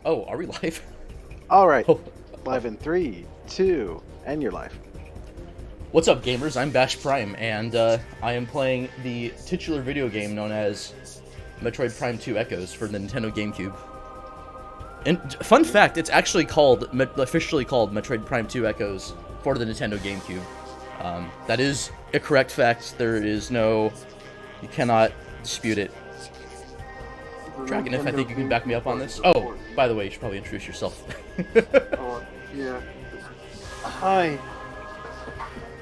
Oh, are we live? All right, Oh, oh. live in three, two, and you're live. What's up, gamers? I'm BashPrime, and I am playing the titular video game known as Metroid Prime 2 Echoes for the Nintendo GameCube. And fun fact, it's actually officially called Metroid Prime 2 Echoes for the Nintendo GameCube. That is a correct fact. You cannot dispute it. Dragonif, I think you can back me up on this. Oh, by the way, you should probably introduce yourself. Oh, yeah. Hi,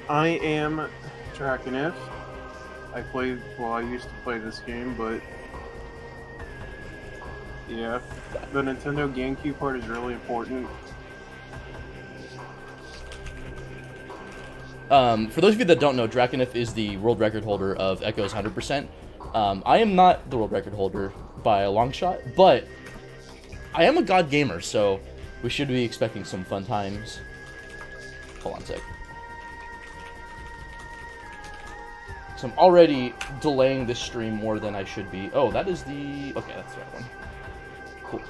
I am Dragonif. I used to play this game, but yeah, the Nintendo GameCube part is really important. For those of you that don't know, Draconif is the world record holder of Echoes 100%. I am not the world record holder by a long shot, but I am a god gamer, so we should be expecting some fun times. Hold on a sec. So I'm already delaying this stream more than I should be. Oh, that is the... Okay, that's the right one. Cool.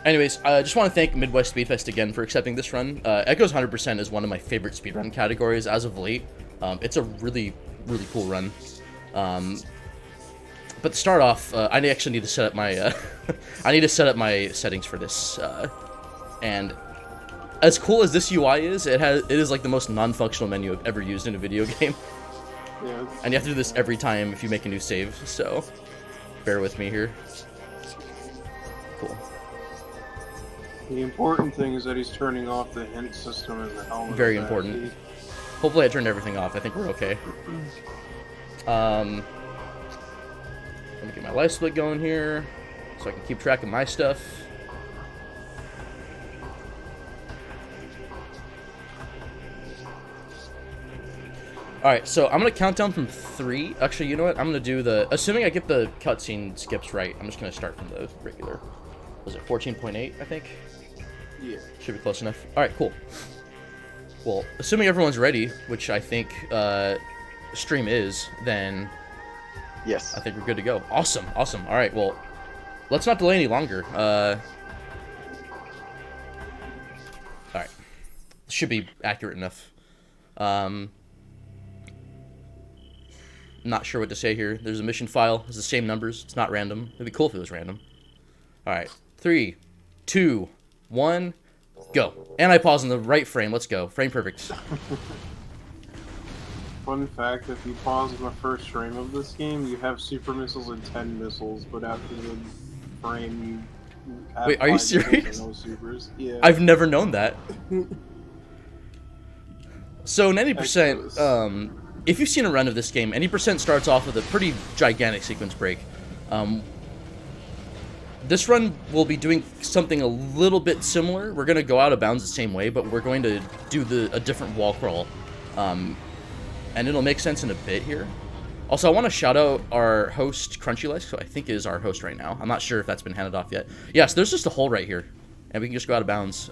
Anyways, I just want to thank Midwest Speedfest again for accepting this run. Echoes 100% is one of my favorite speedrun categories as of late. It's a really, really cool run. But to start off, I actually need to set up my I need to set up my settings for this. And as cool as this UI is, it is like the most non-functional menu I've ever used in a video game. Yeah, And you have to do this every time if you make a new save. So bear with me here. Cool. the important thing is that he's turning off the hint system in the helmet. Very important. Hopefully I turned everything off. I think we're okay. Let me get my life split going here so I can keep track of my stuff. Alright, so I'm going to count down from 3. Actually, you know what? I'm going to do assuming I get the cutscene skips right, I'm just going to start from the regular. Was it 14.8, I think? Yeah. Should be close enough. Alright, cool. Well, assuming everyone's ready, which I think stream is, then Yes. I think we're good to go. Awesome, awesome. Alright, well, let's not delay any longer. Alright. Should be accurate enough. Not sure what to say here. There's a mission file. It's the same numbers. It's not random. It'd be cool if it was random. Alright. 3, 2, 1, go. And I pause in the right frame. Let's go. Frame perfect. Fun fact, if you pause in the first frame of this game, you have super missiles and 10 missiles, but after the frame, you have Wait, are you 5 missiles and serious? no supers. Yeah. I've never known that. So 90%, if you've seen a run of this game, any percent starts off with a pretty gigantic sequence break. This run will be doing something a little bit similar. We're going to go out of bounds the same way, but we're going to do a different wall crawl. And it'll make sense in a bit here. Also, I want to shout out our host, CrunchyLice, who I think is our host right now. I'm not sure if that's been handed off yet. Yes, there's just a hole right here, and we can just go out of bounds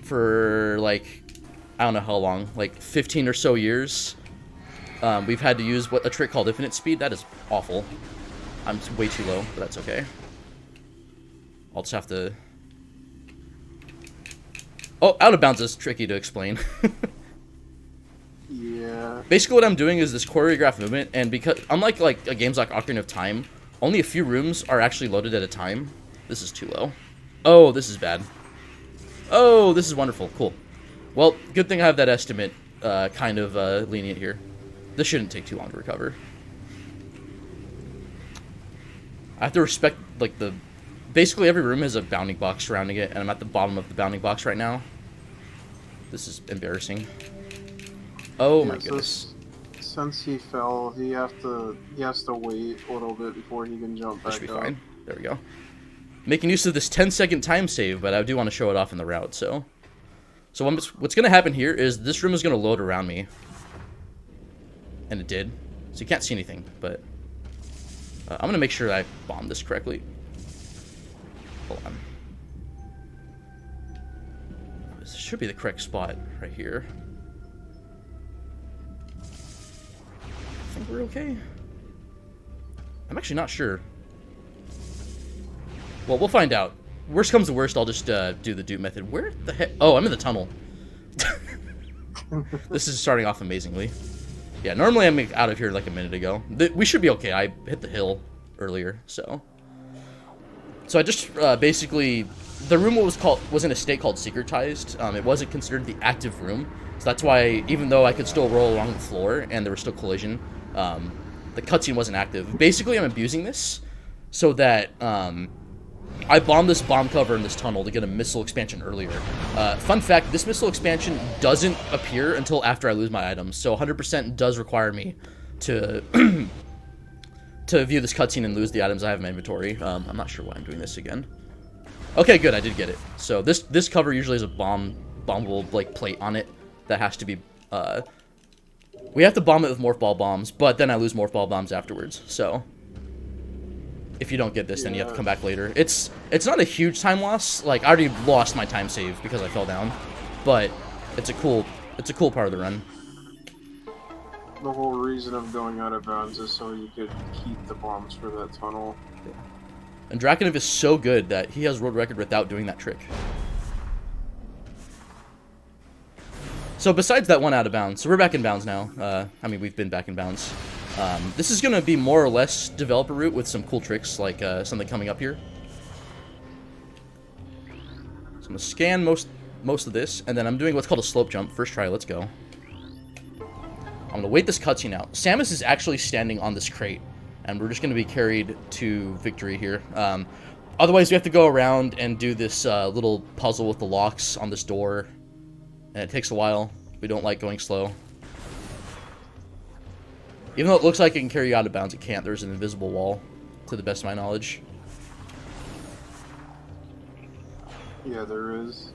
for, like, I don't know how long, like 15 or so years. We've had to use a trick called infinite speed. That is awful. I'm way too low, but that's okay. I'll just have to... Oh, out of bounds is tricky to explain. Yeah. Basically what I'm doing is this choreographed movement, and because unlike games like Ocarina of Time, only a few rooms are actually loaded at a time. This is too low. Oh, this is bad. Oh, this is wonderful. Cool. Well, good thing I have that estimate kind of lenient here. This shouldn't take too long to recover. I have to respect, like, basically every room has a bounding box surrounding it, and I'm at the bottom of the bounding box right now. This is embarrassing. Oh my goodness. Since he fell, he has to wait a little bit before he can jump That back should be up. fine. There we go. Making use of this 10-second time save, but I do want to show it off in the route, so... So what's going to happen here is this room is going to load around me. And it did. So you can't see anything, but... I'm going to make sure that I bombed this correctly. Hold on. This should be the correct spot right here. I think we're okay. I'm actually not sure. Well, we'll find out. Worst comes to worst, I'll just do the dupe method. Where the heck? Oh, I'm in the tunnel. This is starting off amazingly. Yeah, normally I'm out of here like a minute ago. We should be okay. I hit the hill earlier, so. So I just basically, the room was in a state called secretized. It wasn't considered the active room, so that's why even though I could still roll along the floor and there was still collision, the cutscene wasn't active. Basically, I'm abusing this so that I bombed this bomb cover in this tunnel to get a missile expansion earlier. Fun fact, this missile expansion doesn't appear until after I lose my items, so 100% does require me to to view this cutscene and lose the items I have in my inventory. I'm not sure why I'm doing this again. Okay, good, I did get it. So this cover usually has a bombable like plate on it that has to be we have to bomb it with morph ball bombs, but then I lose morph ball bombs afterwards. So if you don't get this, then you have to come back later. It's not a huge time loss. Like I already lost my time save because I fell down, but it's a cool part of the run. The whole reason of going out of bounds is so you could keep the bombs for that tunnel. Yeah. And Drakenov is so good that he has world record without doing that trick. So besides that one out of bounds, so we're back in bounds now. I mean, we've been back in bounds. This is going to be more or less developer route with some cool tricks, like something coming up here. So I'm going to scan most of this, and then I'm doing what's called a slope jump. First try, let's go. I'm going to wait this cutscene out. Samus is actually standing on this crate, and we're just going to be carried to victory here. Otherwise, we have to go around and do this little puzzle with the locks on this door, and it takes a while. We don't like going slow. Even though it looks like it can carry you out of bounds, it can't. There's an invisible wall, to the best of my knowledge. Yeah, there is.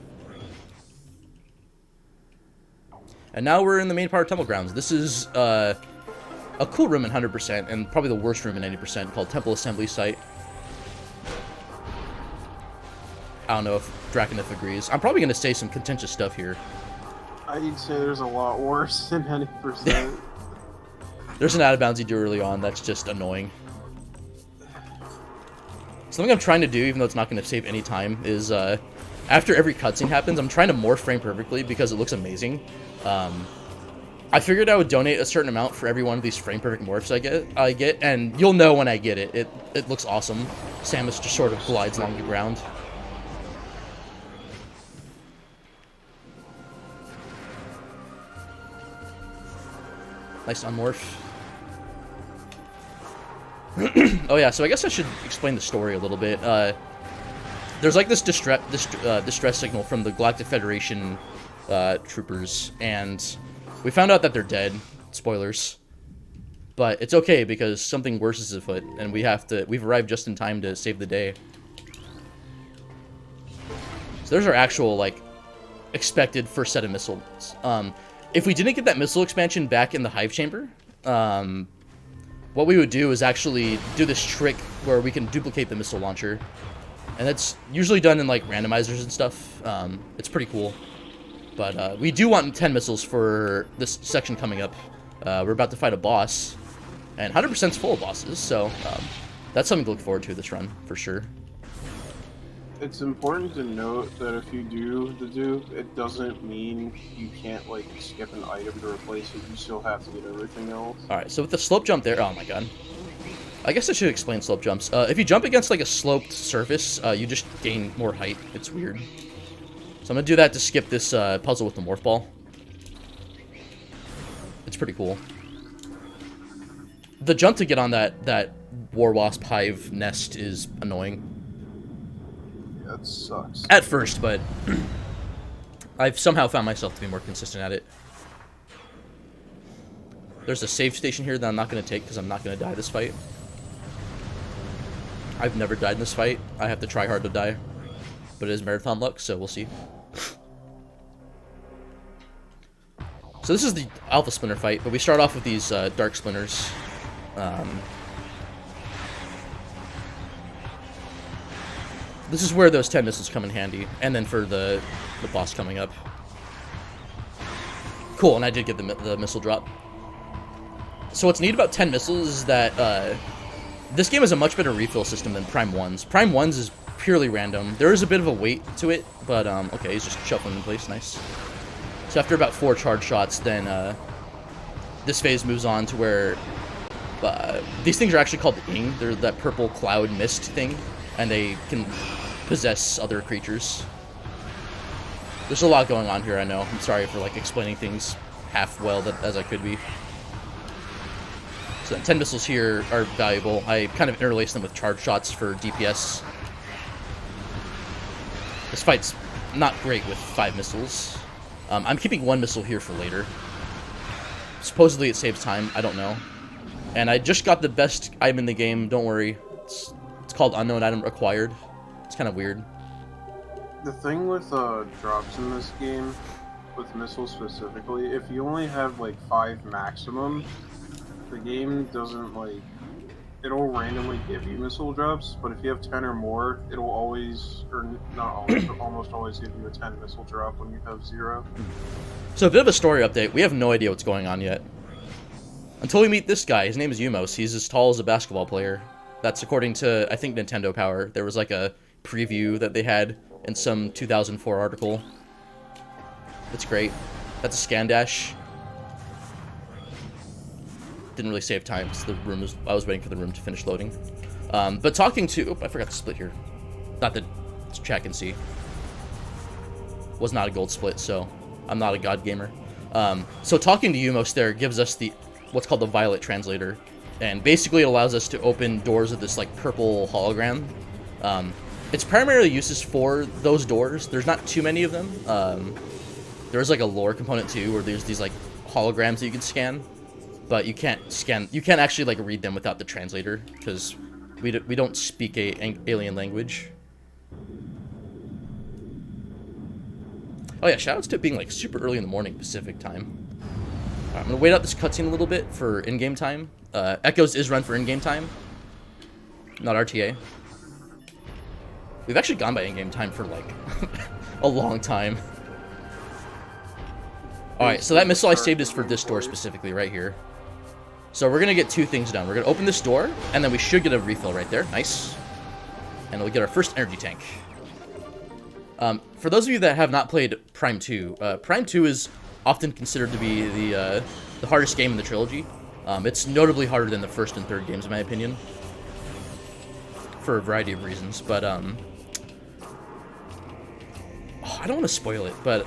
And now we're in the main part of Temple Grounds. This is a cool room in 100%, and probably the worst room in 80%, called Temple Assembly Site. I don't know if Drakenov agrees. I'm probably going to say some contentious stuff here. I'd say there's a lot worse than 90%. There's an out of bounds you do early on that's just annoying. Something I'm trying to do, even though it's not going to save any time, is after every cutscene happens, I'm trying to morph frame perfectly because it looks amazing. I figured I would donate a certain amount for every one of these frame perfect morphs I get, and you'll know when I get it. It looks awesome. Samus just sort of glides along the ground. Nice unmorph. Oh yeah, so I guess I should explain the story a little bit. There's like this distress signal from the Galactic Federation troopers, and we found out that they're dead. Spoilers. But it's okay because something worse is afoot, and we've arrived just in time to save the day. So there's our actual, like, expected first set of missiles. If we didn't get that missile expansion back in the Hive Chamber, what we would do is actually do this trick where we can duplicate the missile launcher. And that's usually done in, like, randomizers and stuff. It's pretty cool. But we do want 10 missiles for this section coming up. We're about to fight a boss. And 100% is full of bosses, so that's something to look forward to this run, for sure. It's important to note that if you do the dupe, it doesn't mean you can't, like, skip an item to replace it. You still have to get everything else. Alright, so with the slope jump there... Oh my god. I guess I should explain slope jumps. If you jump against, like, a sloped surface, you just gain more height. It's weird. So I'm gonna do that to skip this puzzle with the morph ball. It's pretty cool. The jump to get on that war wasp hive nest is annoying. Yeah, it sucks. At first, but I've somehow found myself to be more consistent at it. There's a save station here that I'm not going to take because I'm not going to die this fight. I've never died in this fight. I have to try hard to die. But it is marathon luck, so we'll see. So this is the Alpha Splinter fight, but we start off with these Dark Splinters. This is where those 10 missiles come in handy, and then for the boss coming up. Cool, and I did get the missile drop. So what's neat about 10 missiles is that this game has a much better refill system than Prime 1's. Prime 1's is purely random. There is a bit of a weight to it, but okay, he's just shuffling in place, nice. So after about 4 charge shots, then this phase moves on to where these things are actually called Ing. They're that purple cloud mist thing, and they can possess other creatures. There's a lot going on here, I know. I'm sorry for like explaining things half well as I could be. So 10 missiles here are valuable. I kind of interlace them with charge shots for DPS. This fight's not great with 5 missiles. I'm keeping 1 missile here for later. Supposedly it saves time, I don't know. And I just got the best item in the game, don't worry. It's called Unknown Item Acquired. It's kind of weird. The thing with drops in this game, with missiles specifically, if you only have like 5 maximum, the game doesn't like, it'll randomly give you missile drops, but if you have 10 or more, it'll always, or not always, but almost always give you a 10 missile drop when you have 0. So a bit of a story update. We have no idea what's going on yet. Until we meet this guy. His name is Umos. He's as tall as a basketball player. That's according to, I think, Nintendo Power. There was like a preview that they had in some 2004 article. It's great. That's a scan dash. Didn't really save time because the room was, I was waiting for the room to finish loading. But talking to, I forgot to split here. Not that chat can see. Was not a gold split, so I'm not a god gamer. So talking to Umos there gives us the what's called the Violet Translator, and basically it allows us to open doors of this like purple hologram. Its primarily uses for those doors. There's not too many of them. There's like a lore component too, where there's these like holograms that you can scan, but you can't actually like read them without the translator because we don't speak an alien language. Oh yeah, shoutouts to it being like super early in the morning Pacific time. I'm gonna wait out this cutscene a little bit for in-game time. Echoes is run for in-game time, not RTA. We've actually gone by in-game time for like a long time. Alright, so that missile I saved is for this door specifically right here. So we're gonna get 2 things done. We're gonna open this door, and then we should get a refill right there. Nice. And we'll get our first energy tank. For those of you that have not played Prime 2, Prime 2 is often considered to be the hardest game in the trilogy. It's notably harder than the first and third games, in my opinion, for a variety of reasons. But I don't want to spoil it, but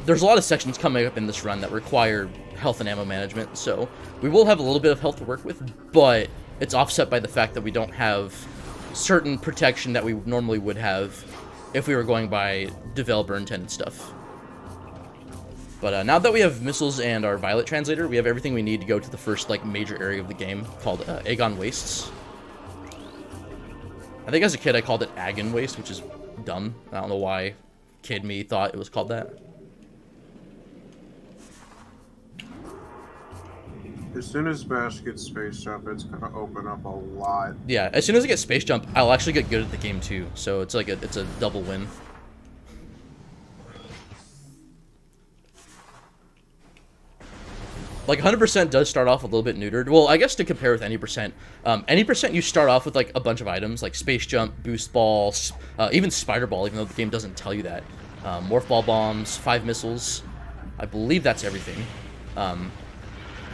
there's a lot of sections coming up in this run that require health and ammo management, so we will have a little bit of health to work with, but it's offset by the fact that we don't have certain protection that we normally would have if we were going by developer intended stuff. But now that we have missiles and our Violet Translator, we have everything we need to go to the first like major area of the game called Agon Wastes. I think as a kid I called it Agon Waste, which is dumb. I don't know why kid me thought it was called that. As soon as Bash gets Space Jump, it's gonna open up a lot. Yeah, as soon as I get Space Jump, I'll actually get good at the game too. So it's like it's a double win. Like 100% does start off a little bit neutered. Well, I guess to compare with any percent you start off with like a bunch of items like Space Jump, Boost Ball, even Spider Ball, even though the game doesn't tell you that. Morph Ball Bombs, 5 missiles. I believe that's everything.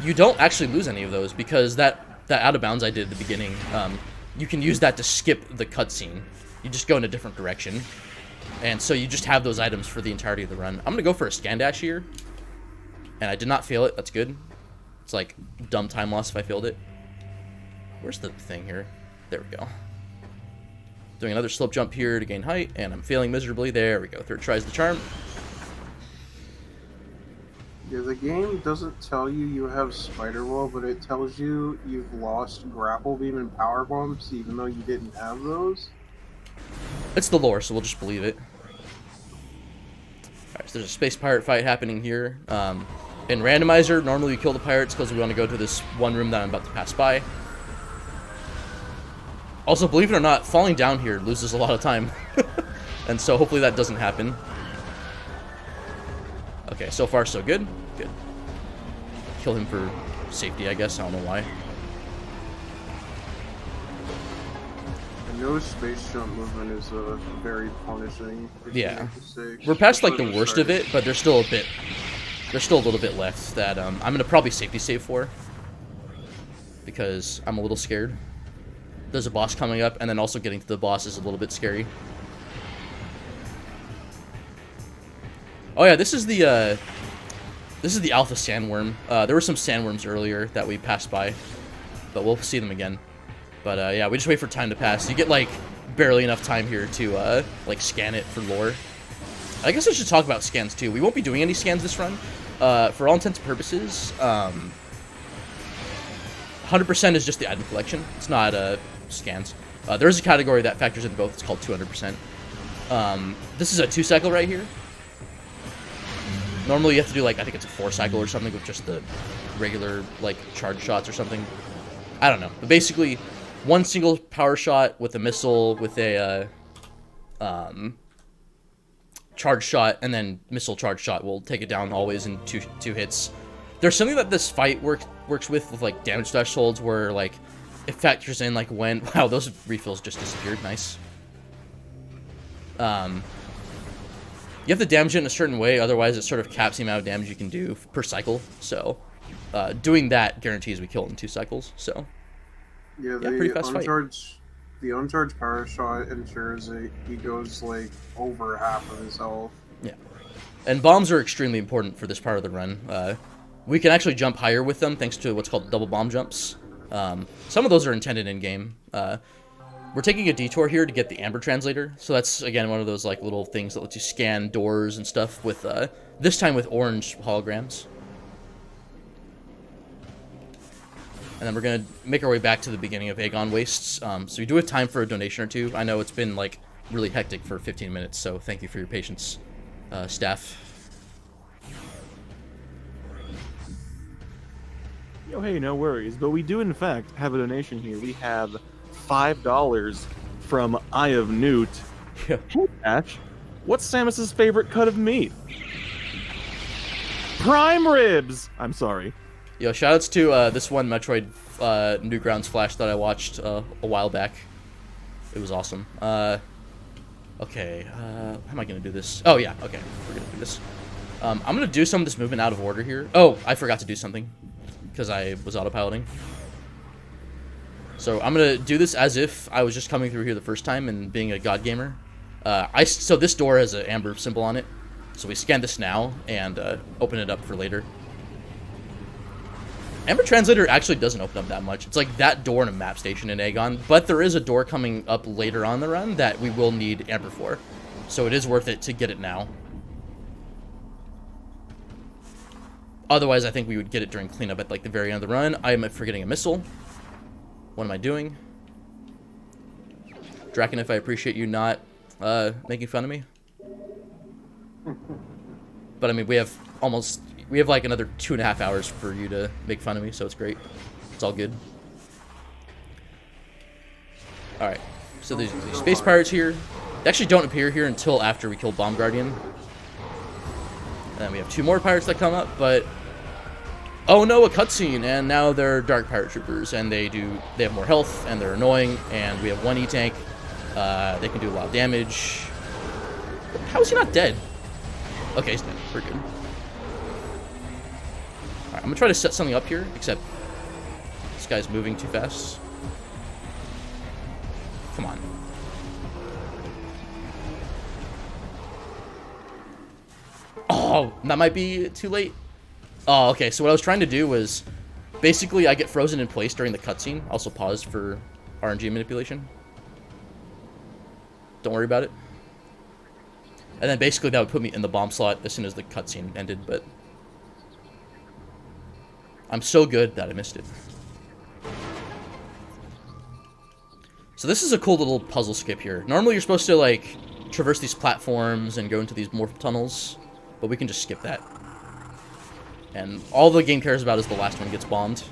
You don't actually lose any of those because that out of bounds I did at the beginning, you can use that to skip the cutscene. You just go in a different direction. And so you just have those items for the entirety of the run. I'm going to go for a scan dash here. And I did not fail it. That's good. It's like dumb time loss if I failed it. Where's the thing here? There we go. Doing another slope jump here to gain height, and I'm failing miserably. There we go. Third tries the charm. Yeah, the game doesn't tell you you have Spider Wall, but it tells you you've lost Grapple Beam and Power Bombs, even though you didn't have those. It's the lore, so we'll just believe it. Alright, so there's a space pirate fight happening here. In randomizer, normally we kill the pirates because we want to go to this one room that I'm about to pass by. Also, believe it or not, falling down here loses a lot of time. And so hopefully that doesn't happen. Okay, so far so good. Good. Kill him for safety, I guess. I don't know why. And no space jump movement is very punishing. If you Yeah. make mistakes, We're past like the especially worst of starting. it, but there's still a little bit left that I'm gonna probably safety save for, because I'm a little scared. There's a boss coming up, and then also getting to the boss is a little bit scary. Oh yeah, this is the alpha sandworm. There were some sandworms earlier that we passed by, but we'll see them again. But yeah, we just wait for time to pass. You get like barely enough time here to like scan it for lore. I guess I should talk about scans too. We won't be doing any scans this run. For all intents and purposes, 100% is just the item collection. It's not scans. There is a category that factors in both. It's called 200%. This is a 2-cycle right here. Normally you have to do like, I think it's a 4-cycle or something with just the regular like charge shots or something. I don't know. But basically, one single power shot with a missile with a charge shot, and then missile charge shot will take it down always in two hits. There's something that this fight works with like damage thresholds where like it factors in like when wow, those refills just disappeared. Nice. You have to damage it in a certain way, otherwise it sort of caps the amount of damage you can do per cycle. So doing that guarantees we kill it in 2 cycles. So Yeah, yeah, pretty fast fight. The uncharged power shot ensures that he goes like over half of his health. Yeah, and bombs are extremely important for this part of the run. We can actually jump higher with them thanks to what's called double bomb jumps. Some of those are intended in game. We're taking a detour here to get the Amber Translator, so that's again one of those like little things that lets you scan doors and stuff with this time with orange holograms. And then we're gonna make our way back to the beginning of Aegon Wastes. So we do have time for a donation or two. I know it's been like really hectic for 15 minutes, so thank you for your patience, staff. Oh, hey, no worries. But we do, in fact, have a donation here. We have $5 from Eye of Newt. Yeah. Hey, Ash, what's Samus's favorite cut of meat? Prime ribs! I'm sorry. Yo, shoutouts to this one Metroid Newgrounds Flash that I watched a while back. It was awesome. Okay, how am I gonna do this? Oh yeah, okay, we're gonna do this. I'm gonna do some of this movement out of order here. Oh, I forgot to do something because I was autopiloting. So I'm gonna do this as if I was just coming through here the first time and being a god gamer. So this door has an amber symbol on it. So we scan this now and open it up for later. Amber Translator actually doesn't open up that much. It's like that door in a map station in Aegon, but there is a door coming up later on the run that we will need Amber for. So it is worth it to get it now. Otherwise, I think we would get it during cleanup at like the very end of the run. I am forgetting a missile. What am I doing? Draken, if I appreciate you not making fun of me. But I mean, we have like another 2.5 hours for you to make fun of me, so it's great. It's all good. Alright, so there's these space pirates here. They actually don't appear here until after we kill Bomb Guardian. And then we have 2 more pirates that come up, but oh no, a cutscene, and now they're Dark Pirate Troopers, and they have more health, and they're annoying, and we have 1 E-Tank. They can do a lot of damage. How is he not dead? Okay, he's dead. We're good. Alright, I'm gonna try to set something up here, except this guy's moving too fast. Come on. Oh, that might be too late. Oh, okay, so what I was trying to do was, basically I get frozen in place during the cutscene. Also paused for RNG manipulation. Don't worry about it. And then basically that would put me in the bomb slot as soon as the cutscene ended, but I'm so good that I missed it. So this is a cool little puzzle skip here. Normally you're supposed to like traverse these platforms and go into these morph tunnels, but we can just skip that. And all the game cares about is the last one gets bombed.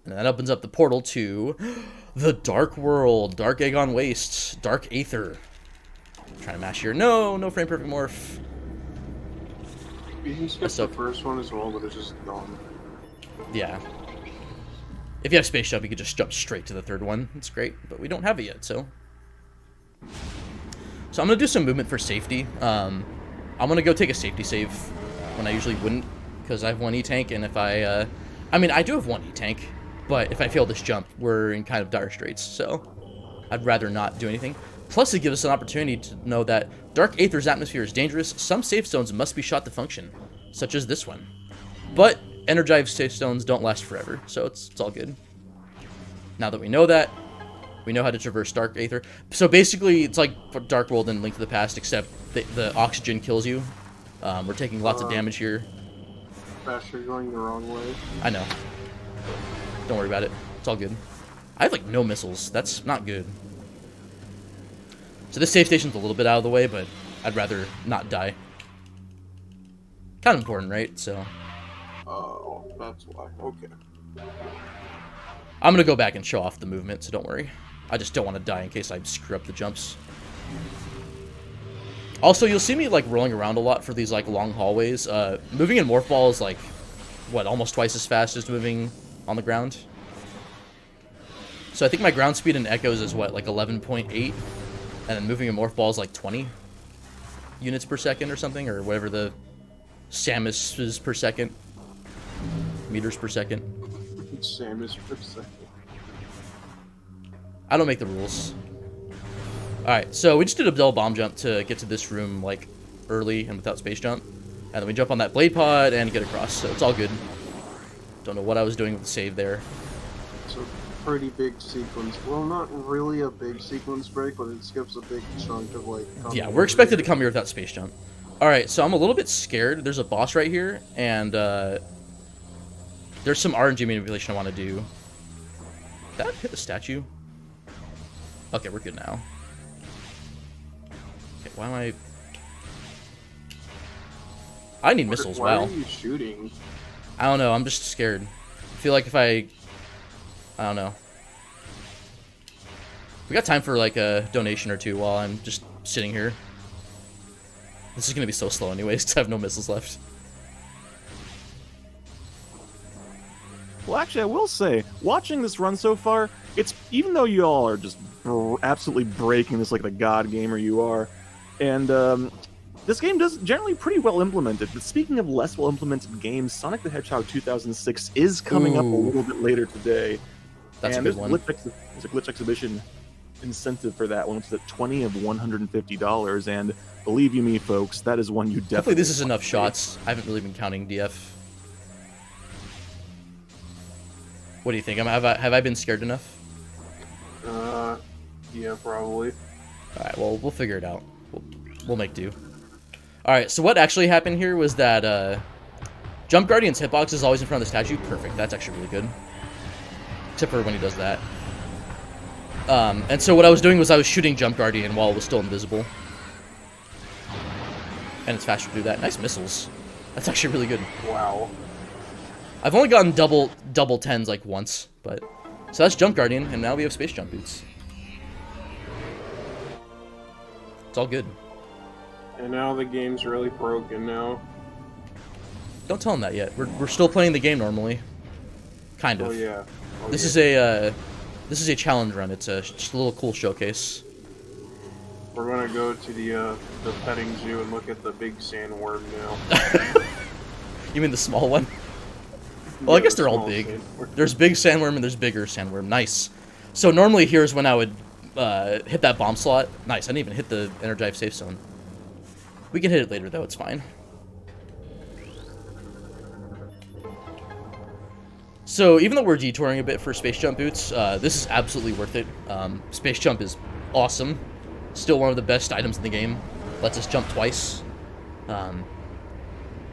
And that opens up the portal to the Dark World, Dark Aegon Wastes, Dark Aether. Trying to mash here. No frame perfect morph. You can skip the first one as well, but it's just dumb. Yeah. If you have space jump, you could just jump straight to the third one. It's great, but we don't have it yet, so. So I'm gonna do some movement for safety. I'm gonna go take a safety save when I usually wouldn't, because I have 1 E-tank, and if I mean, I do have 1 E-tank, but if I fail this jump, we're in kind of dire straits, so I'd rather not do anything. Plus, it gives us an opportunity to know that Dark Aether's atmosphere is dangerous. Some safe zones must be shot to function, such as this one. But energized safe zones don't last forever, so it's all good. Now that we know that, we know how to traverse Dark Aether. So basically, it's like Dark World and Link to the Past, except the oxygen kills you. We're taking lots of damage here. Bash, you're going the wrong way. I know. Don't worry about it. It's all good. I have, like, no missiles. That's not good. So this save station's a little bit out of the way, but I'd rather not die. Kind of important, right? So Oh, that's why. Okay. I'm gonna go back and show off the movement, so don't worry. I just don't want to die in case I screw up the jumps. Also, you'll see me, like, rolling around a lot for these, like, long hallways. Moving in Morph Ball is, like, what, almost twice as fast as moving on the ground? So I think my ground speed in Echoes is, what, like 11.8? And then moving in Morph Ball is, like, 20 units per second or something, or whatever the Samus is per second. Meters per second. Samus per second. I don't make the rules. Alright, so we just did a double bomb jump to get to this room, like, early and without space jump. And then we jump on that blade pod and get across, so it's all good. Don't know what I was doing with the save there. It's a pretty big sequence. Well, not really a big sequence break, but it skips a big chunk of, like... Yeah, we're expected to come here without space jump. Alright, so I'm a little bit scared. There's a boss right here, and there's some RNG manipulation I want to do. Did that hit the statue? Okay, we're good now. Okay, why am I need missiles, Why wow. are you shooting? I don't know, I'm just scared. I feel like if I don't know. We got time for, like, a donation or two while I'm just sitting here. This is gonna be so slow anyways, because I have no missiles left. Well, actually, I will say, watching this run so far, it's even though you all are just absolutely breaking this like the god gamer you are, and this game does generally pretty well implemented. But speaking of less well implemented games, Sonic the Hedgehog 2006 is coming up a little bit later today. That's and a good one. There's a glitch exhibition incentive for that one, which is at $20 of $150, and believe you me, folks, that is one you definitely. Hopefully this is enough shots. I haven't really been counting DF. What do you think? Have I been scared enough? Yeah, probably. Alright, well, we'll figure it out. We'll make do. Alright, so what actually happened here was that, Jump Guardian's hitbox is always in front of the statue. Perfect, that's actually really good. Except for when he does that. And so what I was doing was I was shooting Jump Guardian while it was still invisible. And it's faster to do that. Nice missiles. That's actually really good. Wow. I've only gotten double 10s, like, once, but... So that's Jump Guardian, and now we have Space Jump Boots. It's all good. And now the game's really broken now. Don't tell him that yet. We're still playing the game normally. Kind of. Oh yeah. Oh, This yeah. is a challenge run. It's just a little cool showcase. We're gonna go to the petting zoo and look at the big sandworm now. You mean the small one? Well, I Yeah, guess the they're all small big. sandworm. There's big sandworm and there's bigger sandworm. Nice. So normally here's when I would hit that bomb slot. Nice. I didn't even hit the energized safe zone. We can hit it later though. It's fine. So even though we're detouring a bit for Space Jump Boots, this is absolutely worth it. Space Jump is awesome. Still one of the best items in the game. Lets us jump twice.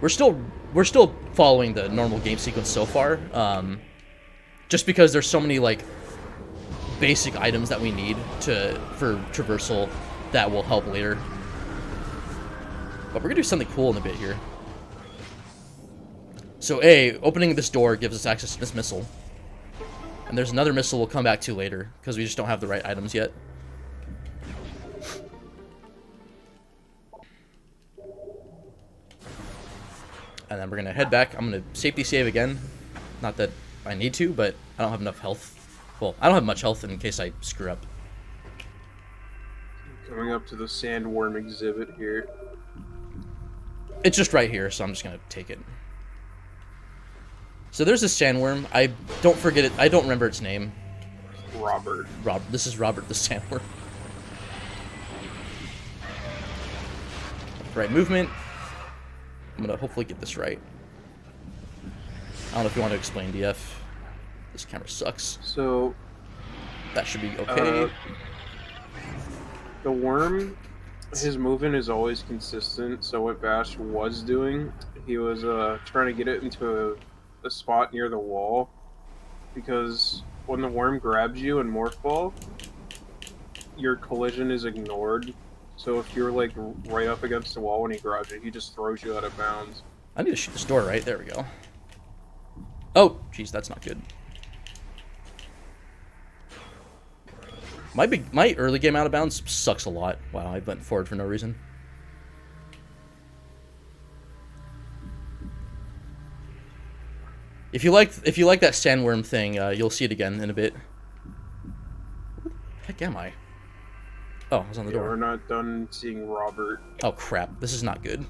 We're still following the normal game sequence so far. Just because there's so many, like, basic items that we need for traversal that will help later. But we're gonna do something cool in a bit here. So opening this door gives us access to this missile. And there's another missile we'll come back to later, because we just don't have the right items yet. And then we're gonna head back. I'm gonna safety save again. Not that I need to, but I don't have enough health. Well, I don't have much health in case I screw up. Coming up to the sandworm exhibit here. It's just right here, so I'm just gonna take it. So there's a sandworm. I don't forget it. I don't remember its name. Robert. This is Robert the sandworm. Right movement. I'm gonna hopefully get this right. I don't know if you want to explain, DF. This camera sucks. So That should be okay. The worm, his movement is always consistent. So what Bash was doing, he was trying to get it into a spot near the wall, because when the worm grabs you in Morph Ball, your collision is ignored. So if you're like right up against the wall when he grabs you, he just throws you out of bounds. I need to shoot this door, right? There we go. Oh, jeez, that's not good. My early game out of bounds sucks a lot. Wow, I went forward for no reason. If you like that sandworm thing, you'll see it again in a bit. Where the heck am I? Oh, I was on the door. We're not done seeing Robert. Oh crap! This is not good.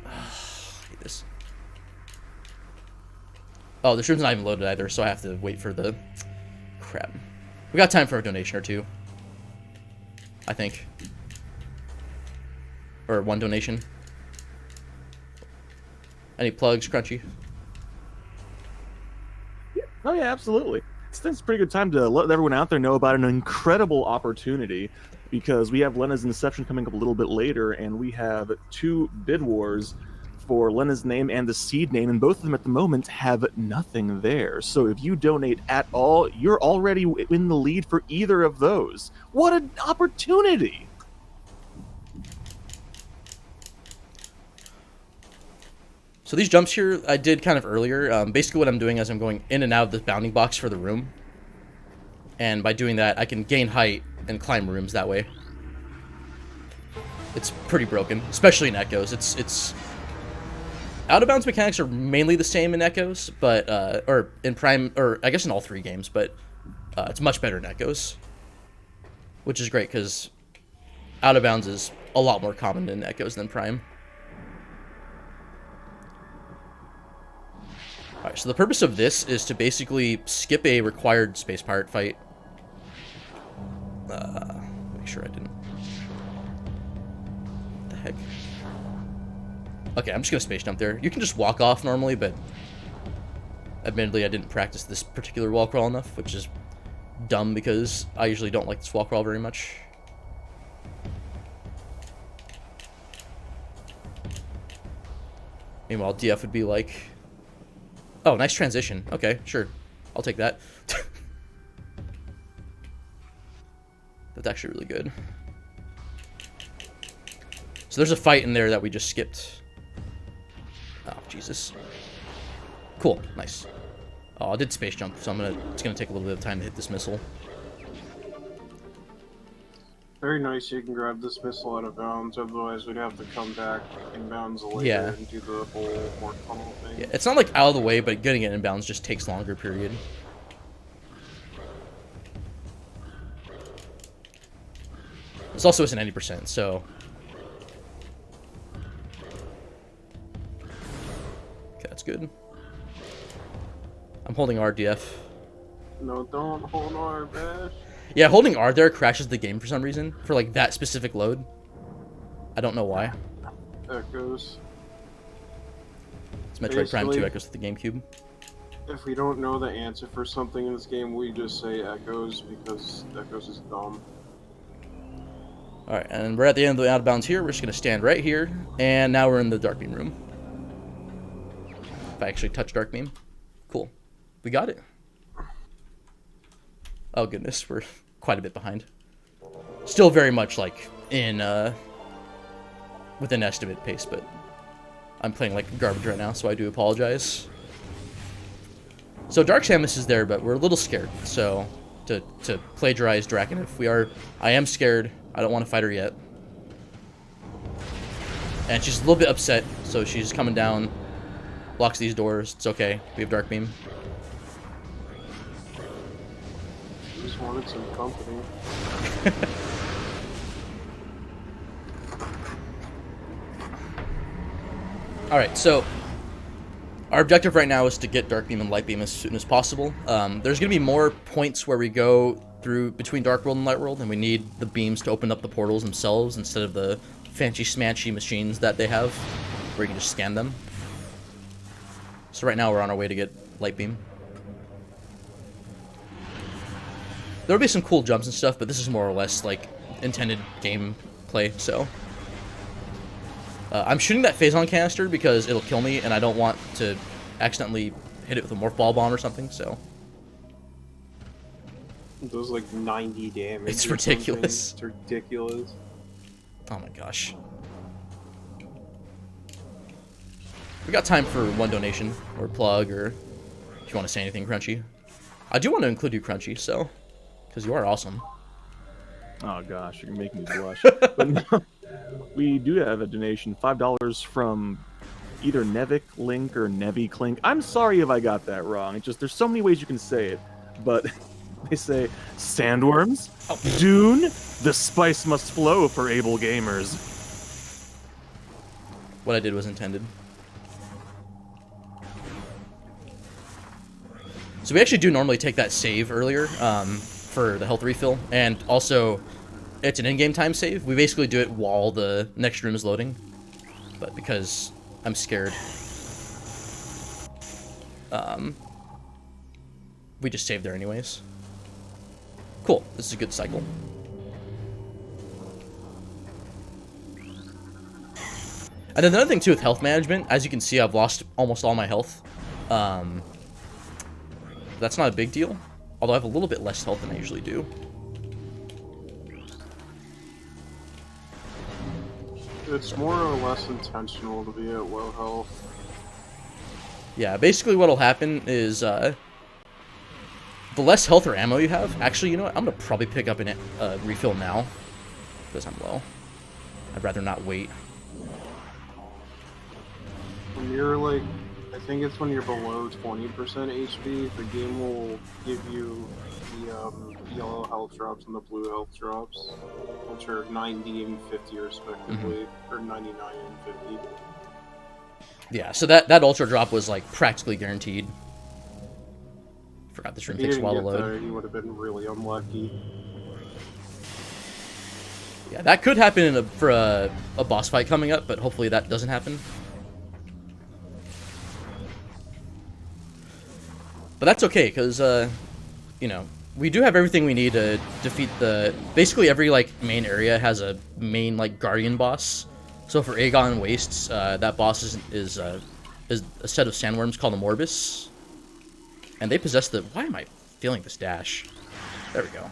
I hate this. Oh, this room's not even loaded either, so I have to wait for the crap. We got time for a donation or two, I think, or one donation. Any plugs, Crunchy? Oh yeah, absolutely. It's a pretty good time to let everyone out there know about an incredible opportunity, because we have Lena's Inception coming up a little bit later, and we have 2 bid wars for Lena's name and the seed name, and both of them at the moment have nothing there. So if you donate at all, you're already in the lead for either of those. What an opportunity! So these jumps here I did kind of earlier. Basically what I'm doing is I'm going in and out of the bounding box for the room. And by doing that, I can gain height and climb rooms that way. It's pretty broken, especially in Echoes. It's out of bounds mechanics are mainly the same in Echoes, but or in Prime, or I guess in all 3 games, but it's much better in Echoes, which is great because out of bounds is a lot more common in Echoes than Prime. Alright, so the purpose of this is to basically skip a required space pirate fight. Make sure I didn't. What the heck? Okay, I'm just gonna space jump there. You can just walk off normally, but admittedly I didn't practice this particular wall crawl enough, which is dumb because I usually don't like this wall crawl very much. Meanwhile, DF would be like, oh, nice transition. Okay, sure. I'll take that. That's actually really good. So there's a fight in there that we just skipped. Oh, Jesus. Cool. Nice. Oh, I did space jump, so it's gonna take a little bit of time to hit this missile. Very nice, you can grab this missile out of bounds, otherwise we'd have to come back in bounds later Yeah. and do the whole more tunnel thing. Yeah, it's not like out of the way, but getting it in bounds just takes longer, period. This also isn't 90%, so... Okay, that's good. I'm holding RDF. No, don't hold our Bash. Yeah, holding R there crashes the game for some reason, for like that specific load. I don't know why. Echoes. It's Metroid Prime 2 Basically- Echoes to the GameCube. If we don't know the answer for something in this game, we just say Echoes, because Echoes is dumb. Alright, and we're at the end of the out of bounds here. We're just going to stand right here, and now we're in the Dark Beam room. If I actually touch Dark Beam. Cool. We got it. Oh goodness, we're quite a bit behind. Still very much like in within estimate pace, but I'm playing like garbage right now, so I do apologize. So Dark Samus is there, but we're a little scared. So to plagiarize Drakenif, I am scared. I don't want to fight her yet. And she's a little bit upset, so she's coming down, blocks these doors. It's okay. We have Dark Beam. Just wanted some company. Alright, so our objective right now is to get Dark Beam and Light Beam as soon as possible. There's going to be more points where we go through between Dark World and Light World, and we need the beams to open up the portals themselves instead of the fancy smanchy machines that they have, where you can just scan them. So right now we're on our way to get Light Beam. There'll be some cool jumps and stuff, but this is more or less like intended gameplay, so... I'm shooting that Phazon canister because it'll kill me, and I don't want to accidentally hit it with a Morph Ball Bomb or something, so... It does like 90 damage. It's ridiculous. It's ridiculous. Oh my gosh. We got time for one donation, or plug, or if you want to say anything, Crunchy. I do want to include you, Crunchy, so... Because you are awesome. Oh gosh, you're making me blush. But no, we do have a donation, $5 from either Nevik Link or Nevi Clink. I'm sorry if I got that wrong. It's just there's so many ways you can say it, but they say sandworms, Dune, the spice must flow for able gamers. What I did was intended. So we actually do normally take that save earlier for the health refill, and also it's an in-game time save. We basically do it while the next room is loading, but because I'm scared, we just save there anyways. Cool, this is a good cycle. And then another thing too with health management, as you can see, I've lost almost all my health. That's not a big deal, although I have a little bit less health than I usually do. It's more or less intentional to be at low health. Yeah, basically what'll happen is, the less health or ammo you have... Actually, you know what? I'm gonna probably pick up a refill now, because I'm low. I'd rather not wait. When you're like, I think it's when you're below 20% HP, the game will give you the yellow health drops and the blue health drops, which are 90 and 50 respectively, or 99 and 50. Yeah, so that ultra drop was like practically guaranteed. Forgot this room If you takes a didn't while to get load. there, you would have been really unlucky. Yeah, that could happen for a boss fight coming up, but hopefully that doesn't happen. But that's okay, because, you know, we do have everything we need to defeat the... Basically, every, like, main area has a main, like, guardian boss. So for Aegon Wastes, that boss is a set of sandworms called a Morbus. And they possess the... Why am I feeling this dash? There we go.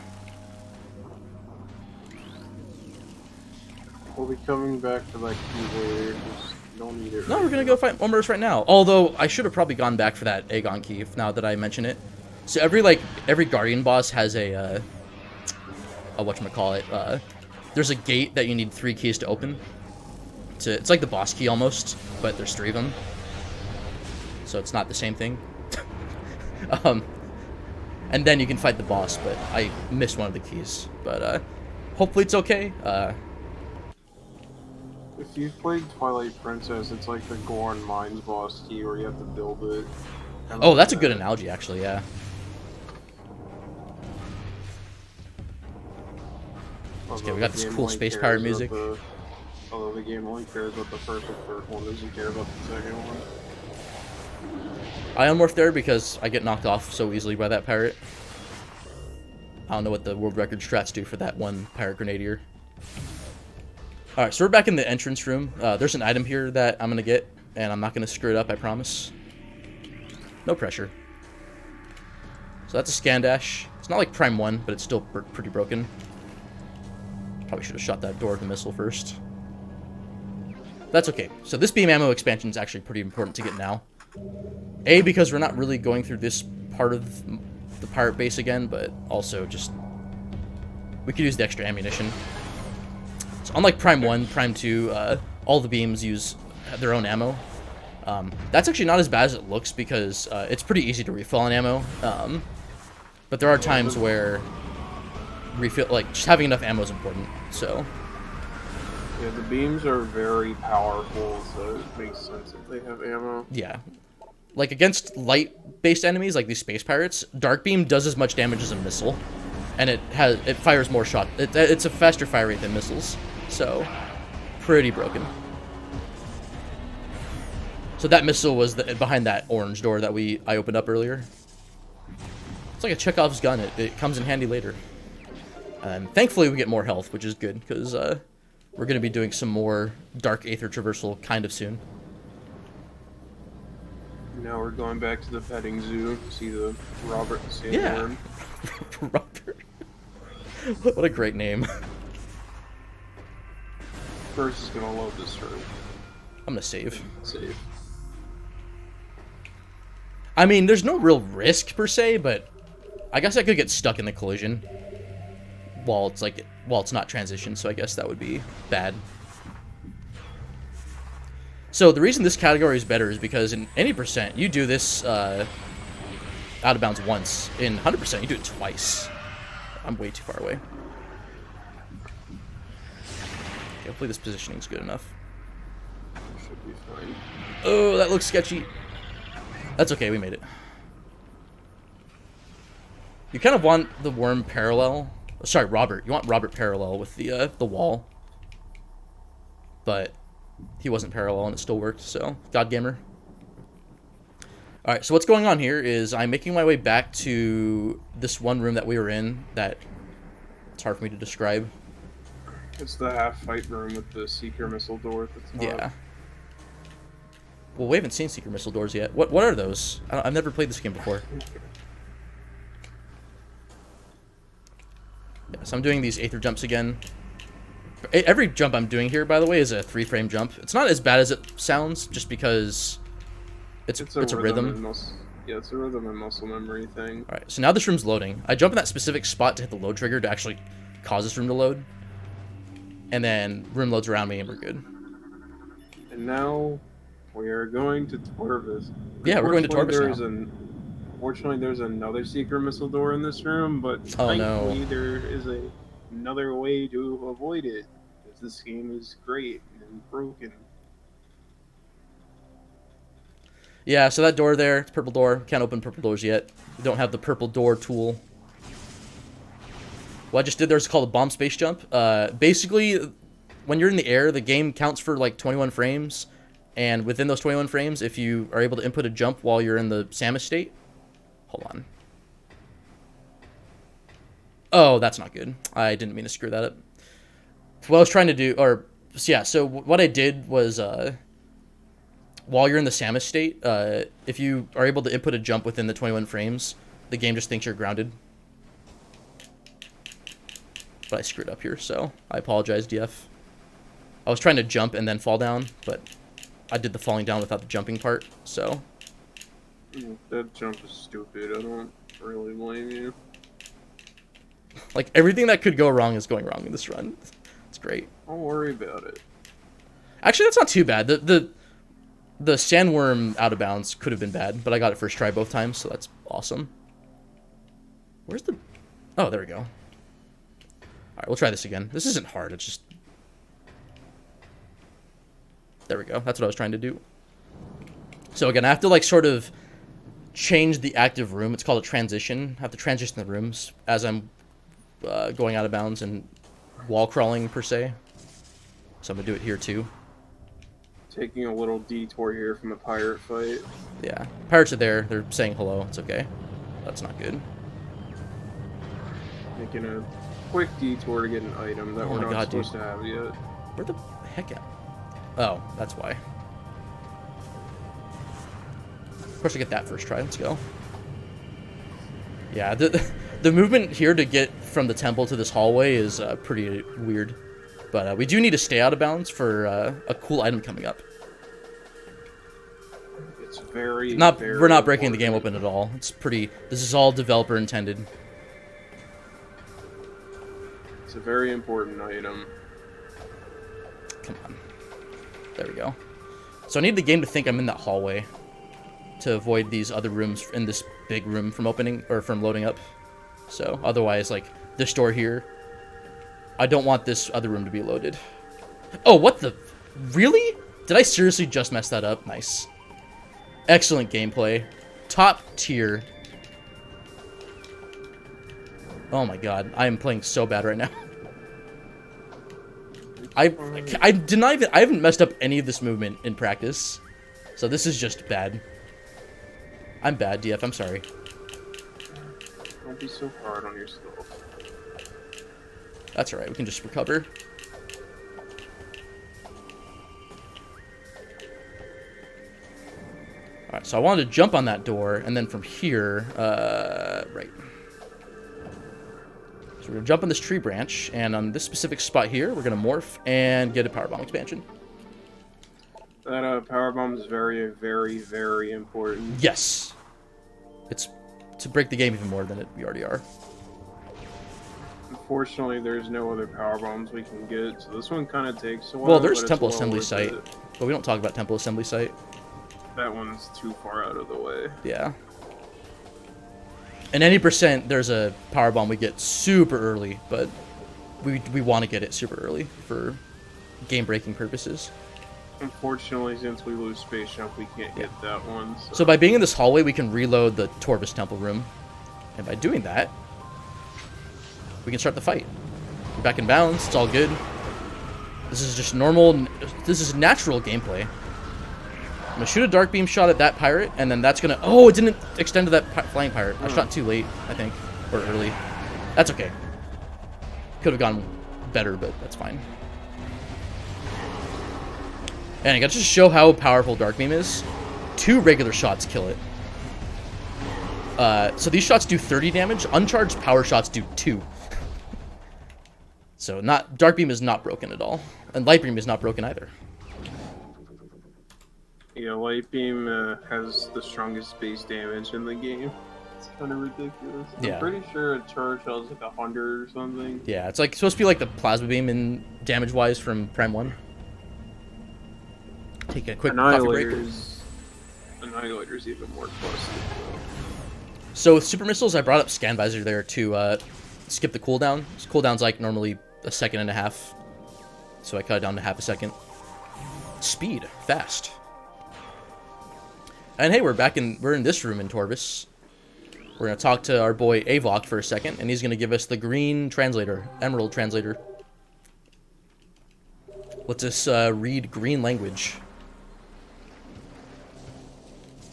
We'll be coming back to that key later, just don't need it. No, right we're gonna now. go fight Morbus right now. Although, I should have probably gone back for that Aegon key, now that I mention it. So every guardian boss has a whatchamacallit, there's a gate that you need 3 keys to open. It's like the boss key almost, but there's 3 of them. So it's not the same thing. And then you can fight the boss, but I missed one of the keys. But hopefully it's okay. If you've played Twilight Princess, it's like the Gorn Mines boss key where you have to build it. Oh, that's a good analogy, actually, yeah. Okay, we got this cool space pirate music. Although the game only cares about the first and third one, doesn't care about the second one. I unmorphed there because I get knocked off so easily by that pirate. I don't know what the world record strats do for that one pirate grenadier. Alright, so we're back in the entrance room. There's an item here that I'm going to get, and I'm not going to screw it up, I promise. No pressure. So that's a scan dash. It's not like Prime 1, but it's still pretty broken. Probably should have shot that door with the missile first. That's okay. So this beam ammo expansion is actually pretty important to get now. A, because we're not really going through this part of the pirate base again, but also just... we could use the extra ammunition. So unlike Prime 1, Prime 2, all the beams use their own ammo. That's actually not as bad as it looks because it's pretty easy to refill on ammo. But there are times where... refill, like, just having enough ammo is important, so. Yeah, the beams are very powerful, so it makes sense if they have ammo. Yeah. Like, against light-based enemies, like these space pirates, Dark Beam does as much damage as a missile, and it fires more shot. It's a faster fire rate than missiles, so pretty broken. So that missile was behind that orange door that I opened up earlier. It's like a Chekhov's gun. It comes in handy later. And thankfully we get more health, which is good, because we're going to be doing some more Dark Aether traversal kind of soon. Now we're going back to the petting zoo to see the Robert the Sandworm. Yeah. Robert. What a great name. First is gonna load this room. I'm gonna save. Save. I mean, there's no real risk per se, but I guess I could get stuck in the collision while it's not transitioned, so I guess that would be bad. So the reason this category is better is because in any percent, you do this out of bounds once. In 100%, you do it twice. I'm way too far away. Okay, hopefully this positioning is good enough. Should be fine. Oh, that looks sketchy. That's okay, we made it. You kind of want the worm parallel. Sorry, Robert. You want Robert parallel with the wall. But he wasn't parallel and it still worked, so God Gamer. Alright, so what's going on here is I'm making my way back to this one room that we were in that it's hard for me to describe. It's the half-fight room with the Seeker missile door at the top. Yeah. Well, we haven't seen Secret Missile doors yet. What are those? I've never played this game before. Yeah, so I'm doing these Aether jumps again. Every jump I'm doing here, by the way, is a 3-frame jump. It's not as bad as it sounds, just because it's a rhythm. Yeah, it's a rhythm and muscle memory thing. Alright, so now this room's loading. I jump in that specific spot to hit the load trigger to actually cause this room to load. And then room loads around me and we're good. And now we are going to Torvis. Yeah, we're going to Torvis now. Fortunately, there's another Seeker missile door in this room, but oh, no. thankfully there is another way to avoid it. Because this game is great and broken. Yeah, so that door there, it's purple door. Can't open purple doors yet. We don't have the purple door tool. What I just did there is called a bomb space jump. Basically, when you're in the air, the game counts for like 21 frames. And within those 21 frames, if you are able to input a jump while you're in the Samus state... Hold on. Oh, that's not good. I didn't mean to screw that up. What I was trying to do... yeah, so what I did was... while you're in the Samus state, if you are able to input a jump within the 21 frames, the game just thinks you're grounded. But I screwed up here, so I apologize, DF. I was trying to jump and then fall down, but I did the falling down without the jumping part, so... That jump is stupid. I don't really blame you. Like, everything that could go wrong is going wrong in this run. It's great. Don't worry about it. Actually, that's not too bad. The sandworm out of bounds could have been bad, but I got it first try both times, so that's awesome. Where's the... Oh, there we go. Alright, we'll try this again. This isn't hard, it's just... There we go. That's what I was trying to do. So again, I have to, like, sort of change the active room. It's called a transition. I have to transition the rooms as I'm going out of bounds and wall crawling, per se. So I'm going to do it here, too. Taking a little detour here from a pirate fight. Yeah. Pirates are there. They're saying hello. It's okay. That's not good. Making a quick detour to get an item that we're not supposed to have yet. Where the heck at? Oh, that's why. Of course I get that first try. Let's go. Yeah, the movement here to get from the temple to this hallway is pretty weird. But we do need to stay out of bounds for a cool item coming up. It's very, we're not breaking the game open at all. It's pretty... This is all developer intended. It's a very important item. Come on. There we go. So I need the game to think I'm in that hallway to avoid these other rooms in this big room from opening or from loading up. So otherwise, like, this door here. I don't want this other room to be loaded. Oh, what the? Really? Did I seriously just mess that up? Nice. Excellent gameplay. Top tier. Oh my god, I am playing so bad right now. I haven't messed up any of this movement in practice. So this is just bad. I'm bad, DF, I'm sorry. Don't be so hard on yourself. That's alright, we can just recover. Alright, so I wanted to jump on that door, and then from here, right. So we're going to jump on this tree branch, and on this specific spot here, we're going to morph and get a power bomb expansion. That power bomb is very, very, very important. Yes. It's to break the game even more than we already are. Unfortunately, there's no other power bombs we can get, so this one kind of takes a while. Well, there's but Temple it's well Assembly worth Site, it. but we don't talk about Temple Assembly Site. That one's too far out of the way. Yeah. And any percent, there's a power bomb we get super early, but we want to get it super early for game-breaking purposes. Unfortunately, since we lose Space Jump, we can't get that one. So by being in this hallway, we can reload the Torvus Temple room. And by doing that, we can start the fight. We're back in bounds, it's all good. This is just normal, this is natural gameplay. I'm gonna shoot a Dark Beam shot at that pirate, and then that's gonna... Oh, it didn't extend to that flying pirate. I shot too late, I think. Or early. That's okay. Could have gone better, but that's fine. And I got to just show how powerful Dark Beam is. 2 regular shots kill it. So these shots do 30 damage. Uncharged power shots do 2. So Dark Beam is not broken at all. And Light Beam is not broken either. Yeah, Light Beam has the strongest base damage in the game. It's kind of ridiculous. Yeah. I'm pretty sure a charge has like 100 or something. Yeah, it's like supposed to be like the Plasma Beam in damage-wise from Prime 1. Take a quick coffee break. Annihilator's even more costly. So with Super Missiles, I brought up Scan Visor there to skip the cooldown. This cooldown's like normally 1.5 seconds. So I cut it down to 0.5 seconds. Speed. Fast. And hey, we're in this room in Torvus. We're going to talk to our boy Avok for a second, and he's going to give us the green translator, Emerald translator. Let's us read green language.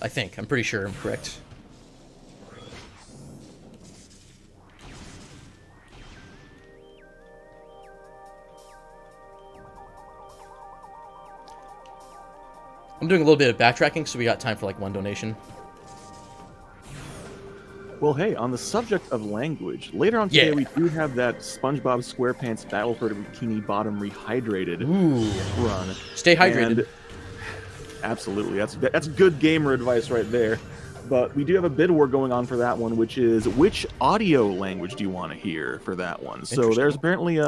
I think. I'm pretty sure I'm correct. I'm doing a little bit of backtracking, so we got time for like 1 donation. Well, hey, on the subject of language, later on today Yeah. we do have that SpongeBob SquarePants Battle for Bikini Bottom Rehydrated Ooh. run. Stay hydrated. And absolutely, that's good gamer advice right there. But we do have a bid war going on for that one, which is which audio language do you want to hear for that one? So there's apparently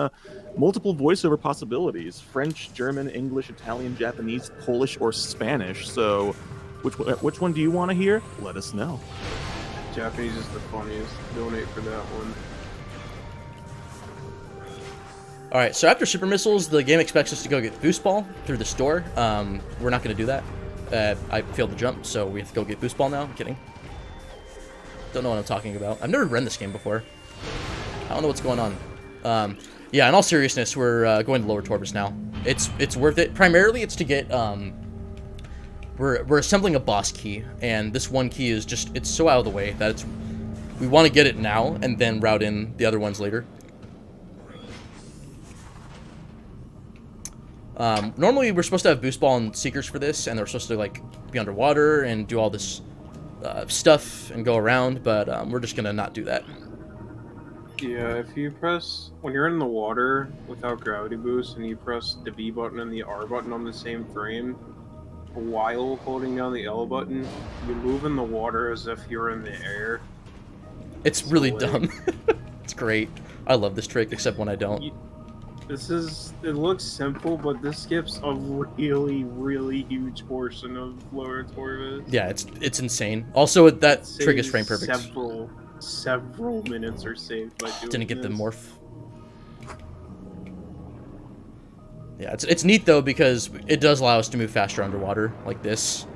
multiple voiceover possibilities: French, German, English, Italian, Japanese, Polish, or Spanish. So which one do you want to hear? Let us know. Japanese is the funniest. Donate for that one. Alright, so after Super Missiles, the game expects us to go get Boost Ball through this door. We're not going to do that. I failed the jump, so we have to go get Boost Ball now. I'm kidding. Don't know what I'm talking about. I've never run this game before. I don't know what's going on. Yeah, in all seriousness, we're going to Lower Torvus now. It's worth it. Primarily, it's to get... We're assembling a boss key, and this one key is just... It's so out of the way that we want to get it now, and then route in the other ones later. Normally we're supposed to have Boost Ball and Seekers for this, and they're supposed to like be underwater and do all this stuff and go around, but we're just gonna not do that. Yeah, if you press... When you're in the water without gravity boost and you press the B button and the R button on the same frame, while holding down the L button, you move in the water as if you're in the air. It's really dumb. It's great. I love this trick, except when I don't. It looks simple, but this skips a really, really huge portion of Lower Torvus. Yeah, it's insane. Also, that trick is frame perfect. Several several minutes are saved by doing Didn't get the this. morph. Yeah, it's neat though because it does allow us to move faster underwater like this.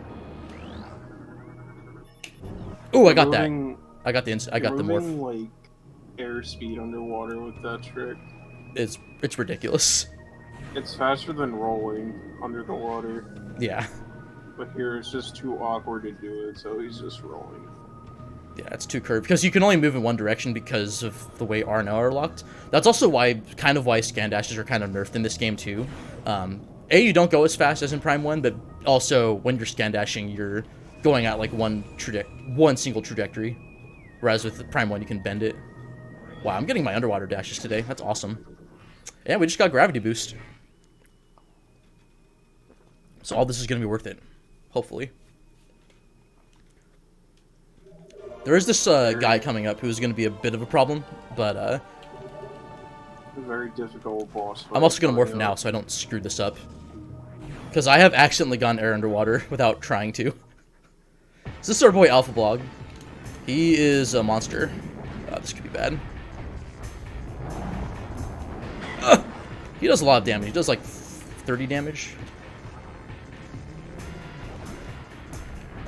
Ooh, I got that. I got the morph. Like airspeed underwater with that trick. It's ridiculous. It's faster than rolling under the water. Yeah. But here it's just too awkward to do it, so he's just rolling. Yeah, it's too curved because you can only move in one direction because of the way R and L are locked. That's also why scan dashes are kind of nerfed in this game too. You don't go as fast as in Prime 1, but also when you're scan dashing, you're going at like one single trajectory, whereas with Prime 1 you can bend it. Wow, I'm getting my underwater dashes today. That's awesome. Yeah, we just got gravity boost. So all this is going to be worth it, hopefully. There is this guy coming up who's going to be a bit of a problem, but a very difficult boss fight. I'm also going to morph now so I don't screw this up. Because I have accidentally gone air underwater without trying to. So this is our boy Alpha Blog. He is a monster. This could be bad. He does a lot of damage. He does like 30 damage.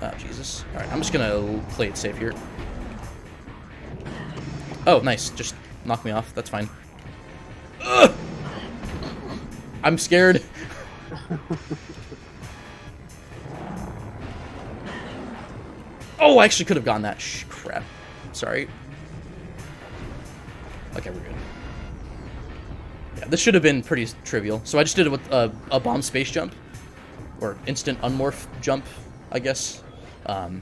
Oh, Jesus. Alright, I'm just gonna play it safe here. Oh, nice. Just knock me off. That's fine. Ugh! I'm scared. Oh, I actually could have gone that. Crap. Sorry. Okay, we're good. Yeah, this should have been pretty trivial. So I just did it with a bomb space jump. Or instant unmorph jump, I guess. So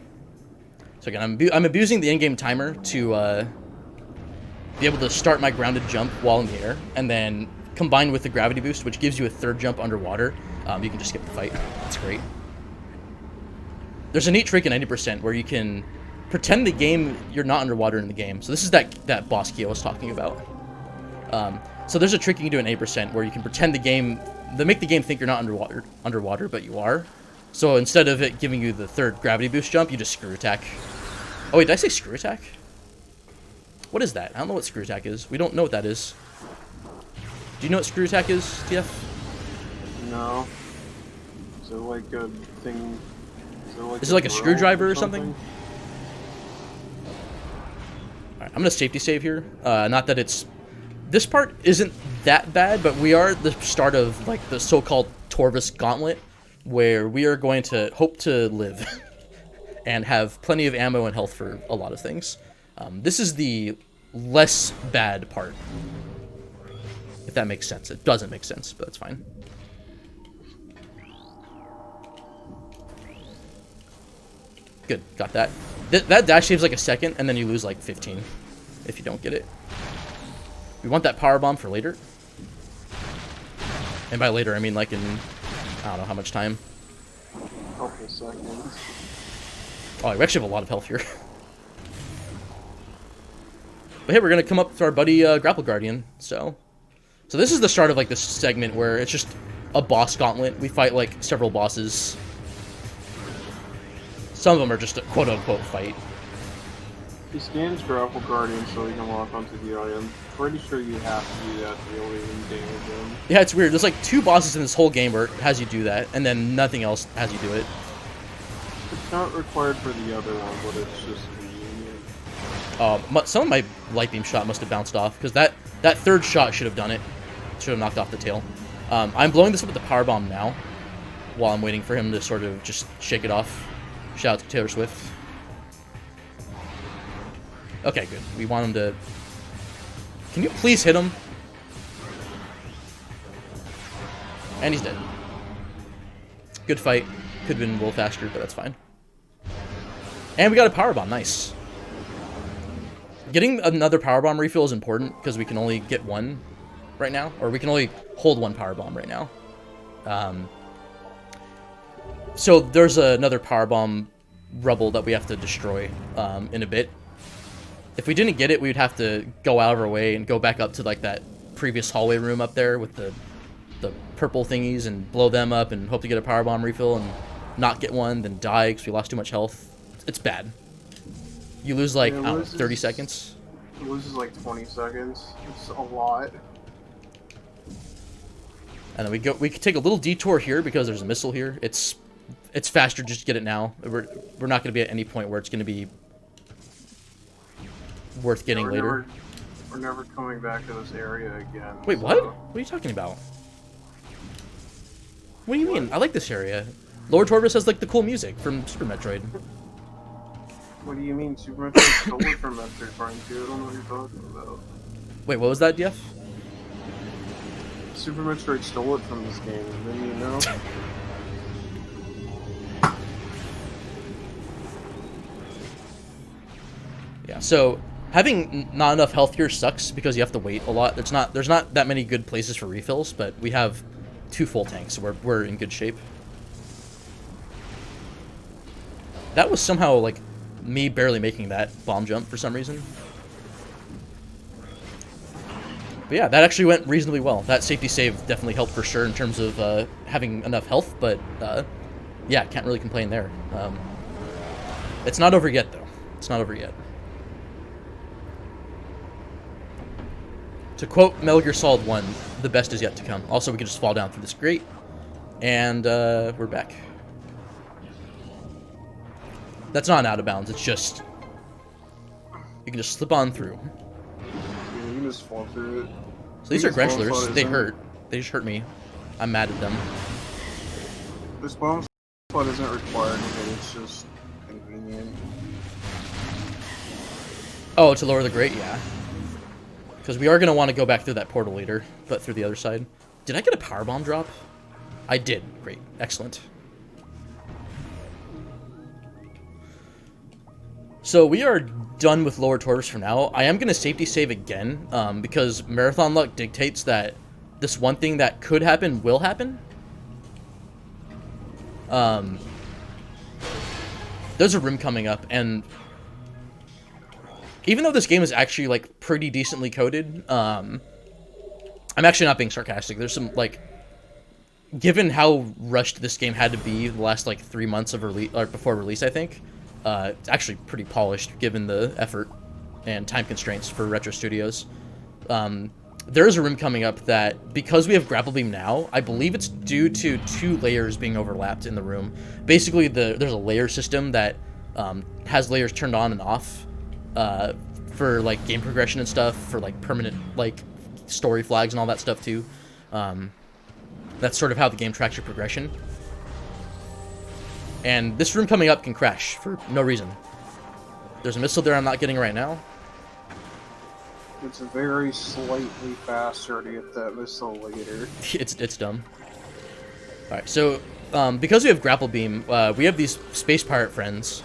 again, I'm abusing the in-game timer to be able to start my grounded jump while in the air, and then combined with the gravity boost, which gives you a third jump underwater, you can just skip the fight. That's great. There's a neat trick in 90% where you can pretend the game you're not underwater in the game. So this is that boss key I was talking about. So there's a trick you can do in 8% where you can pretend they make the game think you're not underwater, but you are. So instead of it giving you the third gravity boost jump, you just screw attack. Oh wait, did I say screw attack? What is that? I don't know what screw attack is. We don't know what that is. Do you know what screw attack is, TF? No. Is it like a thing? Is it like a screwdriver or something? Alright, I'm gonna safety save here. Not that it's... This part isn't that bad, but we are at the start of like the so-called Torvus Gauntlet, where we are going to hope to live and have plenty of ammo and health for a lot of things. This is the less bad part, if that makes sense. It doesn't make sense, but that's fine. Good, got that. That dash saves like a second, and then you lose like 15 if you don't get it. We want that power bomb for later. And by later, I mean like in, I don't know how much time. Couple seconds. Oh, we actually have a lot of health here. But hey, we're gonna come up to our buddy Grapple Guardian. So this is the start of like this segment where it's just a boss gauntlet. We fight like several bosses. Some of them are just a quote-unquote fight. He scans Grapple Guardian so he can lock onto the item. Pretty sure you have to do that to really damage him. Yeah, it's weird. There's like 2 bosses in this whole game where it has you do that, and then nothing else has you do it. It's not required for the other one, but it's just convenient. Some of my light beam shot must have bounced off, because that third shot should have done it. Should have knocked off the tail. I'm blowing this up with the power bomb now, while I'm waiting for him to sort of just shake it off. Shout out to Taylor Swift. Okay, good. We want him to... Can you please hit him? And he's dead. Good fight. Could have been a little faster, but that's fine. And we got a power bomb. Nice. Getting another power bomb refill is important because we can only get one right now, or we can only hold one power bomb right now. So there's another power bomb rubble that we have to destroy in a bit. If we didn't get it, we would have to go out of our way and go back up to like that previous hallway room up there with the purple thingies and blow them up and hope to get a power bomb refill and not get one, then die because we lost too much health. It's bad. You lose like, Yeah, I don't know, 30 seconds. It loses like 20 seconds. It's a lot. And then we could take a little detour here because there's a missile here. It's faster just to get it now. We're not going to be at any point where it's going to be worth getting later. We're never coming back to this area again. Wait, what? What are you talking about? What do you mean? I like this area. Lower Torbus has like the cool music from Super Metroid. What do you mean? Super Metroid stole it from Metroid Prime 2? I don't know what you're talking about. Wait, what was that, DF? Super Metroid stole it from this game, didn't you know? Yeah, so having not enough health here sucks because you have to wait a lot. There's not that many good places for refills, but we have 2 full tanks, so we're in good shape. That was somehow like me barely making that bomb jump for some reason. But yeah, that actually went reasonably well. That safety save definitely helped for sure in terms of having enough health, but yeah, can't really complain there. It's not over yet, though. It's not over yet. To quote Metal Gear Solid 1, the best is yet to come. Also, we can just fall down through this grate, and we're back. That's not an out of bounds, it's just... You can just slip on through. Yeah, you can just fall through it. So these are Grenchler's. They hurt. They just hurt me. I'm mad at them. This bomb spot isn't required, but it's just convenient. Oh, to lower the grate? Yeah. Because we are going to want to go back through that portal later, but through the other side. Did I get a power bomb drop? I did. Great. Excellent. So we are done with Lower Torbus for now. I am going to safety save again, because Marathon Luck dictates that this one thing that could happen will happen. There's a room coming up, and even though this game is actually, like, pretty decently coded, I'm actually not being sarcastic. There's some, like, given how rushed this game had to be the last, like, 3 months of release, or before release, I think, it's actually pretty polished given the effort and time constraints for Retro Studios. There is a room coming up that, because we have Grapple Beam now, I believe it's due to 2 layers being overlapped in the room. Basically, there's a layer system that has layers turned on and off for, like, game progression and stuff, for, like, permanent, like, story flags and all that stuff, too. That's sort of how the game tracks your progression. And this room coming up can crash for no reason. There's a missile there I'm not getting right now. It's very slightly faster to get that missile later. It's dumb. Alright, so because we have Grapple Beam, we have these Space Pirate friends.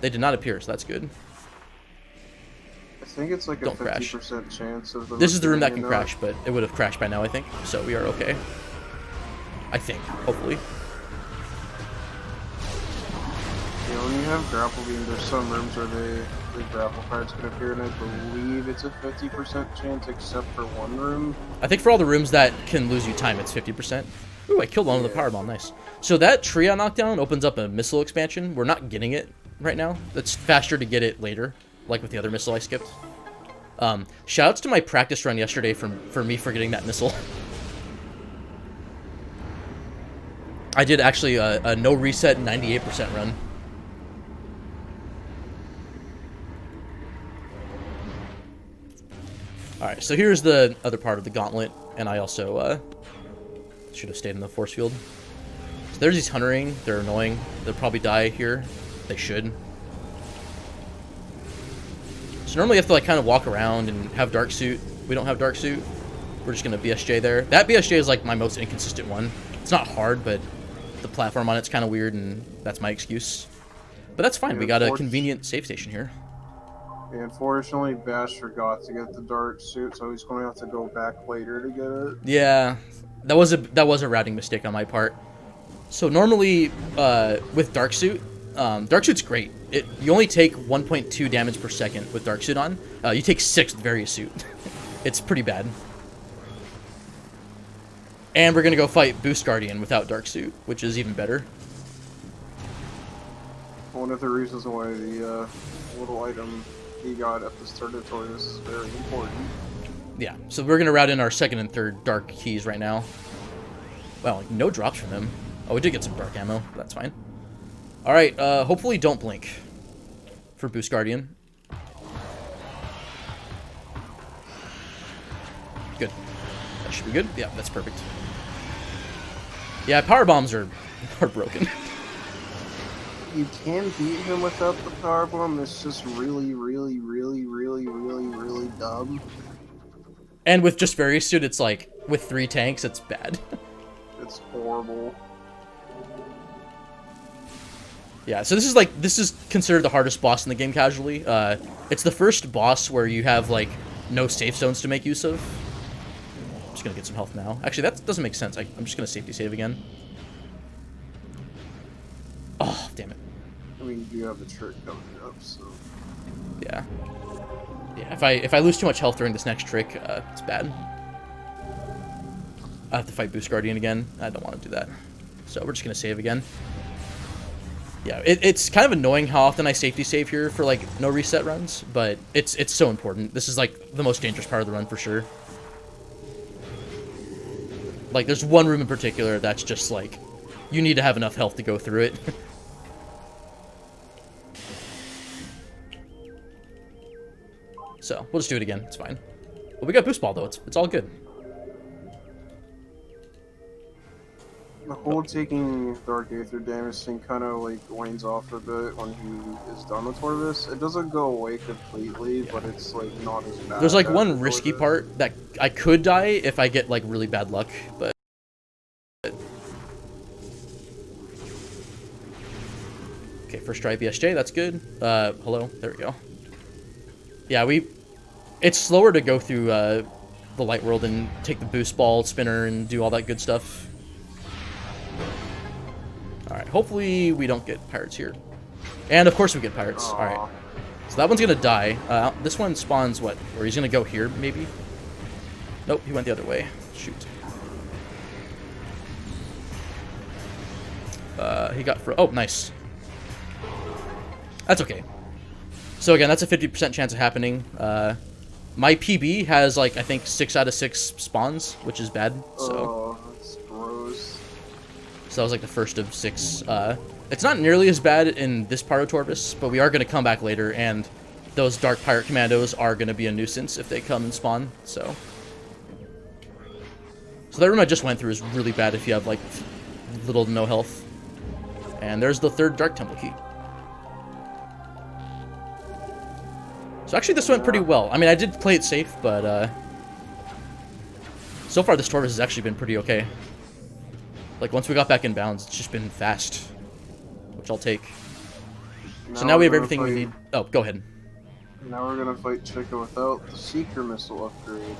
They did not appear, so that's good. I think it's like Don't a 50% chance of them. This is the room that can crash, but it would have crashed by now, I think. So we are okay. I think, hopefully. Yeah, when you have Grapple Beam, there's some rooms where the grapple cards can appear, and I believe it's a 50% chance except for one room. I think for all the rooms that can lose you time, it's 50%. Ooh, I killed one with a powerbomb, nice. So that tree on knockdown opens up a missile expansion. We're not getting it right now. It's faster to get it later, like with the other missile I skipped. Shoutouts to my practice run yesterday for me forgetting that missile. I did actually a no reset 98% run. Alright, so here's the other part of the gauntlet, and I also should have stayed in the force field. So there's these Huntering. They're annoying. They'll probably die here. They should. So normally you have to, like, kind of walk around and have Dark Suit. We don't have Dark Suit. We're just going to BSJ there. That BSJ is, like, my most inconsistent one. It's not hard, but the platform on it's kind of weird, and that's my excuse. But that's fine. We got a convenient save station here. Yeah, unfortunately, Bash forgot to get the Dark Suit, so he's going to have to go back later to get it. Yeah, that was a routing mistake on my part. So normally, with Dark Suit, Dark Suit's great. You only take 1.2 damage per second with Dark Suit on. You take 6 with Various Suit. It's pretty bad. And we're gonna go fight Boost Guardian without Dark Suit, which is even better. one of the reasons why the little item he got at the start of the tutorial is very important. Yeah, so we're gonna route in our second and third dark keys right now. Well, no drops from him. Oh, we did get some dark ammo. That's fine. All right, hopefully don't blink for Boost Guardian. Good. That should be good. Yeah, that's perfect. Yeah, power bombs are broken. You can beat him without the power bomb. It's just really, really, really, really, really, really dumb. And with just Various Suit, it's like, with 3 tanks, it's bad. It's horrible. Yeah, so this is considered the hardest boss in the game casually. It's the first boss where you have, like, no safe zones to make use of. I'm just gonna get some health now. Actually, that doesn't make sense. I'm just gonna safety save again. Oh, damn it. I mean, you have the trick coming up, so... Yeah. Yeah, if I lose too much health during this next trick, it's bad. I have to fight Boost Guardian again. I don't want to do that. So we're just gonna save again. Yeah, it's kind of annoying how often I safety save here for, like, no reset runs, but it's so important. This is, like, the most dangerous part of the run for sure. Like, there's one room in particular that's just, like, you need to have enough health to go through it. So, we'll just do it again. It's fine. Well, we got Boost Ball, though. It's all good. The whole taking Dark Aether damage thing kind of, like, wanes off a bit when he is done with Torvis. It doesn't go away completely, but it's, like, not as bad. There's, like, one risky part that I could die if I get, like, really bad luck, but... Okay, first try BSJ, that's good. Hello, there we go. Yeah, it's slower to go through, the Light World and take the Boost Ball spinner and do all that good stuff. Alright, hopefully we don't get pirates here. And of course we get pirates. Alright. So that one's gonna die. This one spawns what? Or he's gonna go here, maybe? Nope, he went the other way. Shoot. He got oh, nice. That's okay. So again, that's a 50% chance of happening. My PB has, like, I think 6 out of 6 spawns, which is bad, so... Oh, that's gross. So that was, like, the first of 6. It's not nearly as bad in this part of Torvis, but we are going to come back later, and those Dark Pirate Commandos are going to be a nuisance if they come and spawn, so... So that room I just went through is really bad if you have, like, little to no health. And there's the 3rd Dark Temple key. So actually this went pretty well. I mean, I did play it safe, but so far this Torvis has actually been pretty okay. Like, once we got back in bounds, it's just been fast, which I'll take. So now we have everything we need. Oh, go ahead. Now we're gonna fight Chica without the Seeker missile upgrade.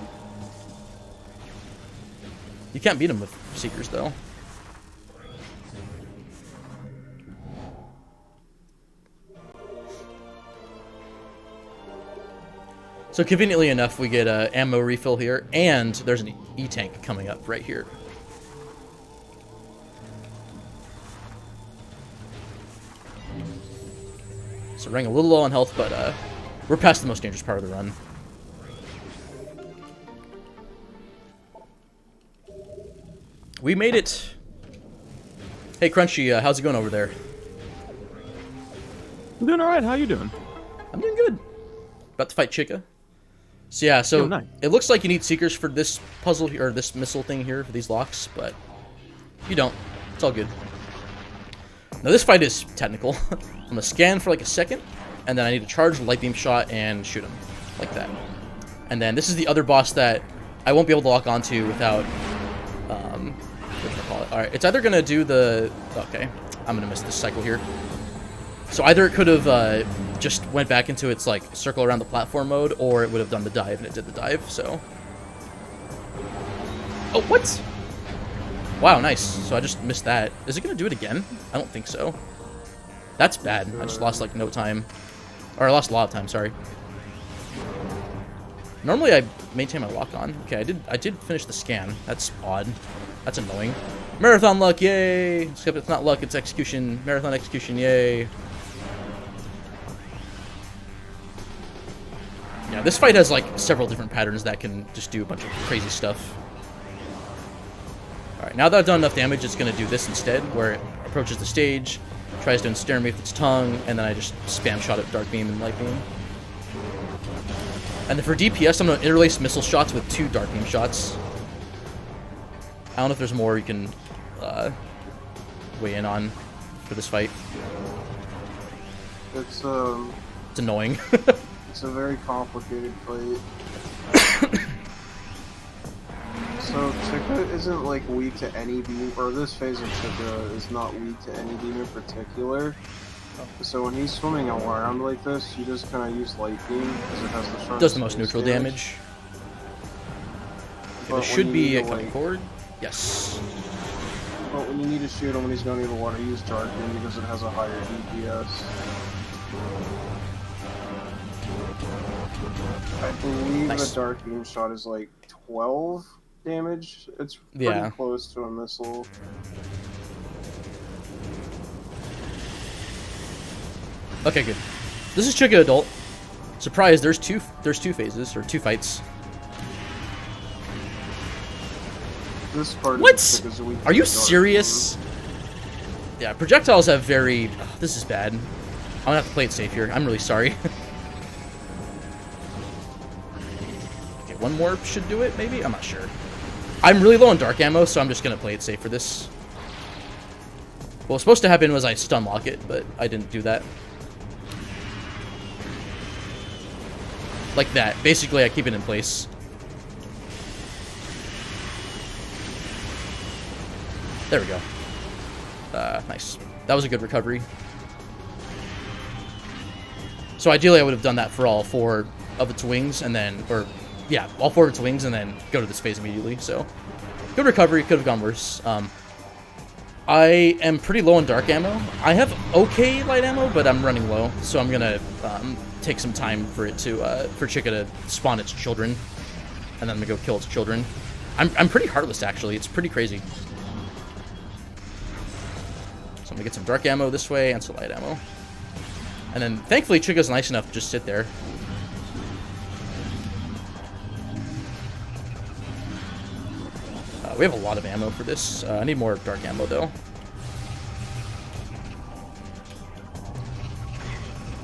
You can't beat him with Seekers, though. So conveniently enough, we get an ammo refill here, and there's an E-tank coming up right here. So running a little low on health, but we're past the most dangerous part of the run. We made it. Hey, Crunchy, how's it going over there? I'm doing alright, how you doing? I'm doing good. About to fight Chica. So yeah, so nice. It looks like you need Seekers for this puzzle here, or this missile thing here, for these locks, but you don't. It's all good. Now this fight is technical. I'm gonna scan for like a second, and then I need to charge the light beam shot and shoot him, like that. And then this is the other boss that I won't be able to lock onto without, what should I call it? All right, it's either gonna do the, okay, I'm gonna miss this cycle here. So either it could have just went back into its, like, circle around the platform mode, or it would have done the dive, and it did the dive, so... Oh, what? Wow, nice. So I just missed that. Is it going to do it again? I don't think so. That's bad. I just lost, like, no time. Or I lost a lot of time, sorry. Normally I maintain my lock on. Okay, I did finish the scan. That's odd. That's annoying. Marathon luck, yay! Except it's not luck, it's execution. Marathon execution, yay. yeah, this fight has like several different patterns that can just do a bunch of crazy stuff. Alright, now that I've done enough damage, it's going to do this instead, where it approaches the stage, tries to ensnare me with its tongue, and then I just spam shot it Dark Beam and Light Beam. And then for DPS, I'm going to interlace missile shots with 2 Dark Beam shots. I don't know if there's more you can weigh in on for this fight. It's annoying. it's a very complicated fight. So Chica isn't like weak to any beam, or this phase of Chica is not weak to any beam in particular. So when he's swimming around like this, you just kind of use Light Beam because it has the sharpest. Does the most neutral damage. Okay, this should be a coming forward. Yes. But when you need to shoot him when he's going near the water, use Dark Beam because it has a higher DPS. I believe the Dark Beam shot is like 12 damage. It's pretty close to a missile. Okay, good. This is Chica Adult. Surprise! There's two phases or 2 fights. This part what? Are you serious? Yeah, projectiles have very. Oh, this is bad. I'm gonna have to play it safe here. I'm really sorry. Okay, one more should do it. Maybe I'm not sure. I'm really low on dark ammo, so I'm just gonna play it safe for this. What was supposed to happen was I stun lock it, but I didn't do that. Like that. Basically, I keep it in place. There we go. Nice. That was a good recovery. So ideally, I would have done that for all 4 of its wings, and then, or yeah, all 4 of its wings, and then go to this phase immediately. So good recovery. Could have gone worse. I am pretty low on dark ammo. I have okay light ammo, but I'm running low, so I'm gonna take some time for it to for Chica to spawn its children, and then I'm gonna go kill its children. I'm pretty heartless actually. It's pretty crazy. So I'm gonna get some dark ammo this way and some light ammo, and then thankfully Chica's nice enough to just sit there. We have a lot of ammo for this. I need more dark ammo, though.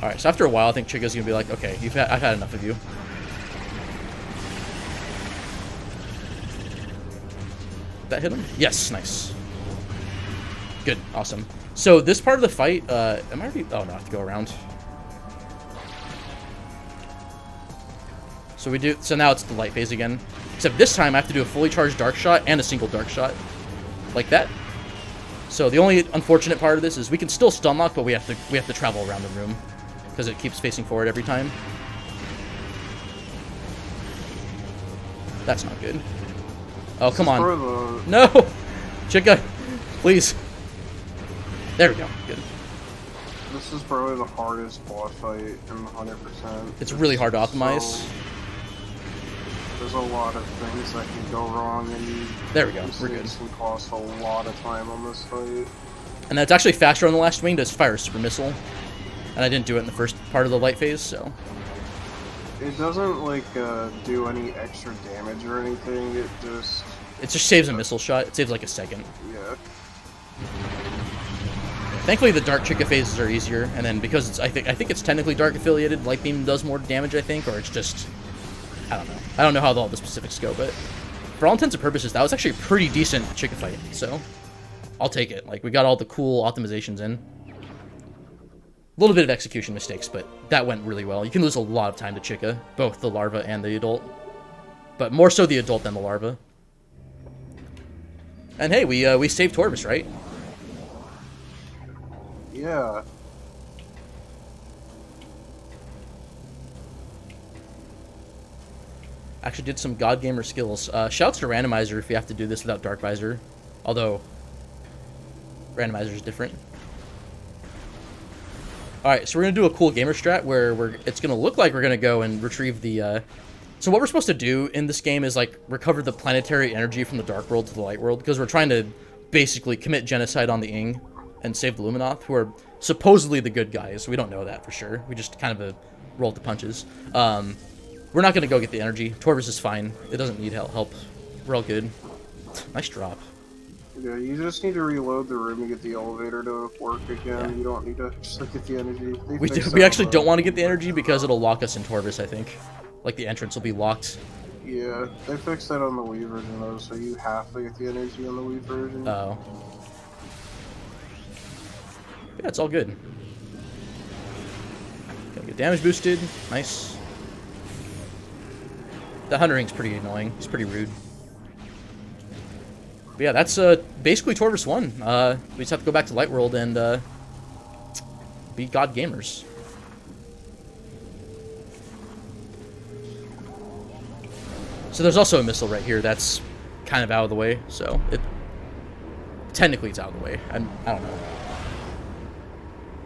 Alright, so after a while, I think Chica's going to be like, okay, I've had enough of you. That hit him? Yes, nice. Good, awesome. So this part of the fight, am I already... Oh, no, I have to go around. So we do... So now it's the light phase again. Except this time I have to do a fully charged dark shot and a single dark shot. Like that. So the only unfortunate part of this is we can still stun lock, but we have to travel around the room. Because it keeps facing forward every time. That's not good. Oh, come on. No! Chica, please. There we go. Good. This is probably the hardest boss fight in 100%. It's really hard to optimize. So, there's a lot of things that can go wrong, and there we go. We're good. Can cost a lot of time on this fight. And that's actually faster on the last wing to fire a super missile. And I didn't do it in the first part of the light phase, so. It doesn't like do any extra damage or anything. It just saves a missile shot. It saves like a second. Yeah. Thankfully, the dark Chica phases are easier, and then because it's I think it's technically dark affiliated, light beam does more damage. I think, or it's just I don't know. I don't know how all the specifics go, but for all intents and purposes, that was actually a pretty decent Chica fight. So I'll take it. Like we got all the cool optimizations in. A little bit of execution mistakes, but that went really well. You can lose a lot of time to Chica, both the larva and the adult. But more so the adult than the larva. And hey, we saved Torvis, right? Yeah. Actually did some God Gamer skills. Shouts to Randomizer if you have to do this without Dark Visor. Although, Randomizer is different. Alright, so we're going to do a cool gamer strat where it's going to look like we're going to go and retrieve the... So what we're supposed to do in this game is, like, recover the planetary energy from the Dark World to the Light World, because we're trying to basically commit genocide on the Ing and save the Luminoth, who are supposedly the good guys. We don't know that for sure. We just kind of rolled the punches. We're not gonna go get the energy. Torvis is fine. It doesn't need help. We're all good. Nice drop. Yeah, you just need to reload the room and get the elevator to work again. Yeah. You don't need to just like get the energy. We actually don't want to get the energy because it'll lock us in Torvis, I think. Like the entrance will be locked. Yeah, they fixed that on the Wii version though, so you have to get the energy on the Wii version. Oh. Yeah, it's all good. Gotta get damage boosted. Nice. The Hunter Ring's pretty annoying. He's pretty rude. But yeah, that's basically Torvis 1. We just have to go back to Light World and be God Gamers. So there's also a missile right here that's kind of out of the way, so technically it's out of the way. I don't know.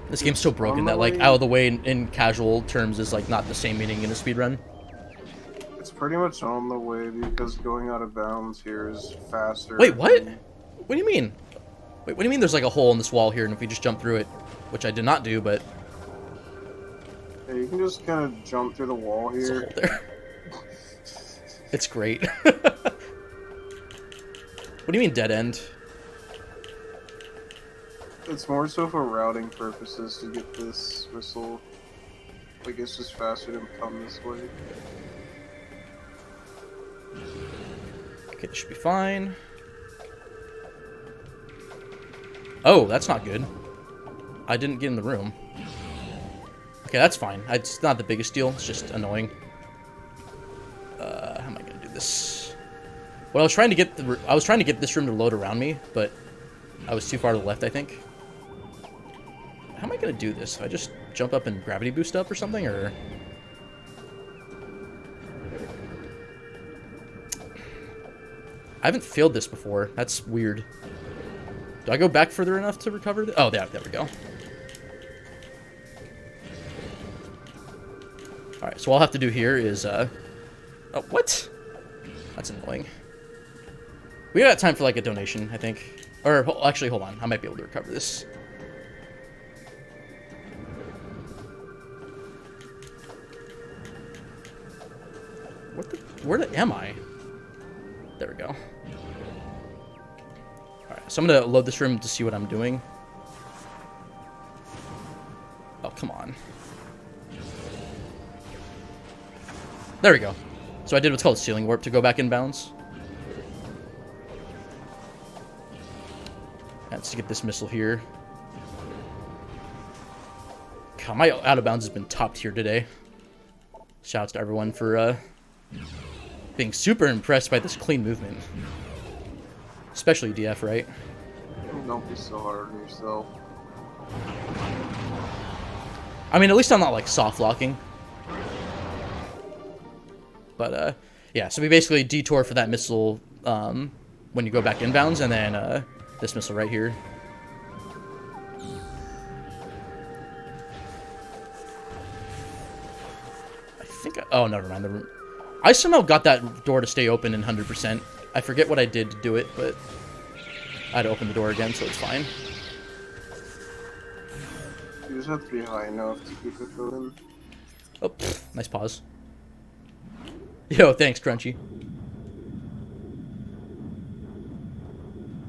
This game's so broken that like out of the way in casual terms is like not the same meaning in a speedrun. It's pretty much on the way because going out of bounds here is faster. Wait, what? What do you mean? Wait, what do you mean there's like a hole in this wall here and if we just jump through it, which I did not do, but... Yeah, you can just kind of jump through the wall There's a here. hole there. It's great. What do you mean dead end? It's more so for routing purposes to get this missile. Like, it's just faster to come this way. Okay, this should be fine. Oh, that's not good. I didn't get in the room. Okay, that's fine. It's not the biggest deal. It's just annoying. How am I gonna do this? Well, I was trying to get this room to load around me, but I was too far to the left, I think. How am I gonna do this? If I just jump up and gravity boost up or something, or? I haven't failed this before. That's weird. Do I go back further enough to recover this? Oh, there we go. Alright, so all I'll have to do here is, oh, what? That's annoying. We got time for, like, a donation, I think. Or, actually, hold on. I might be able to recover this. Where am I? There we go. Alright, so I'm gonna load this room to see what I'm doing. Oh, come on. There we go. So I did what's called a ceiling warp to go back in bounds. That's to get this missile here. God, my out of bounds has been top tier today. Shouts to everyone for being super impressed by this clean movement. Especially DF, right? Don't be so hard on yourself. I mean, at least I'm not, like, soft locking. But, yeah, so we basically detour for that missile when you go back inbounds, and then this missile right here. I think oh, never mind. The room. I somehow got that door to stay open in 100%. I forget what I did to do it, but I had to open the door again, so it's fine. You just have to be high enough to keep it going. Oh, pfft, nice pause. Yo, thanks, Crunchy.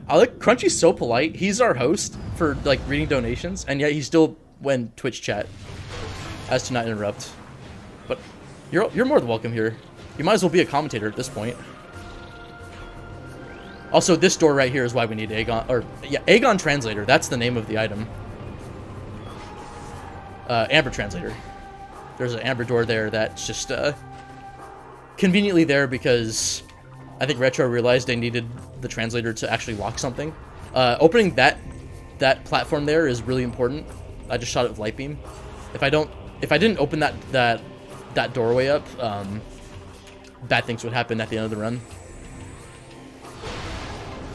I like Crunchy's so polite. He's our host for like reading donations, and yet he still went Twitch chat as to not interrupt. But you're more than welcome here. You might as well be a commentator at this point. Also, this door right here is why we need Aegon, or yeah, Aegon Translator. That's the name of the item. Amber Translator. There's an amber door there that's just conveniently there because I think Retro realized they needed the translator to actually lock something. Opening that platform there is really important. I just shot it with light beam. If I didn't open that doorway up, bad things would happen at the end of the run.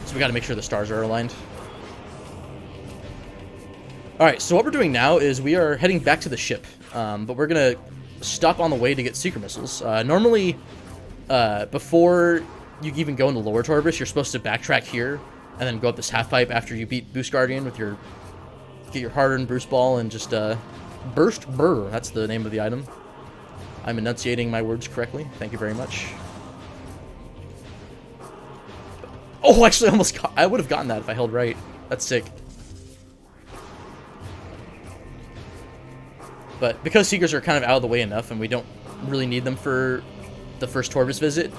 So we got to make sure the stars are aligned. All right, so what we're doing now is we are heading back to the ship, but we're gonna stop on the way to get seeker missiles. Normally, before you even go into lower Torvis, you're supposed to backtrack here and then go up this half pipe after you beat Boost Guardian with get your hard-earned Bruce Ball and just burst burr. That's the name of the item. I'm enunciating my words correctly. Thank you very much. Oh, actually, I would have gotten that if I held right. That's sick. But because Seekers are kind of out of the way enough, and we don't really need them for the first Torvus visit,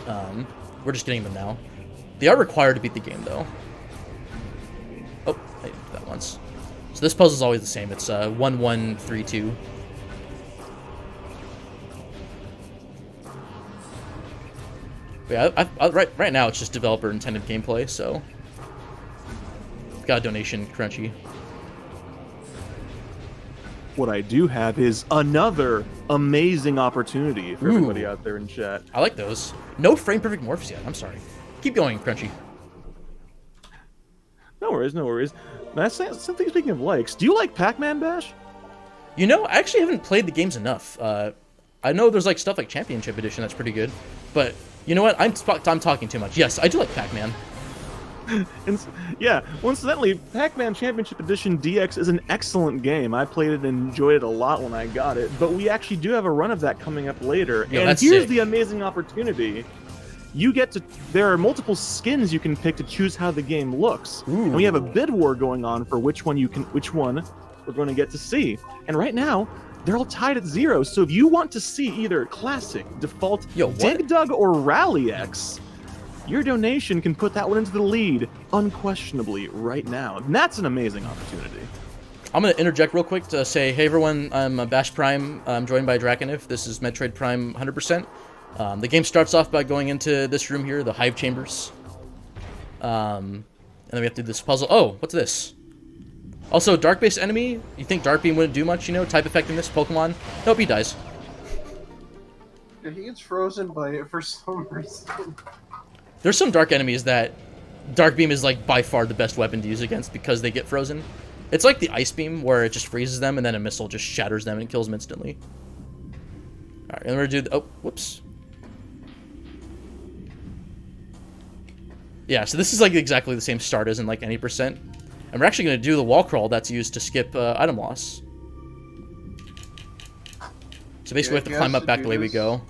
we're just getting them now. They are required to beat the game, though. Oh, I did that once. So this puzzle is always the same. It's 1-1-3-2. Yeah, right now it's just developer-intended gameplay, so... Got a donation, Crunchy. What I do have is another amazing opportunity for everybody out there in chat. I like those. No frame-perfect morphs yet. I'm sorry. Keep going, Crunchy. No worries, no worries. That's something. Speaking of likes, do you like Pac-Man, Bash? You know, I actually haven't played the games enough. I know there's like stuff like Championship Edition that's pretty good, but you know what? I'm talking too much. Yes, I do like Pac-Man. Yeah, well, incidentally, Pac-Man Championship Edition DX is an excellent game. I played it and enjoyed it a lot when I got it, but we actually do have a run of that coming up later. Yo, and that's here's sick. the amazing opportunity. You get to... There are multiple skins you can pick to choose how the game looks. Ooh. And we have a bid war going on for which one we're going to get to see. And right now, they're all tied at 0. So if you want to see either Classic, Default, Dig Dug, or Rally X, your donation can put that one into the lead, unquestionably, right now. And that's an amazing opportunity. I'm going to interject real quick to say, hey everyone, I'm BashPrime. I'm joined by Draconif. This is Metroid Prime 100%. The game starts off by going into this room here, the Hive Chambers. And then we have to do this puzzle. Oh, what's this? Also, Dark-based enemy. You think Dark Beam wouldn't do much, you know? Type effect in this Pokemon. Nope, he dies. Yeah, he gets frozen by it for some reason. There's some Dark enemies that Dark Beam is like by far the best weapon to use against because they get frozen. It's like the Ice Beam where it just freezes them and then a missile just shatters them and kills them instantly. Alright, and we're gonna do oh, whoops. Yeah, so this is like exactly the same start as in like any percent. And we're actually going to do the wall crawl that's used to skip item loss. So basically we have to climb up back the way we go.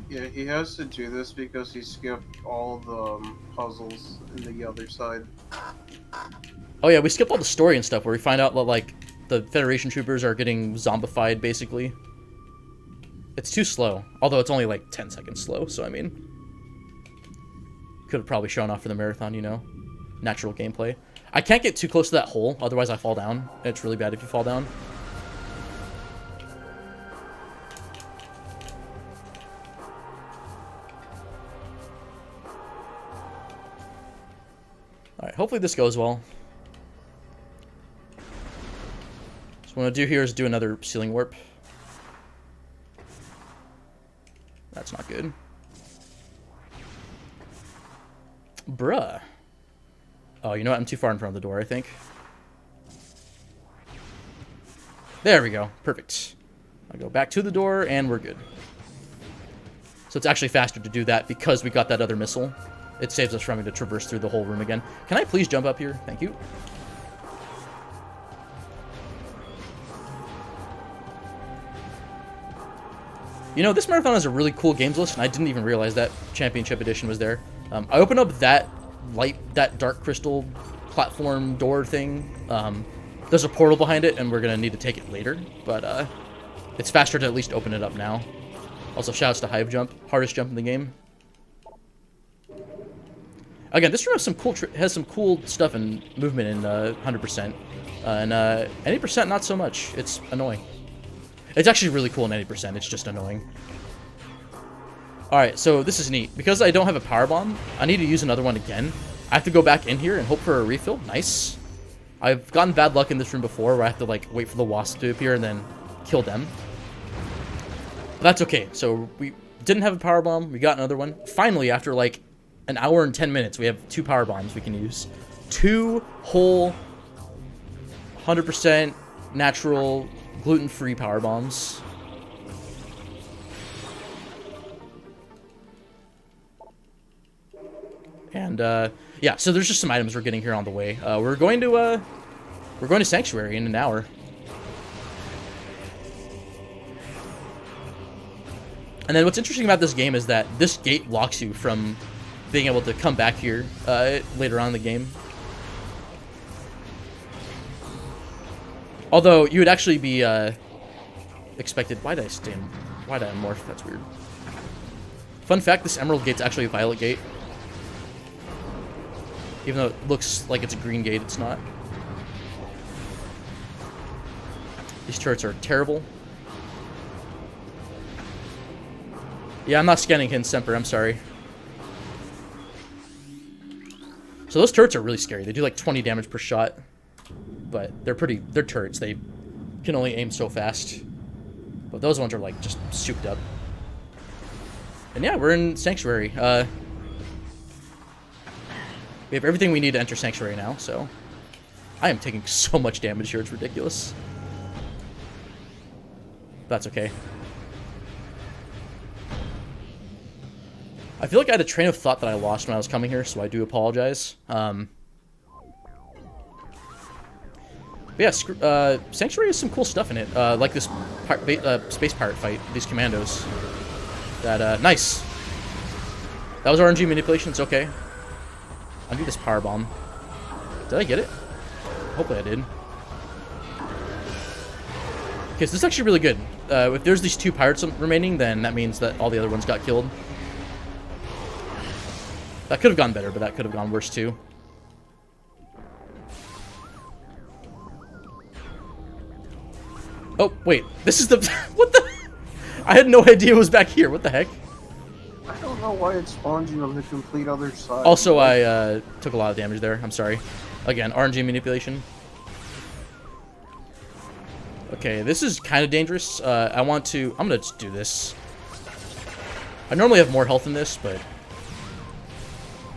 Yeah, he has to do this because he skipped all the puzzles in the other side. Oh yeah, we skip all the story and stuff where we find out that like the Federation troopers are getting zombified basically. It's too slow, although it's only like 10 seconds slow, so I mean... Could have probably shown off for the marathon, you know? Natural gameplay. I can't get too close to that hole, otherwise I fall down. It's really bad if you fall down. Alright, hopefully this goes well. So what I'm going to do here is do another ceiling warp. That's not good. Bruh. Oh, you know what? I'm too far in front of the door, I think. There we go. Perfect. I'll go back to the door, and we're good. So it's actually faster to do that because we got that other missile. It saves us from having to traverse through the whole room again. Can I please jump up here? Thank you. You know, this marathon has a really cool games list, and I didn't even realize that Championship Edition was there. I opened up that dark crystal platform door thing. There's a portal behind it, and we're gonna need to take it later. But it's faster to at least open it up now. Also, shouts to Hive Jump, hardest jump in the game. Again, this room has some cool stuff and movement in 100%, and any percent not so much. It's annoying. It's actually really cool in any percent. It's just annoying. Alright, so this is neat. Because I don't have a power bomb, I need to use another one again. I have to go back in here and hope for a refill. Nice. I've gotten bad luck in this room before where I have to like wait for the wasp to appear and then kill them. But that's okay. So we didn't have a power bomb. We got another one. Finally, after like an hour and 10 minutes, we have 2 power bombs we can use. 2 whole 100% natural gluten-free power bombs. And yeah, so there's just some items we're getting here on the way. We're going to Sanctuary in an hour. And then what's interesting about this game is that this gate blocks you from being able to come back here later on in the game. Although you would actually be expected. Why did I stand? Why did I morph? That's weird. Fun fact: this emerald gate's actually a violet gate, even though it looks like it's a green gate. It's not. These turrets are terrible. Yeah, I'm not scanning Hin Semper. I'm sorry. So those turrets are really scary. They do like 20 damage per shot, but they're turrets. They can only aim so fast. But those ones are like just souped up. And yeah, we're in Sanctuary. We have everything we need to enter Sanctuary now, so I am taking so much damage here, it's ridiculous. That's okay. I feel like I had a train of thought that I lost when I was coming here, so I do apologize. But yeah, Sanctuary has some cool stuff in it, like this space pirate fight, these commandos. That, nice. That was RNG manipulation, it's okay. I'll do this power bomb. Did I get it? Hopefully I did. Okay, so this is actually really good. If there's these 2 pirates remaining, then that means that all the other ones got killed. That could have gone better, but that could have gone worse too. Oh, wait. This is the... What the... I had no idea it was back here. What the heck? I don't know why it spawned you on the complete other side. Also, I took a lot of damage there. I'm sorry. Again, RNG manipulation. Okay, this is kind of dangerous. I'm going to just do this. I normally have more health in this, but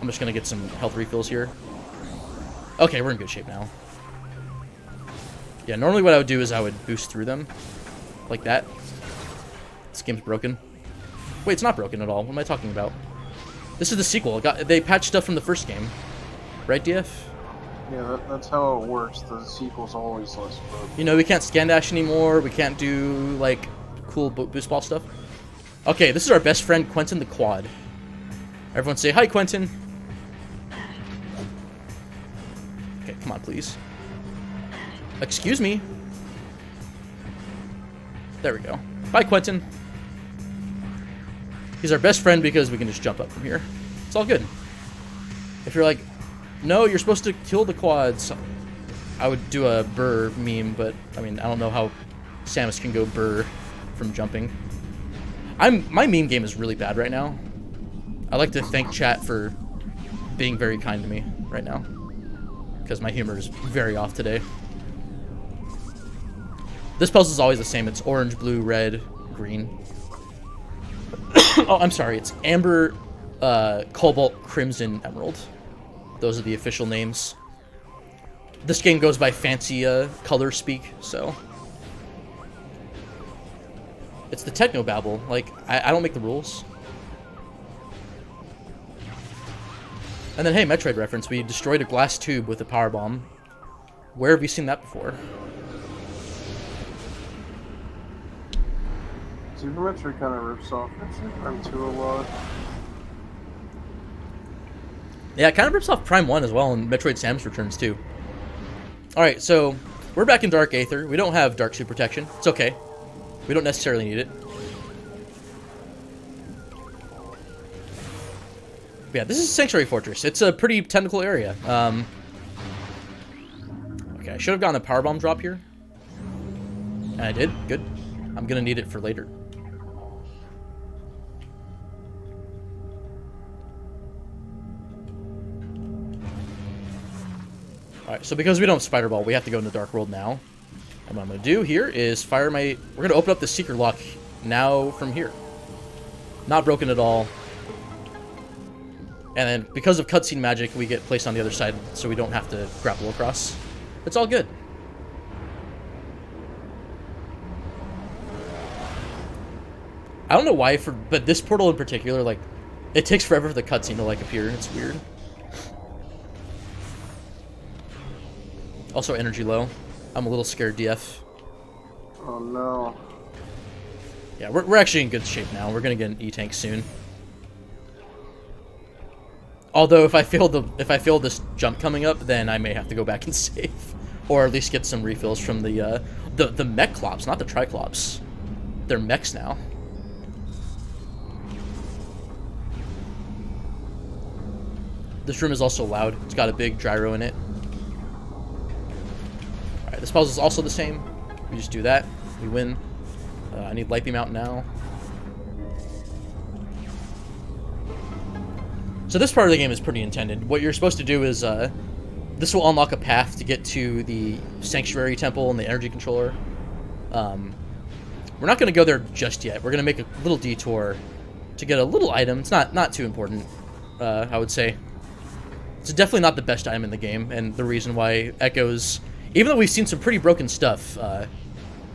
I'm just going to get some health refills here. Okay, we're in good shape now. Yeah, normally what I would do is I would boost through them. Like that. This game's broken. Wait, it's not broken at all. What am I talking about? This is the sequel. They patched stuff from the first game. Right, DF? Yeah, that's how it works. The sequel's always less broken. You know, we can't scan dash anymore. We can't do, like, cool boost ball stuff. Okay, this is our best friend, Quentin the Quad. Everyone say, hi, Quentin. Okay, come on, please. Excuse me. There we go. Bye, Quentin. He's our best friend because we can just jump up from here. It's all good. If you're like, no, you're supposed to kill the quads, I would do a burr meme, but, I mean, I don't know how Samus can go burr from jumping. My meme game is really bad right now. I'd like to thank chat for being very kind to me right now, because my humor is very off today. This puzzle is always the same. It's orange, blue, red, green. Oh, I'm sorry. It's amber, cobalt, crimson, emerald. Those are the official names. This game goes by fancy color speak, so... It's the technobabble. Like, I don't make the rules. And then, hey, Metroid reference. We destroyed a glass tube with a power bomb. Where have you seen that before? Super Metroid kind of rips off Metroid Prime 2 a lot. Yeah, it kind of rips off Prime 1 as well, and Metroid Samus Returns too. Alright, so we're back in Dark Aether. We don't have Dark Suit Protection. It's okay. We don't necessarily need it. But yeah, this is Sanctuary Fortress. It's a pretty technical area. Okay, I should have gotten a power bomb drop here. And I did. Good. I'm gonna need it for later. Alright, so because we don't have Spider Ball, we have to go into Dark World now. And what I'm going to do here is fire my... We're going to open up the Secret Lock now from here. Not broken at all. And then, because of cutscene magic, we get placed on the other side, so we don't have to grapple across. It's all good. I don't know why, but this portal in particular, like, it takes forever for the cutscene to, like, appear. It's weird. Also, energy low. I'm a little scared, DF. Oh no. Yeah, we're actually in good shape now. We're gonna get an E-tank soon. Although if I fail this jump coming up, then I may have to go back and save, or at least get some refills from the mech clops, not the triclops. They're mechs now. This room is also loud. It's got a big gyro in it. Alright, this puzzle is also the same. We just do that. We win. I need light beam out now. So this part of the game is pretty intended. What you're supposed to do is, this will unlock a path to get to the Sanctuary Temple and the energy controller. We're not going to go there just yet. We're going to make a little detour to get a little item. It's not too important, I would say. It's definitely not the best item in the game, and the reason why Echoes, even though we've seen some pretty broken stuff,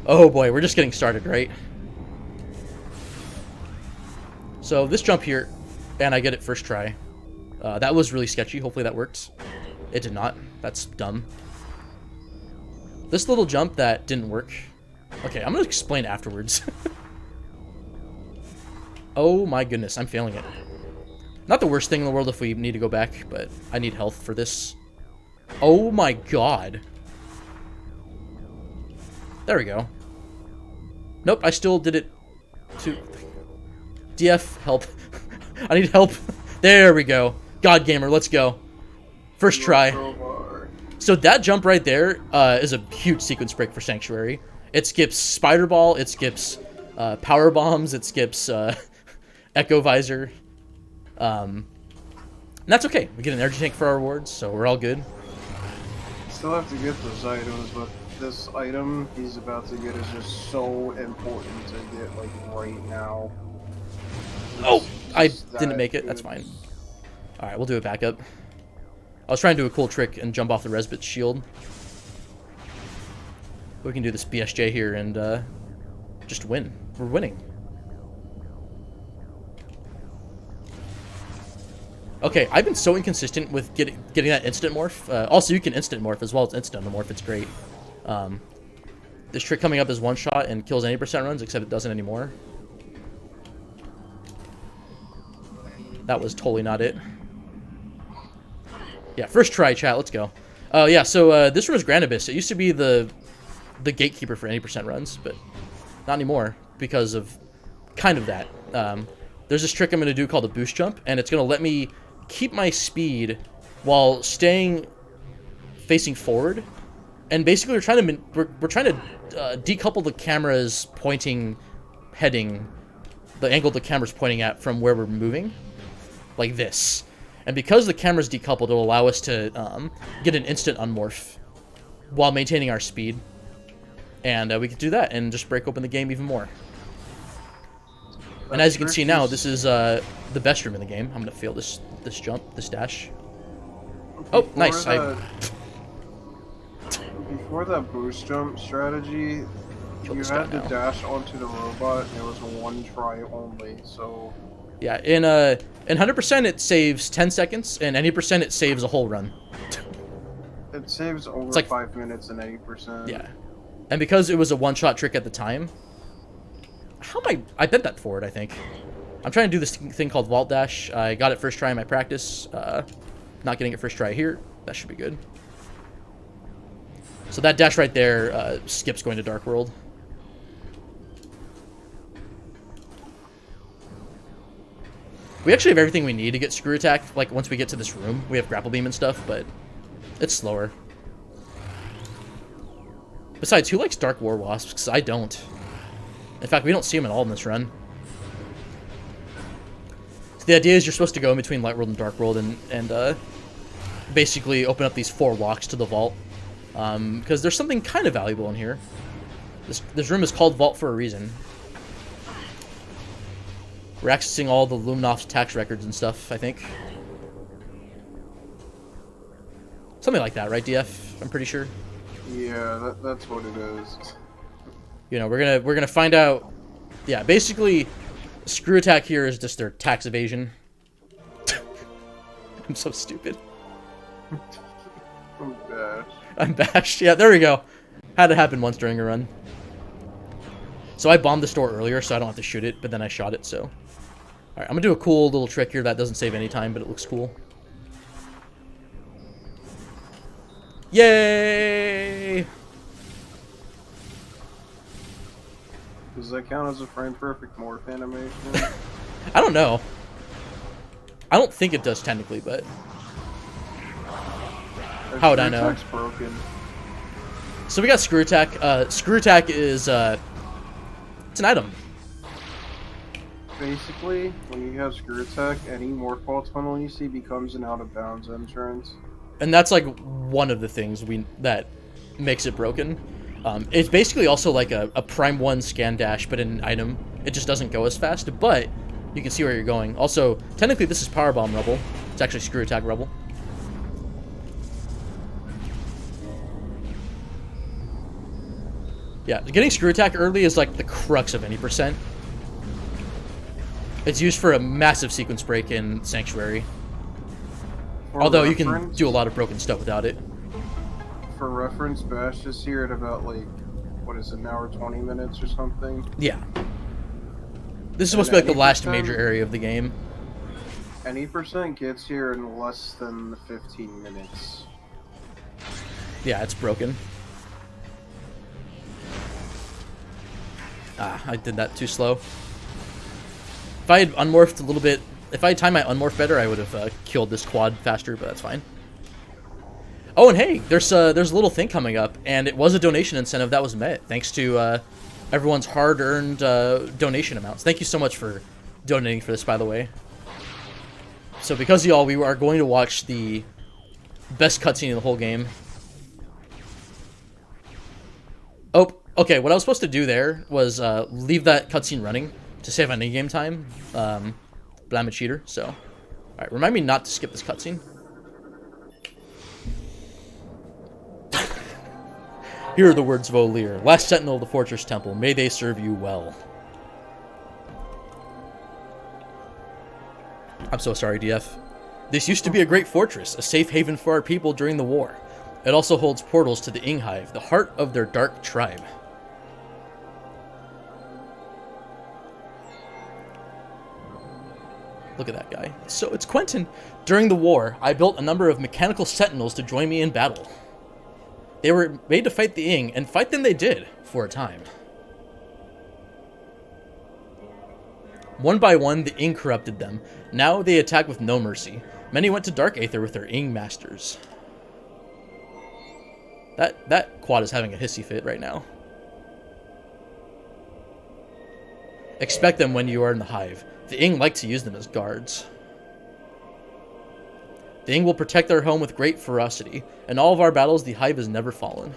oh boy, we're just getting started, right? So this jump here, and I get it first try. That was really sketchy. Hopefully that worked. It did not. That's dumb. This little jump that didn't work. Okay, I'm going to explain afterwards. Oh my goodness, I'm failing it. Not the worst thing in the world if we need to go back, but I need health for this. Oh my god. There we go. Nope, I still did it to... DF, help. I need help. There we go. God Gamer, let's go. First try. So that jump right there is a huge sequence break for Sanctuary. It skips Spider Ball, it skips Power Bombs, it skips Echo Visor. And that's okay. We get an energy tank for our rewards, so we're all good. Still have to get those items, but this item he's about to get is just so important to get, like, right now. Oh! I didn't make it. That's fine. Alright, we'll do it back up. I was trying to do a cool trick and jump off the Resbit's shield. We can do this BSJ here and just win. We're winning. Okay, I've been so inconsistent with getting that instant morph. Also, you can instant morph as well as instant morph. It's great. This trick coming up is one shot and kills any percent runs, except it doesn't anymore. That was totally not it. Yeah, first try, chat. Let's go. Yeah, so this room is Grand Abyss. It used to be the gatekeeper for any percent runs, but not anymore because of kind of that. There's this trick I'm going to do called a boost jump, and it's going to let me keep my speed while staying facing forward. And basically, we're trying to decouple the camera's heading, the angle the camera's pointing at from where we're moving, like this. And because the camera's decoupled, it'll allow us to get an instant unmorph while maintaining our speed. And we can do that and just break open the game even more. And as you can see now, this is the best room in the game. I'm gonna fail this jump, this dash. Oh, nice! Before that boost jump strategy, you had to dash onto the robot, and it was a one try only. So yeah, in 100% it saves 10 seconds, and any percent it saves a whole run. It saves over it's like 5 minutes and 80%. Yeah, and because it was a one-shot trick at the time. How am I bent that forward, I think. I'm trying to do this thing called Vault Dash. I got it first try in my practice. Not getting it first try here. That should be good. So that dash right there skips going to Dark World. We actually have everything we need to get Screw Attack. Like, once we get to this room, we have Grapple Beam and stuff, but it's slower. Besides, who likes Dark War Wasps? Because I don't. In fact, we don't see them at all in this run. So the idea is you're supposed to go in between Light World and Dark World and basically open up these 4 locks to the vault. Because there's something kind of valuable in here. This room is called Vault for a reason. We're accessing all the Luminov's tax records and stuff, I think. Something like that, right, DF? I'm pretty sure. Yeah, that's what it is. You know, we're gonna find out. Yeah, basically, Screw Attack here is just their tax evasion. I'm so stupid. I'm bashed. I'm bashed. Yeah, there we go. Had to happen once during a run. So I bombed the store earlier, so I don't have to shoot it, but then I shot it, so. Alright, I'm gonna do a cool little trick here that doesn't save any time, but it looks cool. Yay! Does that count as a frame perfect morph animation? I don't know. I don't think it does technically, but how would I know? Attack's broken. So we got Screw Attack. Screw Attack is it's an item. Basically, when you have Screw Attack, any morph ball tunnel you see becomes an out of bounds entrance. And that's like one of the things that makes it broken. It's basically also like a Prime 1 scan dash, but in an item. It just doesn't go as fast, but you can see where you're going. Also, technically this is Power Bomb Rebel. It's actually Screw Attack Rebel. Yeah, getting Screw Attack early is like the crux of any percent. It's used for a massive sequence break in Sanctuary. For Although you can reference- do a lot of broken stuff without it. For reference, Bash is here at about like, what is it, an hour 20 minutes or something? Yeah. This is supposed to be like the last 80%? major area of the game. Any percent gets here in less than 15 minutes. Yeah, it's broken. Ah, I did that too slow. If I had unmorphed a little bit, if I had timed my unmorph better, I would have killed this quad faster, but that's fine. Oh, and hey, there's a little thing coming up, and it was a donation incentive that was met, thanks to everyone's hard-earned donation amounts. Thank you so much for donating for this, by the way. So because of y'all, we are going to watch the best cutscene in the whole game. Oh, okay, what I was supposed to do there was leave that cutscene running to save on in-game time, but I'm a cheater, so... Alright, remind me not to skip this cutscene. Here are the words of O'Lear, last sentinel of the Fortress Temple. May they serve you well. I'm so sorry, DF. This used to be a great fortress, a safe haven for our people during the war. It also holds portals to the Ing Hive, the heart of their dark tribe. Look at that guy. So it's Quentin. During the war, I built a number of mechanical sentinels to join me in battle. They were made to fight the Ing, and fight them they did, for a time. One by one, the Ing corrupted them. Now they attack with no mercy. Many went to Dark Aether with their Ing masters. That quad is having a hissy fit right now. Expect them when you are in the Hive. The Ing like to use them as guards. The Ing will protect their home with great ferocity. In all of our battles, the Hive has never fallen.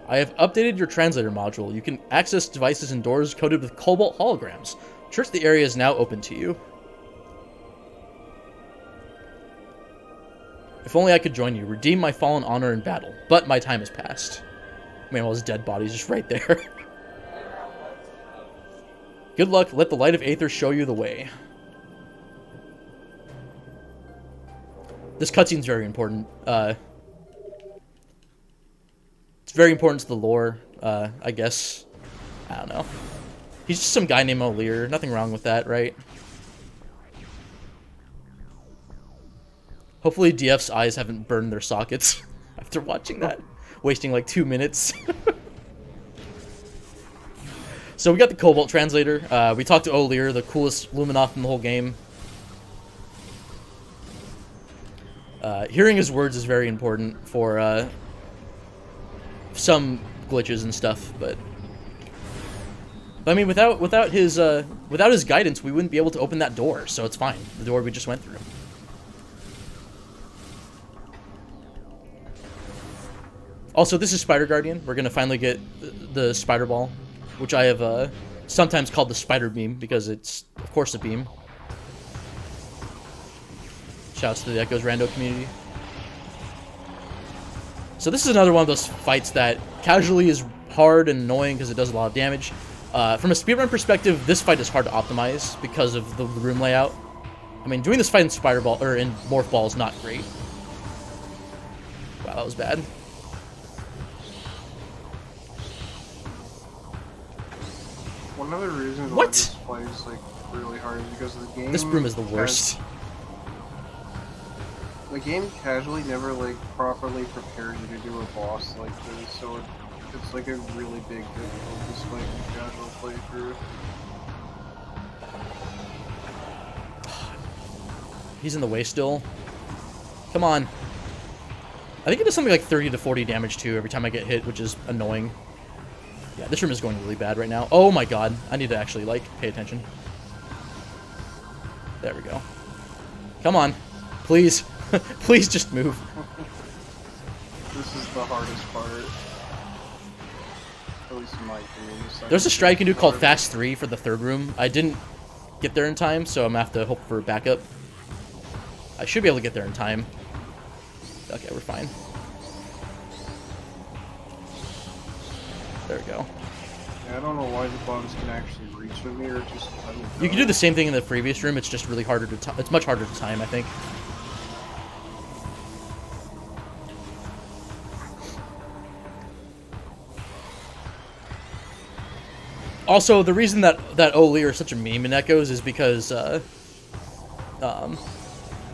I have updated your translator module. You can access devices and doors coded with cobalt holograms. Church, the area is now open to you. If only I could join you. Redeem my fallen honor in battle. But my time has passed. Man, his dead body's just right there. Good luck. Let the light of Aether show you the way. This cutscene's very important. It's very important to the lore, I guess. I don't know. He's just some guy named O'Lear. Nothing wrong with that, right? Hopefully DF's eyes haven't burned their sockets after watching that. Wasting like 2 minutes. So we got the Cobalt Translator. We talked to O'Lear, the coolest Luminoth in the whole game. Hearing his words is very important for some glitches and stuff, but I mean, without his guidance, we wouldn't be able to open that door. So it's fine. The door we just went through. Also, this is Spider Guardian. We're gonna finally get the Spider Ball, which I have sometimes called the Spider Beam because it's, of course, a beam. Shouts to the Echoes Rando community. So this is another one of those fights that casually is hard and annoying because it does a lot of damage. From a speedrun perspective, this fight is hard to optimize because of the room layout. I mean, doing this fight in Spider Ball or in Morph Ball is not great. Wow, that was bad. one of the reasons why What? this plays like really hard is because the game. This broom is the worst. The game casually never like properly prepares you to do a boss like this, so it's like a really big difficulty despite the casual playthrough. He's in the way still. Come on. I think it does something like 30 to 40 damage too every time I get hit, which is annoying. Yeah, this room is going really bad right now. Oh my god. I need to actually, like, pay attention. There we go. Come on. Please. Please just move. This is the hardest part. At least in my opinion. There's a strat you can do called Fast 3 for the third room. I didn't get there in time, so I'm gonna have to hope for backup. I should be able to get there in time. Okay, we're fine. There we go. Yeah, I don't know why the bugs can actually reach me, or just. You can do the same thing in the previous room. It's just really harder to. It's much harder to time, I think. Also, the reason that Oli is such a meme in Echoes is because I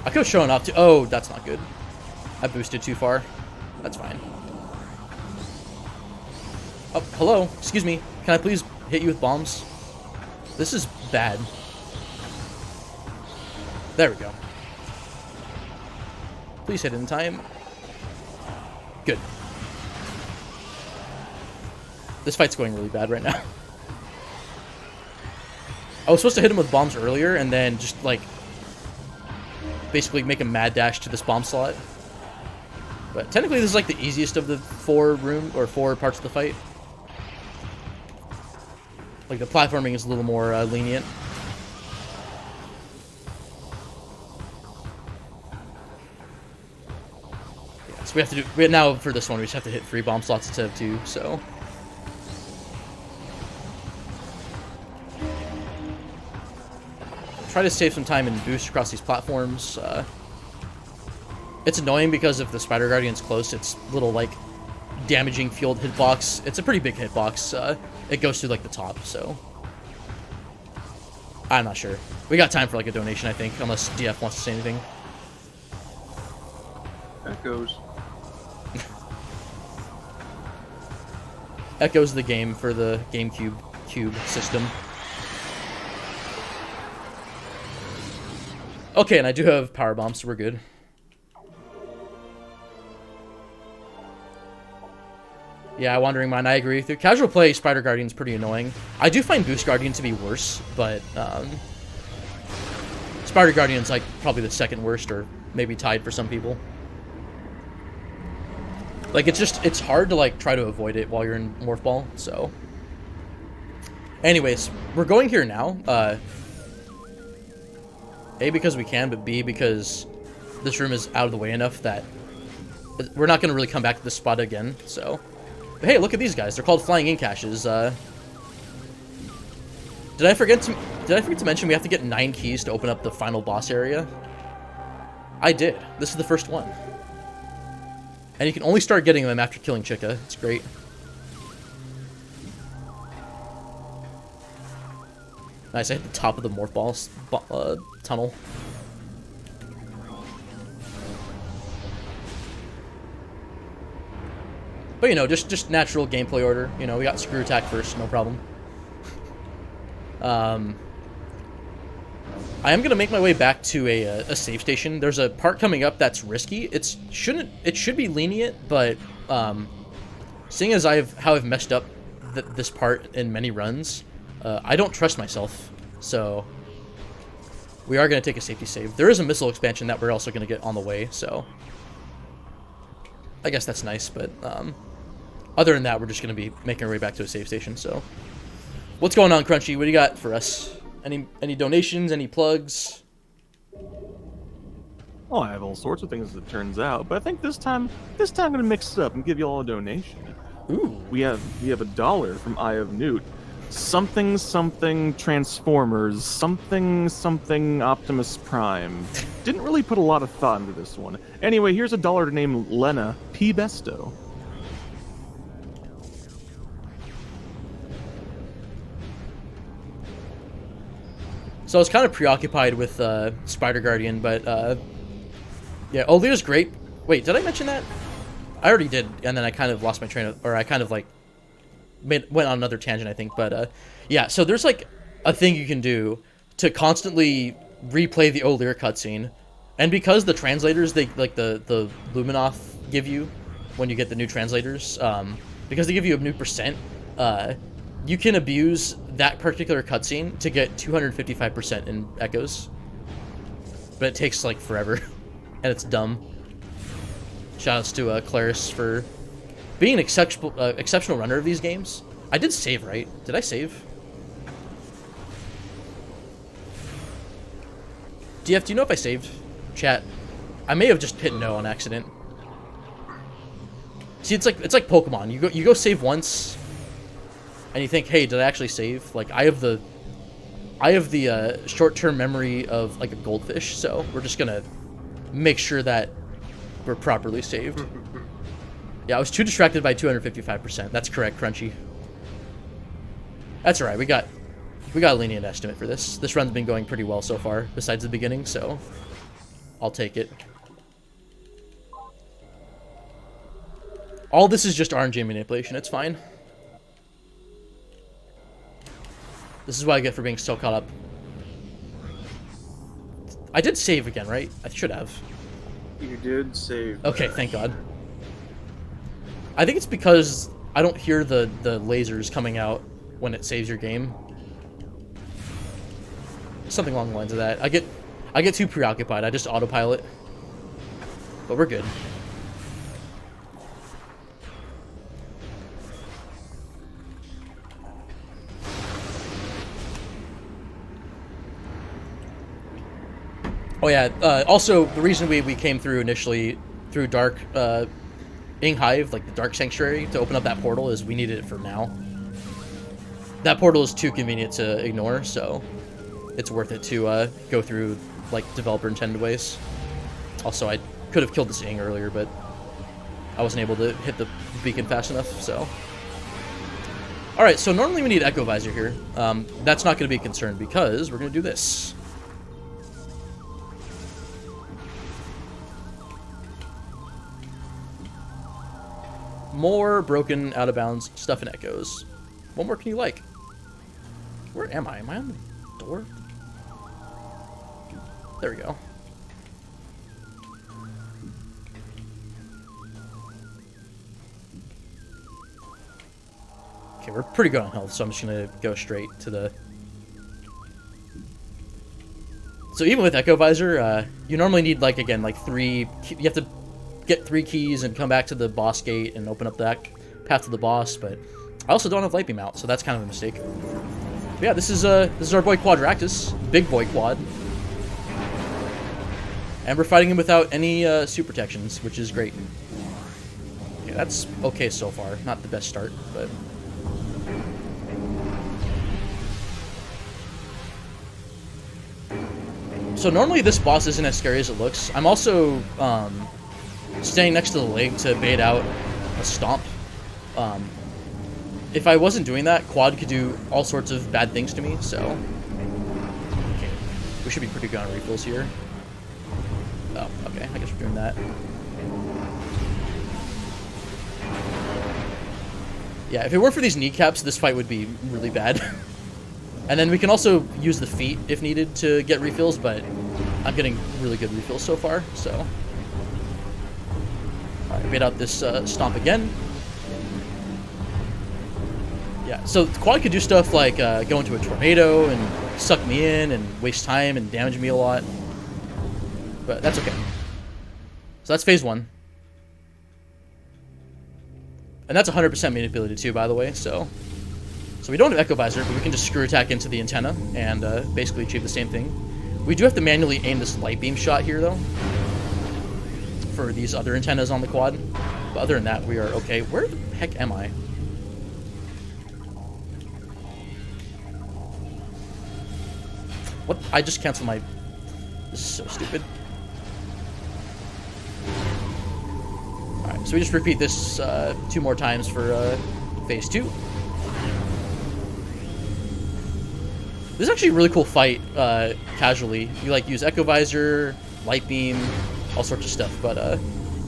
could have shown off to. Oh, that's not good. I boosted too far. That's fine. Oh, hello. Excuse me. Can I please hit you with bombs? This is bad. There we go. Please hit in time. Good. This fight's going really bad right now. I was supposed to hit him with bombs earlier and then just, like, basically make a mad dash to this bomb slot. But technically this is, like, the easiest of the four parts of the fight. Like, the platforming is a little more lenient. Yeah, so we have to do... Now, for this one, we just have to hit 3 bomb slots instead of 2, so... Try to save some time and boost across these platforms. It's annoying because if the Spider Guardian's close, it's little, like, damaging field hitbox. It's a pretty big hitbox. It goes through, like, the top, so... I'm not sure. We got time for, like, a donation, I think, unless DF wants to say anything. Echoes. Echoes the game for the GameCube Cube system. Okay, and I do have power bombs, so we're good. Yeah, Wandering Mind, I agree with you. Casual play, Spider Guardian's pretty annoying. I do find Boost Guardian to be worse, but Spider Guardian's like probably the second worst, or maybe tied for some people. Like, it's hard to, like, try to avoid it while you're in Morph Ball, so... Anyways, we're going here now. A, because we can, but B, because this room is out of the way enough that we're not going to really come back to this spot again, so... But hey, look at these guys. They're called Flying Ink Caches. Did I forget to mention we have to get 9 keys to open up the final boss area? I did. This is the first one. And you can only start getting them after killing Chica. It's great. Nice, I hit the top of the Morph Balls tunnel. But, you know, just natural gameplay order. You know, we got Screw Attack first, no problem. I am going to make my way back to a save station. There's a part coming up that's risky. It should be lenient, but seeing as how I've messed up this part in many runs, I don't trust myself. So we are going to take a safety save. There is a missile expansion that we're also going to get on the way, so I guess that's nice, but other than that, we're just going to be making our way back to a save station. So what's going on, Crunchy? What do you got for us? Any donations? Any plugs? Oh, I have all sorts of things as it turns out, but I think this time I'm gonna mix it up and give you all a donation. Ooh. We have $1 from Eye of Newt. Something Transformers, something Optimus Prime. Didn't really put a lot of thought into this one. Anyway, here's $1 to name Lena P. Besto. So I was kind of preoccupied with Spider Guardian, but yeah, Olir's great. Wait, did I mention that? I already did, and then I kind of lost my train of, or I kind of like went on another tangent, I think. But yeah, so there's like a thing you can do to constantly replay the Olir cutscene, and because the translators, they like the Luminoth give you when you get the new translators, because they give you a new percent, you can abuse that particular cutscene to get 255% in echoes, but it takes like forever, and it's dumb. Shoutouts to Claris for being an exceptional runner of these games. I did save, right? Did I save? DF, do you know if I saved? Chat. I may have just hit no on accident. See, it's like Pokemon. You go save once, and you think, hey, did I actually save? Like I have the short-term memory of like a goldfish, so we're just gonna make sure that we're properly saved. Yeah, I was too distracted by 255%. That's correct, Crunchy. That's alright. We got a lenient estimate for this. This run's been going pretty well so far, besides the beginning, so I'll take it. All this is just RNG manipulation. It's fine. This is what I get for being so caught up. I did save again, right? I should have. You did save. Okay, thank God. I think it's because I don't hear the lasers coming out when it saves your game. Something along the lines of that. I get too preoccupied. I just autopilot. But we're good. Oh yeah, also the reason we came through initially through Dark Hive, like the Dark Sanctuary, to open up that portal is we needed it for now. That portal is too convenient to ignore, so it's worth it to go through like developer intended ways. Also, I could have killed this Ing earlier, but I wasn't able to hit the beacon fast enough, so. Alright, so normally we need Echo Visor here. That's not going to be a concern because we're going to do this. More broken, out of bounds stuff and echoes. What more can you like? Where am I? Am I on the door? There we go. Okay, we're pretty good on health, so I'm just gonna go straight to the... So even with Echo Visor, you normally need, like, again, like 3... You have to get 3 keys and come back to the boss gate and open up that path to the boss, but I also don't have Light Beam out, so that's kind of a mistake. But yeah, this is our boy Quadractus, big boy Quad. And we're fighting him without any super protections, which is great. Okay, that's okay so far. Not the best start, but... So normally this boss isn't as scary as it looks. I'm also standing next to the leg to bait out a stomp. If I wasn't doing that, Quad could do all sorts of bad things to me, so... Okay, we should be pretty good on refills here. Oh, okay, I guess we're doing that. Yeah, if it weren't for these kneecaps, this fight would be really bad. And then we can also use the feet if needed to get refills, but I'm getting really good refills so far, so... Alright, bait out this stomp again. Yeah, so Quad could do stuff like go into a tornado and suck me in and waste time and damage me a lot. But that's okay. So that's phase 1. And that's 100% manipulated too, by the way, so... So we don't have Echo Visor, but we can just screw attack into the antenna and basically achieve the same thing. We do have to manually aim this light beam shot here, though, for these other antennas on the Quad. But other than that, we are okay. Where the heck am I? What? I just canceled my... This is so stupid. Alright, so we just repeat this 2 more times for phase 2. This is actually a really cool fight, casually. You, like, use Echo Visor, Light Beam, all sorts of stuff, but,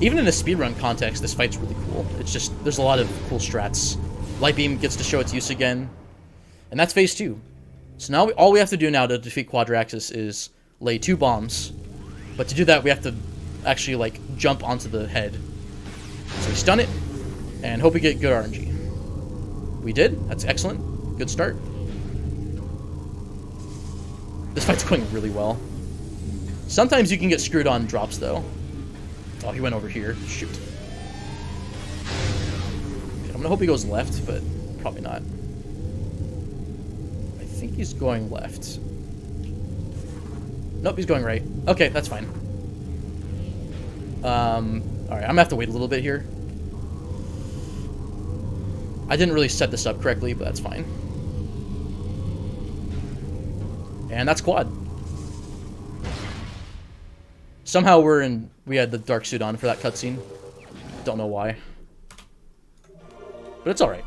even in a speedrun context, this fight's really cool. It's just, there's a lot of cool strats. Light Beam gets to show its use again, and that's phase 2. So now, all we have to do now to defeat Quadraxis is lay 2 bombs, but to do that, we have to actually, like, jump onto the head. So we stun it, and hope we get good RNG. We did. That's excellent. Good start. This fight's going really well. Sometimes you can get screwed on drops, though. Oh, he went over here. Shoot. Okay, I'm gonna hope he goes left, but probably not. I think he's going left. Nope, he's going right. Okay, that's fine. Alright, I'm gonna have to wait a little bit here. I didn't really set this up correctly, but that's fine. And that's quad. Somehow we had the dark suit on for that cutscene. Don't know why. But it's alright.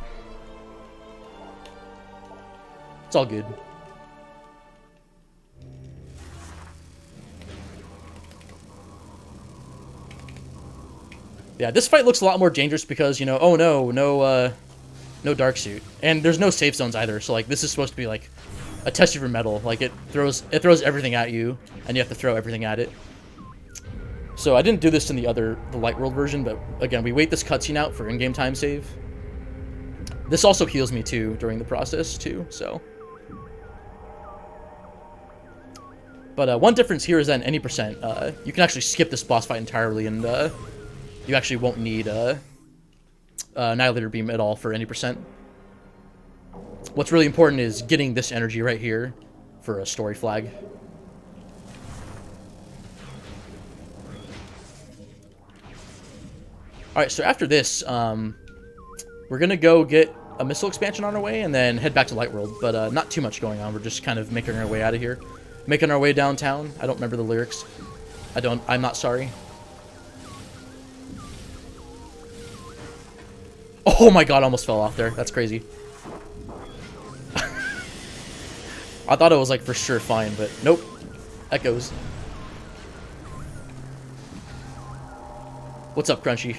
It's all good. Yeah, this fight looks a lot more dangerous because, you know, oh no, no dark suit. And there's no safe zones either, so like this is supposed to be like a test of your metal. Like it throws everything at you, and you have to throw everything at it. So I didn't do this in the Light World version, but again, we wait this cutscene out for in-game time save. This also heals me too during the process too, so. But one difference here is that in any percent, you can actually skip this boss fight entirely, and you actually won't need Annihilator Beam at all for any percent. What's really important is getting this energy right here for a story flag. Alright, so after this, we're gonna go get a missile expansion on our way and then head back to Light World, but not too much going on. We're just kind of making our way out of here. Making our way downtown. I don't remember the lyrics. I'm not sorry. Oh my god, I almost fell off there. That's crazy. I thought it was like for sure fine, but nope. Echoes. What's up, Crunchy?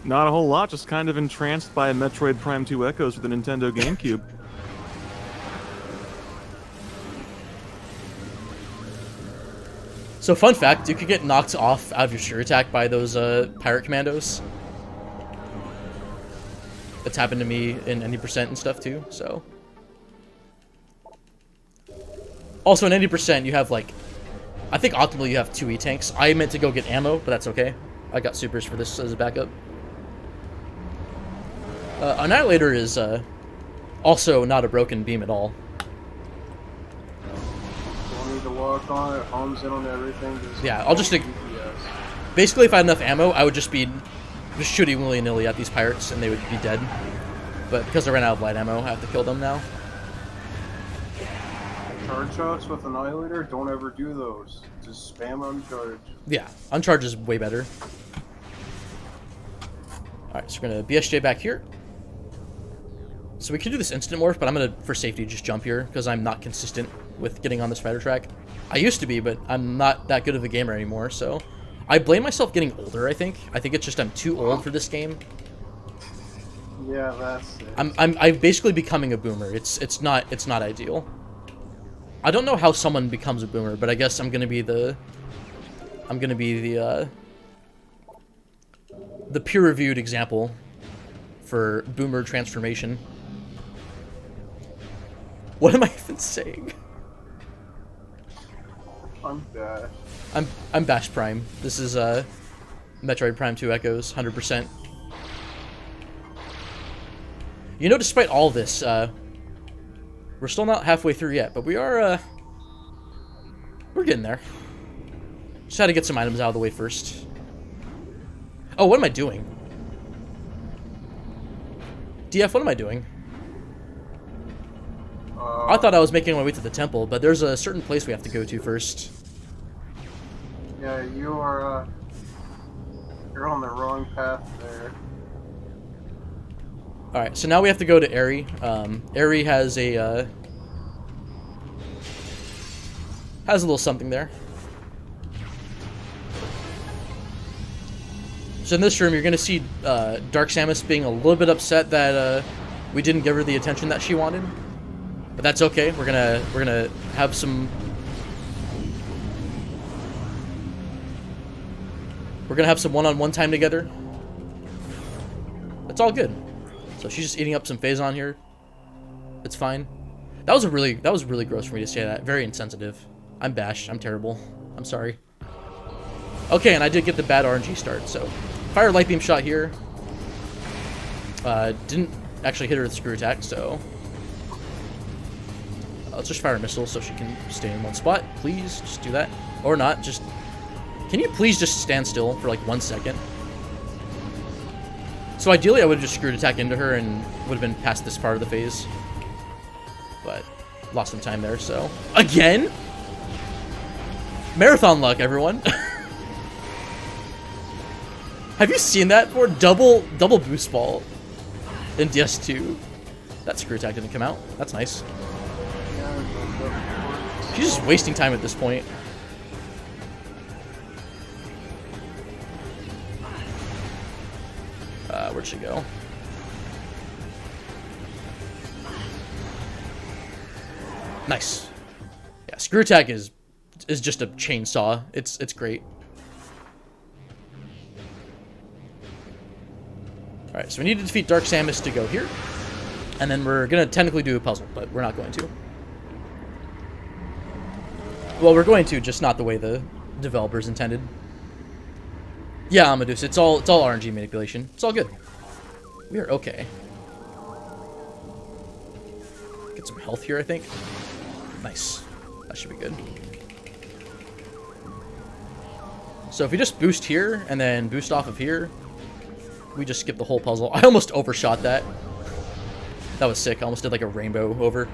Not a whole lot, just kind of entranced by Metroid Prime 2 Echoes for the Nintendo GameCube. So fun fact, you could get knocked off out of your sure attack by those pirate commandos. That's happened to me in any percent and stuff too, so. Also in any percent you have like, I think optimally you have 2 E-tanks. I meant to go get ammo, but that's okay. I got supers for this as a backup. Annihilator is also not a broken beam at all. Don't need to walk on it, homes in on everything. Yeah, I'll just basically if I had enough ammo, I would just be shooting willy-nilly at these pirates and they would be dead. But because I ran out of light ammo, I have to kill them now. Charge shots with Annihilator, don't ever do those. Just spam uncharge. Yeah, uncharge is way better. Alright, so we're gonna BSJ back here. So we can do this instant morph, but I'm gonna, for safety, just jump here, because I'm not consistent with getting on the spider track. I used to be, but I'm not that good of a gamer anymore, so... I blame myself getting older, I think. I think it's just I'm too old for this game. Yeah, that's it. I'm basically becoming a boomer. It's not ideal. I don't know how someone becomes a boomer, but I guess I'm gonna be the peer-reviewed example for boomer transformation. What am I even saying? I'm bad. I'm BashPrime. This is Metroid Prime 2 Echoes, 100%. You know, despite all this, we're still not halfway through yet, but we are, we're getting there. Just had to get some items out of the way first. Oh, what am I doing? DF, what am I doing? I thought I was making my way to the temple, but there's a certain place we have to go to first. Yeah, you are, you're on the wrong path there. Alright, so now we have to go to Eri. Eri has a Has a little something there. So in this room, you're gonna see Dark Samus being a little bit upset that we didn't give her the attention that she wanted, but that's okay. We're gonna have some. We're gonna have some one-on-one time together. That's all good. So she's just eating up some Phazon here. It's fine. That was really gross for me to say that. Very insensitive. I'm Bash. I'm terrible. I'm sorry. Okay, and I did get the bad RNG start. So fire light beam shot here. Didn't actually hit her with screw attack. So let's just fire a missile so she can stay in one spot. Please just do that, or not. Just can you please just stand still for like 1 second? So ideally, I would have just screwed attack into her and would have been past this part of the phase. But lost some time there, so. Again? Marathon luck, everyone. Have you seen that for double boost ball in DS2? That screw attack didn't come out. That's nice. She's just wasting time at this point. Where'd she go? Nice. Yeah, screw attack is just a chainsaw. It's great. All right, so we need to defeat Dark Samus to go here, and then we're gonna technically do a puzzle, but we're not going to. Well, we're going to, just not the way the developers intended. Yeah, Amadeus, it's all RNG manipulation. It's all good. We are okay. Get some health here, I think. Nice. That should be good. So if we just boost here and then boost off of here, we just skip the whole puzzle. I almost overshot that. That was sick. I almost did like a rainbow over.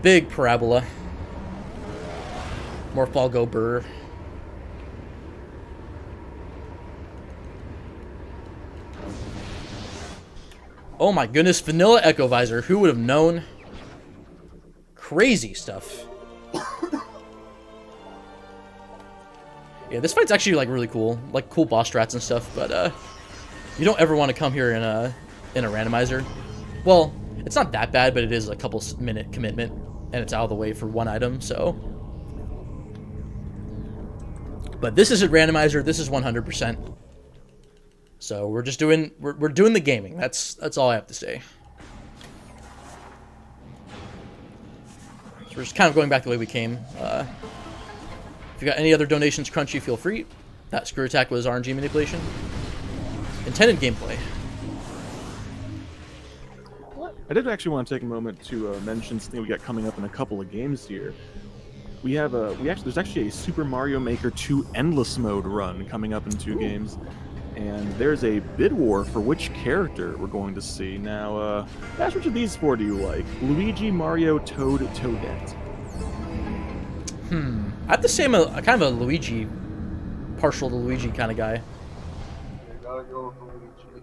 Big parabola. Morph ball go burr. Oh my goodness, vanilla Echo Visor. Who would have known? Crazy stuff. Yeah, this fight's actually like really cool. Like cool boss strats and stuff, but you don't ever want to come here in a randomizer. Well, it's not that bad, but it is a couple minute commitment, and it's out of the way for one item, so. But this isn't randomizer, this is 100%. So we're just doing we're doing the gaming. That's all I have to say. So we're just kind of going back the way we came. If you got any other donations, Crunchy, feel free. That screw attack was RNG manipulation. Intended gameplay. I did actually want to take a moment to mention something we got coming up in a couple of games here. We have there's actually a Super Mario Maker 2 Endless Mode run coming up in 2 games. And there's a bid war for which character we're going to see. Now, Bash, which of these 4 do you like? Luigi, Mario, Toad, Toadette? I have to say I'm kind of a Luigi, partial to Luigi kind of guy. You gotta go with Luigi.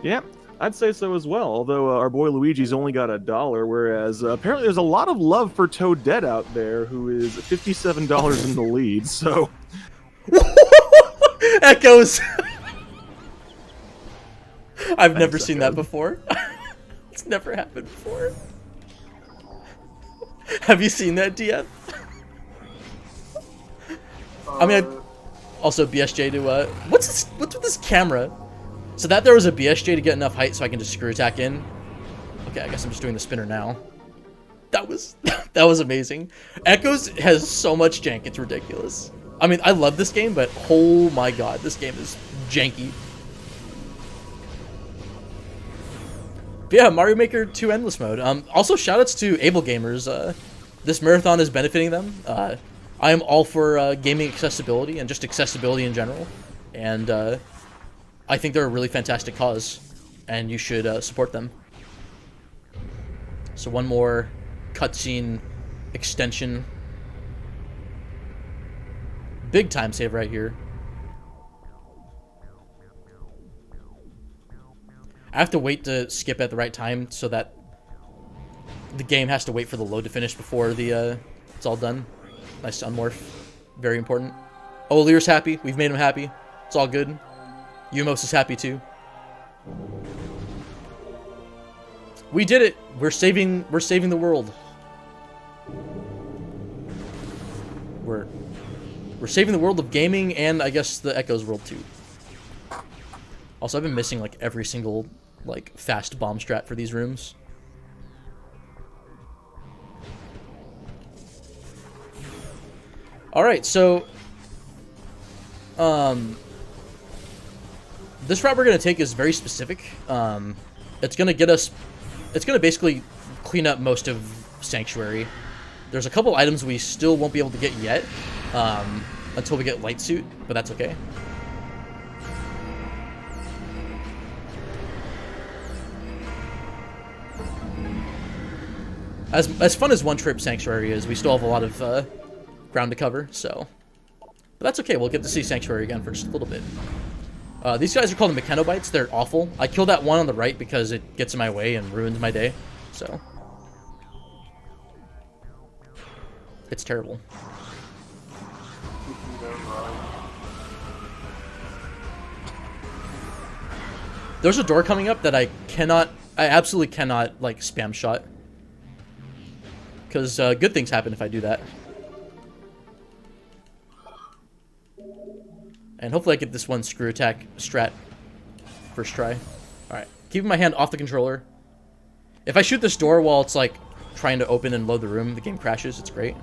Yeah, I'd say so as well, although our boy Luigi's only got $1, whereas apparently there's a lot of love for Toadette out there, who is $57 in the lead, so... Echoes! I've never seen that before. It's never happened before. Have you seen that, DF? I mean, also BSJ to, what's with this camera? So that there was a BSJ to get enough height so I can just screw attack in. Okay, I guess I'm just doing the spinner now. That was amazing. Echoes has so much jank, it's ridiculous. I mean, I love this game, but oh my god, this game is janky. But yeah, Mario Maker 2 Endless Mode. Also, shoutouts to Able Gamers. This marathon is benefiting them. I am all for gaming accessibility and just accessibility in general. And I think they're a really fantastic cause, and you should support them. So one more cutscene extension. Big time save right here. I have to wait to skip at the right time so that the game has to wait for the load to finish before the it's all done. Nice unmorph. Very important. Oh, Lear's happy. We've made him happy. It's all good. Umos is happy too. We did it. We're saving the world. We're saving the world of gaming and I guess the Echoes world too. Also, I've been missing like every single like fast bomb strat for these rooms. All right, so this route we're gonna take is very specific. It's gonna get us. It's gonna basically clean up most of Sanctuary. There's a couple items we still won't be able to get yet until we get Light Suit, but that's okay. As fun as one trip Sanctuary is, we still have a lot of ground to cover, so. But that's okay, we'll get to see Sanctuary again for just a little bit. These guys are called the Mechanobites, they're awful. I killed that one on the right because it gets in my way and ruins my day, so. It's terrible. There's a door coming up that I absolutely cannot, like, spam shot. Because good things happen if I do that. And hopefully I get this one screw attack strat first try. Alright, keeping my hand off the controller. If I shoot this door while it's, like, trying to open and load the room, the game crashes. It's great.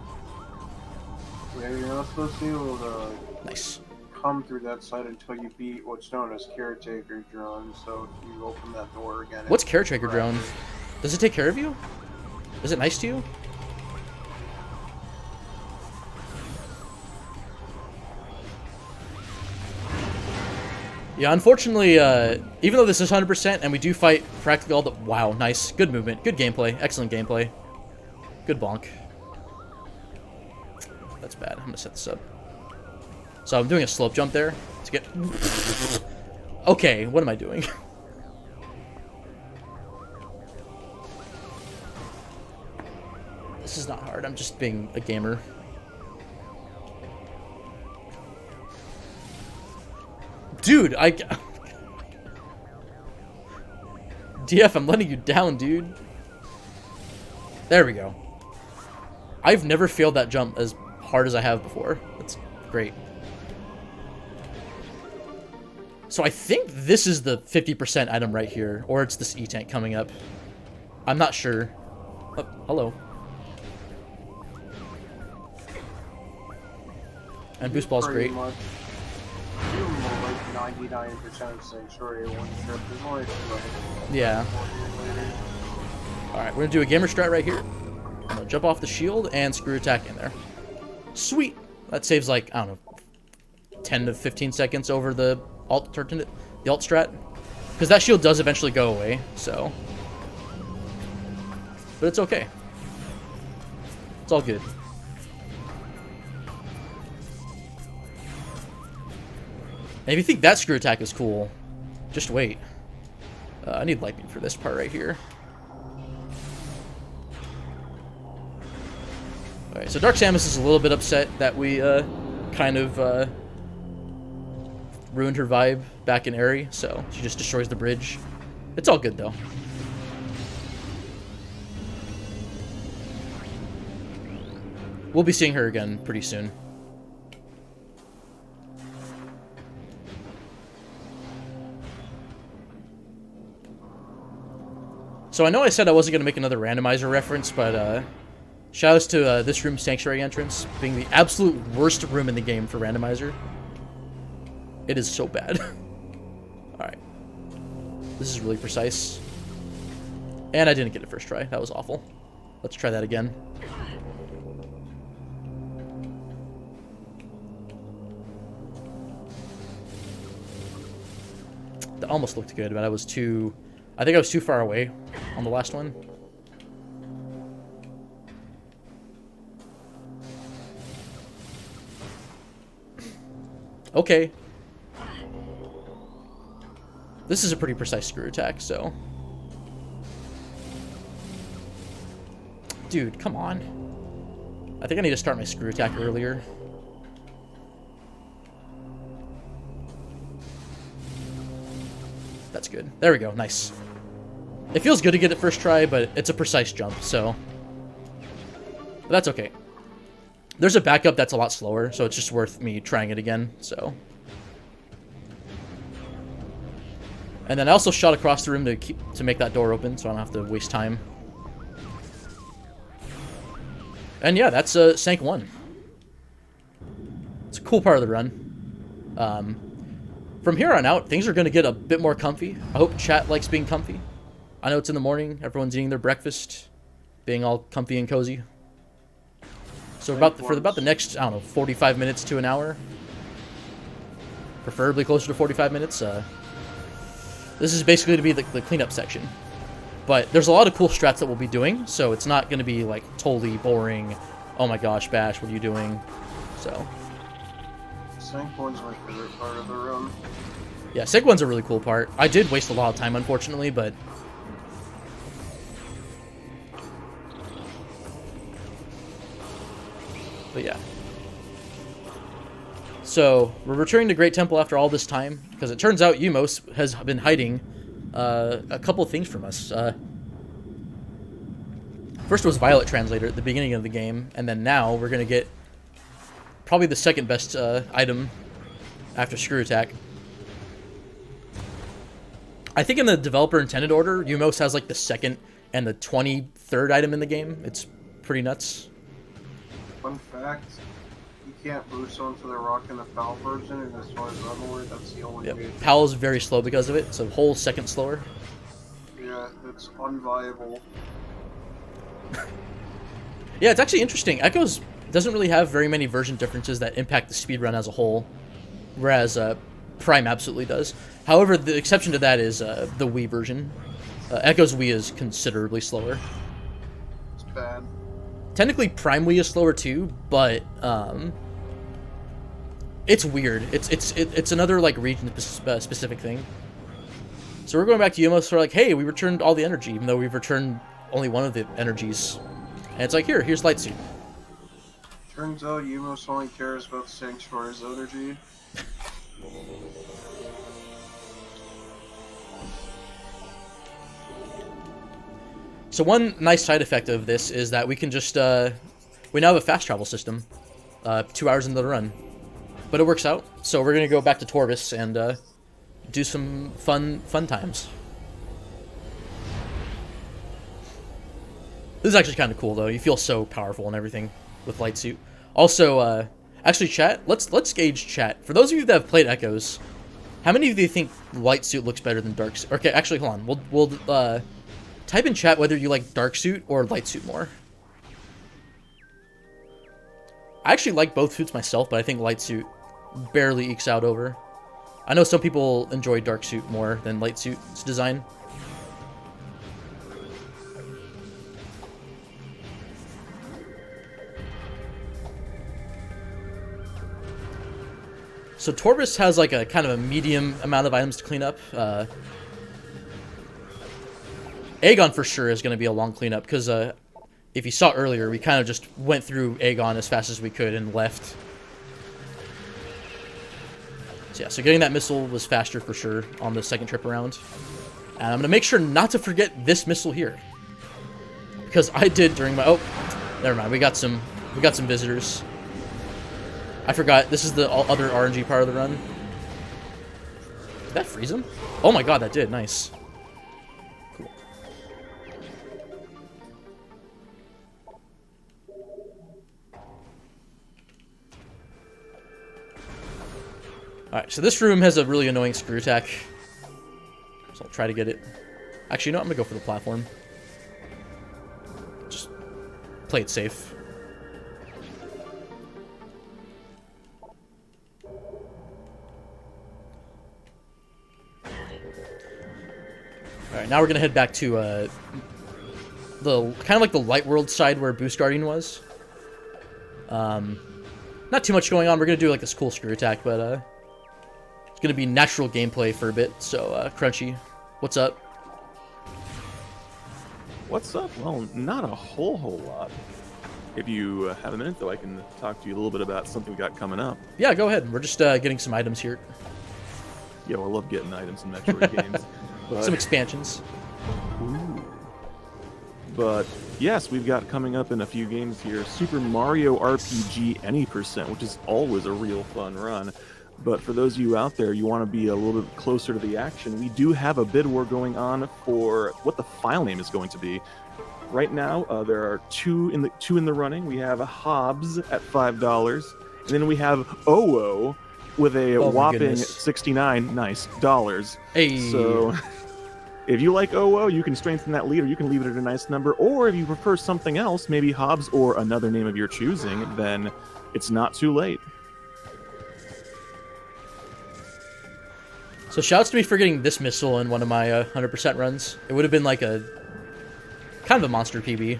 Yeah, you're not supposed to be able to Nice. come through that side until you beat what's known as Caretaker Drone, so if you open that door again... What's Caretaker Drone? Does it take care of you? Is it nice to you? Yeah, unfortunately, even though this is 100% and we do fight practically all the... Wow, nice. Good movement. Good gameplay. Excellent gameplay. Good bonk. That's bad. I'm going to set this up. So I'm doing a slope jump there to get... Okay, what am I doing? This is not hard. I'm just being a gamer. Dude, DF, I'm letting you down, dude. There we go. I've never failed that jump as hard as I have before. That's great. So I think this is the 50% item right here, or it's this E-tank coming up. I'm not sure. Oh, hello. And Boost Ball's great. Much, like 99% Sanctuary one trip. There's only Yeah. Alright, we're gonna do a gamer strat right here. I'm gonna jump off the shield and screw attack in there. Sweet! That saves like, I don't know, 10 to 15 seconds over the alt strat. Because that shield does eventually go away, so. But it's okay. It's all good. And if you think that screw attack is cool, just wait. I need lightning for this part right here. Alright, so Dark Samus is a little bit upset that we kind of ruined her vibe back in Aerie, so she just destroys the bridge. It's all good, though. We'll be seeing her again pretty soon. So I know I said I wasn't going to make another randomizer reference, but shoutouts to this room's Sanctuary entrance being the absolute worst room in the game for randomizer. It is so bad. Alright. This is really precise. And I didn't get it first try. That was awful. Let's try that again. That almost looked good, but I was too... I think I was too far away on the last one. Okay. This is a pretty precise screw attack, so. Dude, come on. I think I need to start my screw attack earlier. That's good. There we go. Nice. It feels good to get it first try, but it's a precise jump, so... But that's okay. There's a backup that's a lot slower, so it's just worth me trying it again, so... And then I also shot across the room to make that door open, so I don't have to waste time. And yeah, that's Sank 1. It's a cool part of the run. From here on out, things are going to get a bit more comfy. I hope chat likes being comfy. I know it's in the morning, everyone's eating their breakfast, being all comfy and cozy. So for about the next, I don't know, 45 minutes to an hour, preferably closer to 45 minutes, this is basically to be the cleanup section. But there's a lot of cool strats that we'll be doing, so it's not going to be like totally boring. Oh my gosh, Bash, what are you doing? So. Sank 1's my favorite part of the run. Yeah, Sank 1's a really cool part. I did waste a lot of time, unfortunately, but... But yeah. So, we're returning to Great Temple after all this time, because it turns out Umos has been hiding a couple things from us. First was Violet Translator at the beginning of the game, and then now we're going to get probably the second best item after Screw Attack. I think in the developer intended order, Umos has like the second and the 23rd item in the game. It's pretty nuts. Fun fact, you can't boost onto the rock in the PAL version, and as far as I'm aware, that's the only way. PAL is very slow because of it. It's a whole second slower. Yeah, it's unviable. Yeah, it's actually interesting. Echoes doesn't really have very many version differences that impact the speedrun as a whole, whereas Prime absolutely does. However, the exception to that is the Wii version. Echo's Wii is considerably slower. It's bad. Technically, Prime Wii is slower too, but it's weird. It's another like region specific thing. So we're going back to Umos. We're like, hey, we returned all the energy, even though we've returned only one of the energies. And it's like, here's Light Suit. Turns out Umos only cares about Sanctuary's energy. So one nice side effect of this is that we can just, we now have a fast travel system, 2 hours into the run. But it works out, so we're going to go back to Torvis and do some fun times. This is actually kind of cool, though. You feel so powerful and everything with Light Suit. Also, actually, chat, let's gauge chat. For those of you that have played Echoes, how many of you think Light Suit looks better than Dark Suit? Okay, actually, hold on. We'll type in chat whether you like Dark Suit or Light Suit more. I actually like both suits myself, but I think Light Suit barely ekes out over. I know some people enjoy Dark Suit more than Light Suit's design. So Torvis has like a kind of a medium amount of items to clean up. Aegon for sure is going to be a long cleanup because if you saw earlier, we kind of just went through Aegon as fast as we could and left. So yeah, so getting that missile was faster for sure on the second trip around. And I'm going to make sure not to forget this missile here. Because I did during my... Oh, never mind. We got some visitors. I forgot. This is the other RNG part of the run. Did that freeze him? Oh my god, that did. Nice. Cool. Alright, so this room has a really annoying screw attack. So I'll try to get it. Actually, no, I'm going to go for the platform. Just play it safe. Alright, now we're going to head back to the kind of like the light world side where Boost Guardian was. Not too much going on. We're going to do like this cool screw attack, but it's going to be natural gameplay for a bit. So, Crunchy, what's up? What's up? Well, not a whole lot. If you have a minute, though, I can talk to you a little bit about something we got coming up. Yeah, go ahead. We're just getting some items here. Yeah, I love getting items in Metroid games. But, Some expansions. ooh. But yes, we've got coming up in a few games here Super Mario RPG Any %, which is always a real fun run. But for those of you out there, you want to be a little bit closer to the action, we do have a bid war going on for what the file name is going to be. Right now, there are two in the running. We have Hobbs at $5, and then we have OO with a whopping goodness. 69 nice dollars. Hey. So if you like OO, you can strengthen that lead, or you can leave it at a nice number. Or if you prefer something else, maybe Hobbs or another name of your choosing, then it's not too late. So shouts to me for getting this missile in one of my 100% runs. It would have been like a kind of a monster PB,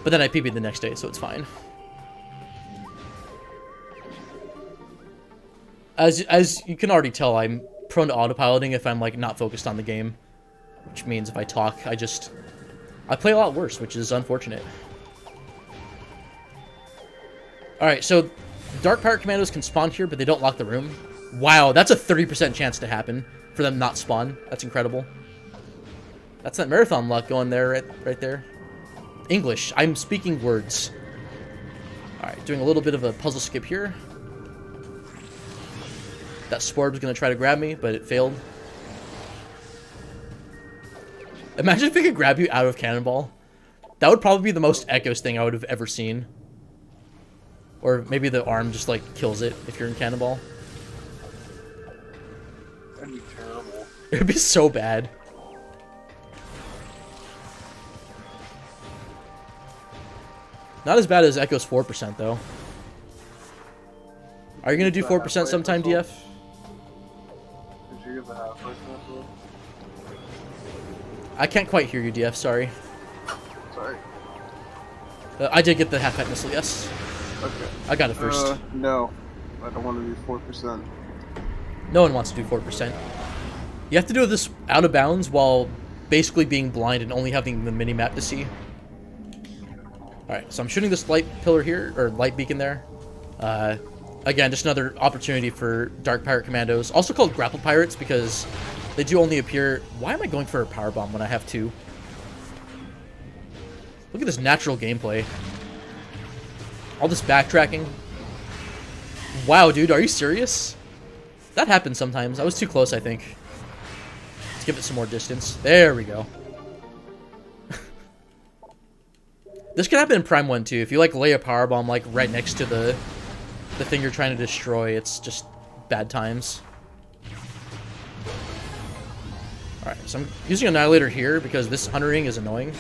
but then I PB'd the next day, so it's fine. As you can already tell, I'm prone to autopiloting if I'm like not focused on the game, which means if I talk, I play a lot worse, which is unfortunate. All right, so Dark Pirate Commandos can spawn here, but they don't lock the room. Wow, that's a 30% chance to happen for them not spawn. That's incredible. That's that marathon luck going there, right there. English. I'm speaking words. All right, doing a little bit of a puzzle skip here. That Sporb was going to try to grab me, but it failed. Imagine if it could grab you out of Cannonball. That would probably be the most Echoes thing I would have ever seen. Or maybe the arm just, like, kills it if you're in Cannonball. That'd be terrible. It would be so bad. Not as bad as Echo's 4%, though. Are you going to do 4% sometime, DF? Did you get the halfway missile? I can't quite hear you, DF, sorry. Sorry. I did get the half-height missile, yes. Okay. I got it first. No. I don't want to do 4%. No one wants to do 4%. You have to do this out of bounds while basically being blind and only having the mini-map to see. Alright, so I'm shooting this light pillar here, or light beacon there. Again, just another opportunity for Dark Pirate Commandos, also called Grapple Pirates, because they do only appear... Why am I going for a power bomb when I have two? Look at this natural gameplay. All this backtracking. Wow, dude, are you serious? That happens sometimes. I was too close, I think. Let's give it some more distance. There we go. This can happen in Prime 1 too. If you like lay a power bomb like right next to the thing you're trying to destroy, it's just bad times. Alright, so I'm using Annihilator here because this Hunter Ring is annoying.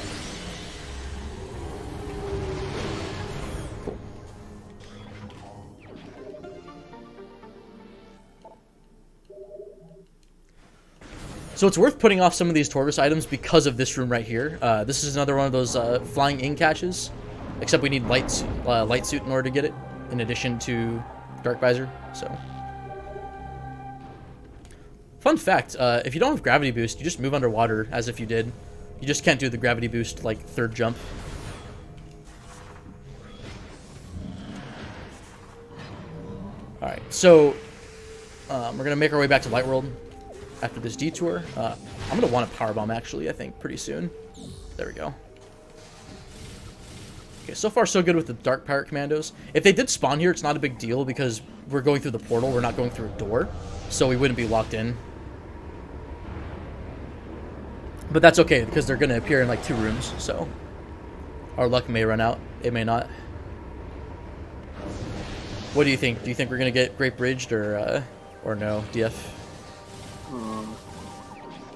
Cool. So it's worth putting off some of these Torvus items because of this room right here. This is another one of those flying in caches, except we need light suit in order to get it, in addition to Dark Visor. So, fun fact: if you don't have gravity boost, you just move underwater as if you did. You just can't do the gravity boost like third jump. All right, so we're gonna make our way back to Light World after this detour. I'm gonna want a power bomb actually, I think, pretty soon. There we go. Okay, so far so good with the Dark Pirate Commandos. If they did spawn here, it's not a big deal because we're going through the portal, we're not going through a door, so we wouldn't be locked in. But that's okay because they're gonna appear in like 2 rooms, so our luck may run out, it may not. What do you think? Do you think we're gonna get Great Bridged or no, DF?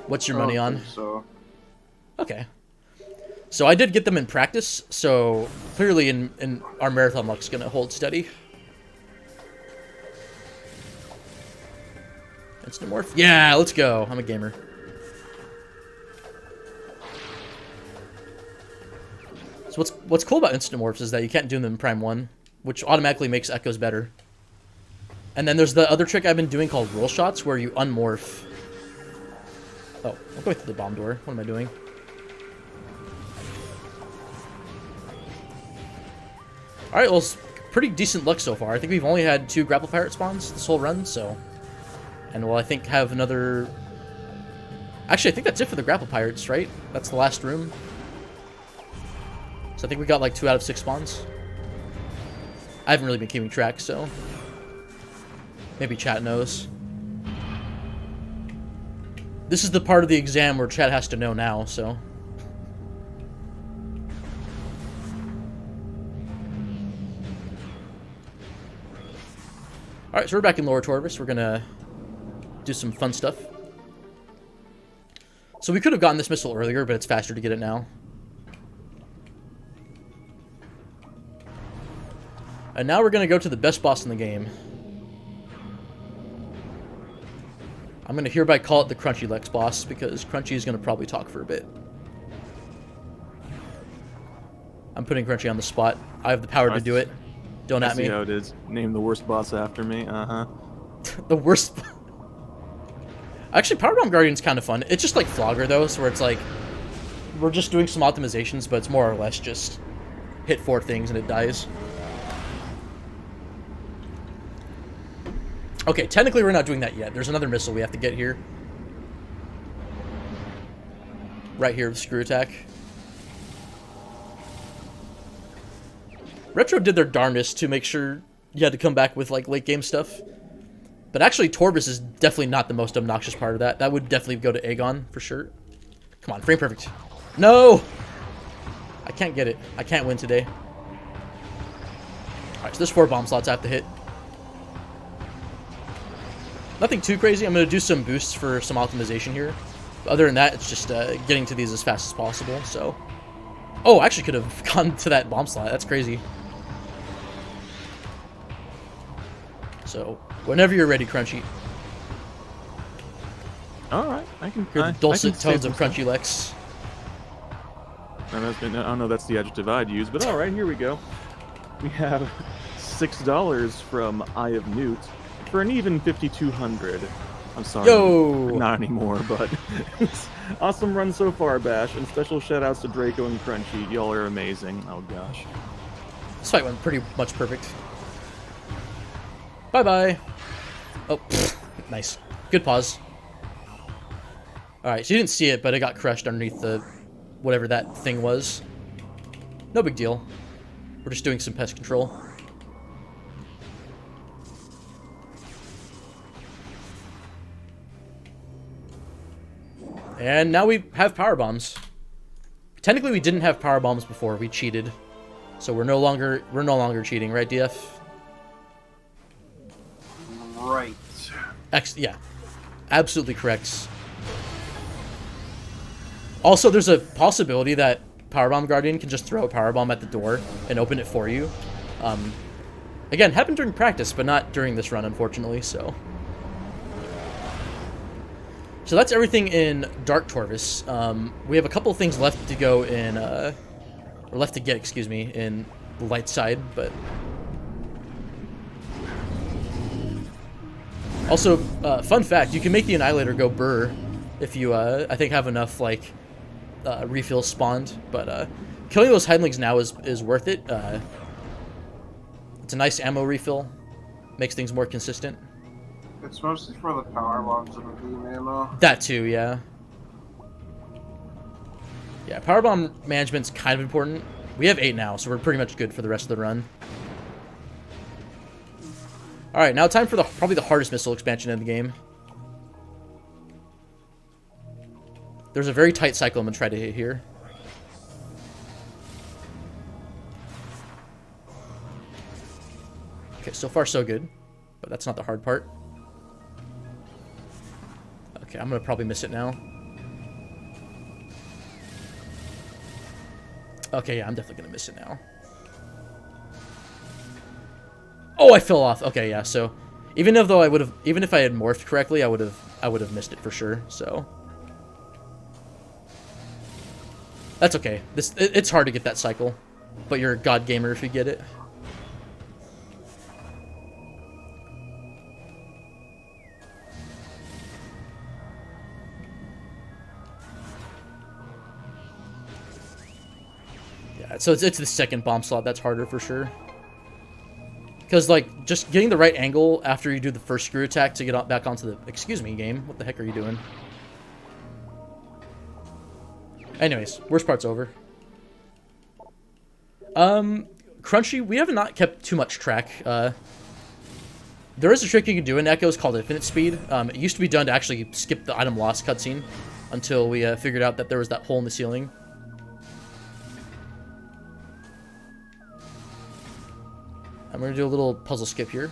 What's your money on? So. Okay. So I did get them in practice, so clearly in our marathon luck's gonna hold steady. Instant morph? Yeah, let's go. I'm a gamer. So what's cool about instant morphs is that you can't do them in Prime 1, which automatically makes Echoes better. And then there's the other trick I've been doing called roll shots, where you unmorph. Oh, I'm going through the bomb door. What am I doing? Alright, well, pretty decent luck so far. I think we've only had 2 grapple pirate spawns this whole run, so... And we'll, I think, have another... Actually, I think that's it for the grapple pirates, right? That's the last room. So I think we got like 2 out of 6 spawns. I haven't really been keeping track, so... Maybe chat knows. This is the part of the exam where chat has to know now, so... Alright, so we're back in Lower Torvis. We're gonna do some fun stuff. So we could have gotten this missile earlier, but it's faster to get it now. And now we're gonna go to the best boss in the game. I'm gonna hereby call it the Crunchy Lex boss, because Crunchy is gonna probably talk for a bit. I'm putting Crunchy on the spot. I have the power to do it. Don't at me. See how it is. Name the worst boss after me. The worst. Actually, Powerbomb Guardian's kind of fun. It's just like Flogger though, so where it's like we're just doing some optimizations, but it's more or less just hit 4 things and it dies. Okay, technically we're not doing that yet. There's another missile we have to get here. Right here with Screw Attack. Retro did their darndest to make sure you had to come back with like late game stuff. But actually Torvis is definitely not the most obnoxious part of that. That would definitely go to Aegon for sure. Come on, frame perfect. No! I can't get it. I can't win today. Alright, so there's 4 bomb slots I have to hit. Nothing too crazy. I'm going to do some boosts for some optimization here. Other than that, it's just getting to these as fast as possible, so... Oh, I actually could have gone to that bomb slot. That's crazy. So, whenever you're ready, Crunchy. Alright, I can... Hear the dulcet tones of Crunchy Lex. I don't know that's the adjective I'd use, but alright, here we go. We have $6 from Eye of Newt for an even 5,200. I'm sorry. Yo! Not anymore, but awesome run so far, Bash, and special shoutouts to Draco and Crunchy. Y'all are amazing. Oh gosh. This fight went pretty much perfect. Bye-bye. Oh, pfft, nice. Good pause. Alright, so you didn't see it, but it got crushed underneath the... whatever that thing was. No big deal. We're just doing some pest control. And now we have power bombs. Technically, we didn't have power bombs before. We cheated, so we're no longer cheating, right, DF? Right. Yeah, absolutely correct. Also, there's a possibility that Powerbomb Guardian can just throw a powerbomb at the door and open it for you. Again, happened during practice, but not during this run, unfortunately. So that's everything in Dark Torvis. We have a couple of things left to go in, or left to get, excuse me, in the light side, but... Also, fun fact, you can make the Annihilator go burr if you, I think, have enough, like, refills spawned, but killing those Headlings now is worth it. It's a nice ammo refill, makes things more consistent. It's mostly for the power bombs and the beam ammo. That too, yeah. Yeah, power bomb management's kind of important. We have 8 now, so we're pretty much good for the rest of the run. Alright, now time for probably the hardest missile expansion in the game. There's a very tight cycle I'm going to try to hit here. Okay, so far so good. But that's not the hard part. Okay, I'm going to probably miss it now. Okay, yeah, I'm definitely going to miss it now. Oh, I fell off. Okay, yeah, so even if I had morphed correctly, I would have missed it for sure, so... That's okay. It's hard to get that cycle, but you're a god gamer if you get it. Yeah, so it's the second bomb slot that's harder for sure. Because, like, just getting the right angle after you do the first screw attack to get back onto the... Excuse me, game. What the heck are you doing? Anyways, worst part's over. Crunchy, we have not kept too much track. There is a trick you can do in Echoes called Infinite Speed. It used to be done to actually skip the item loss cutscene until we figured out that there was that hole in the ceiling. I'm going to do a little puzzle skip here.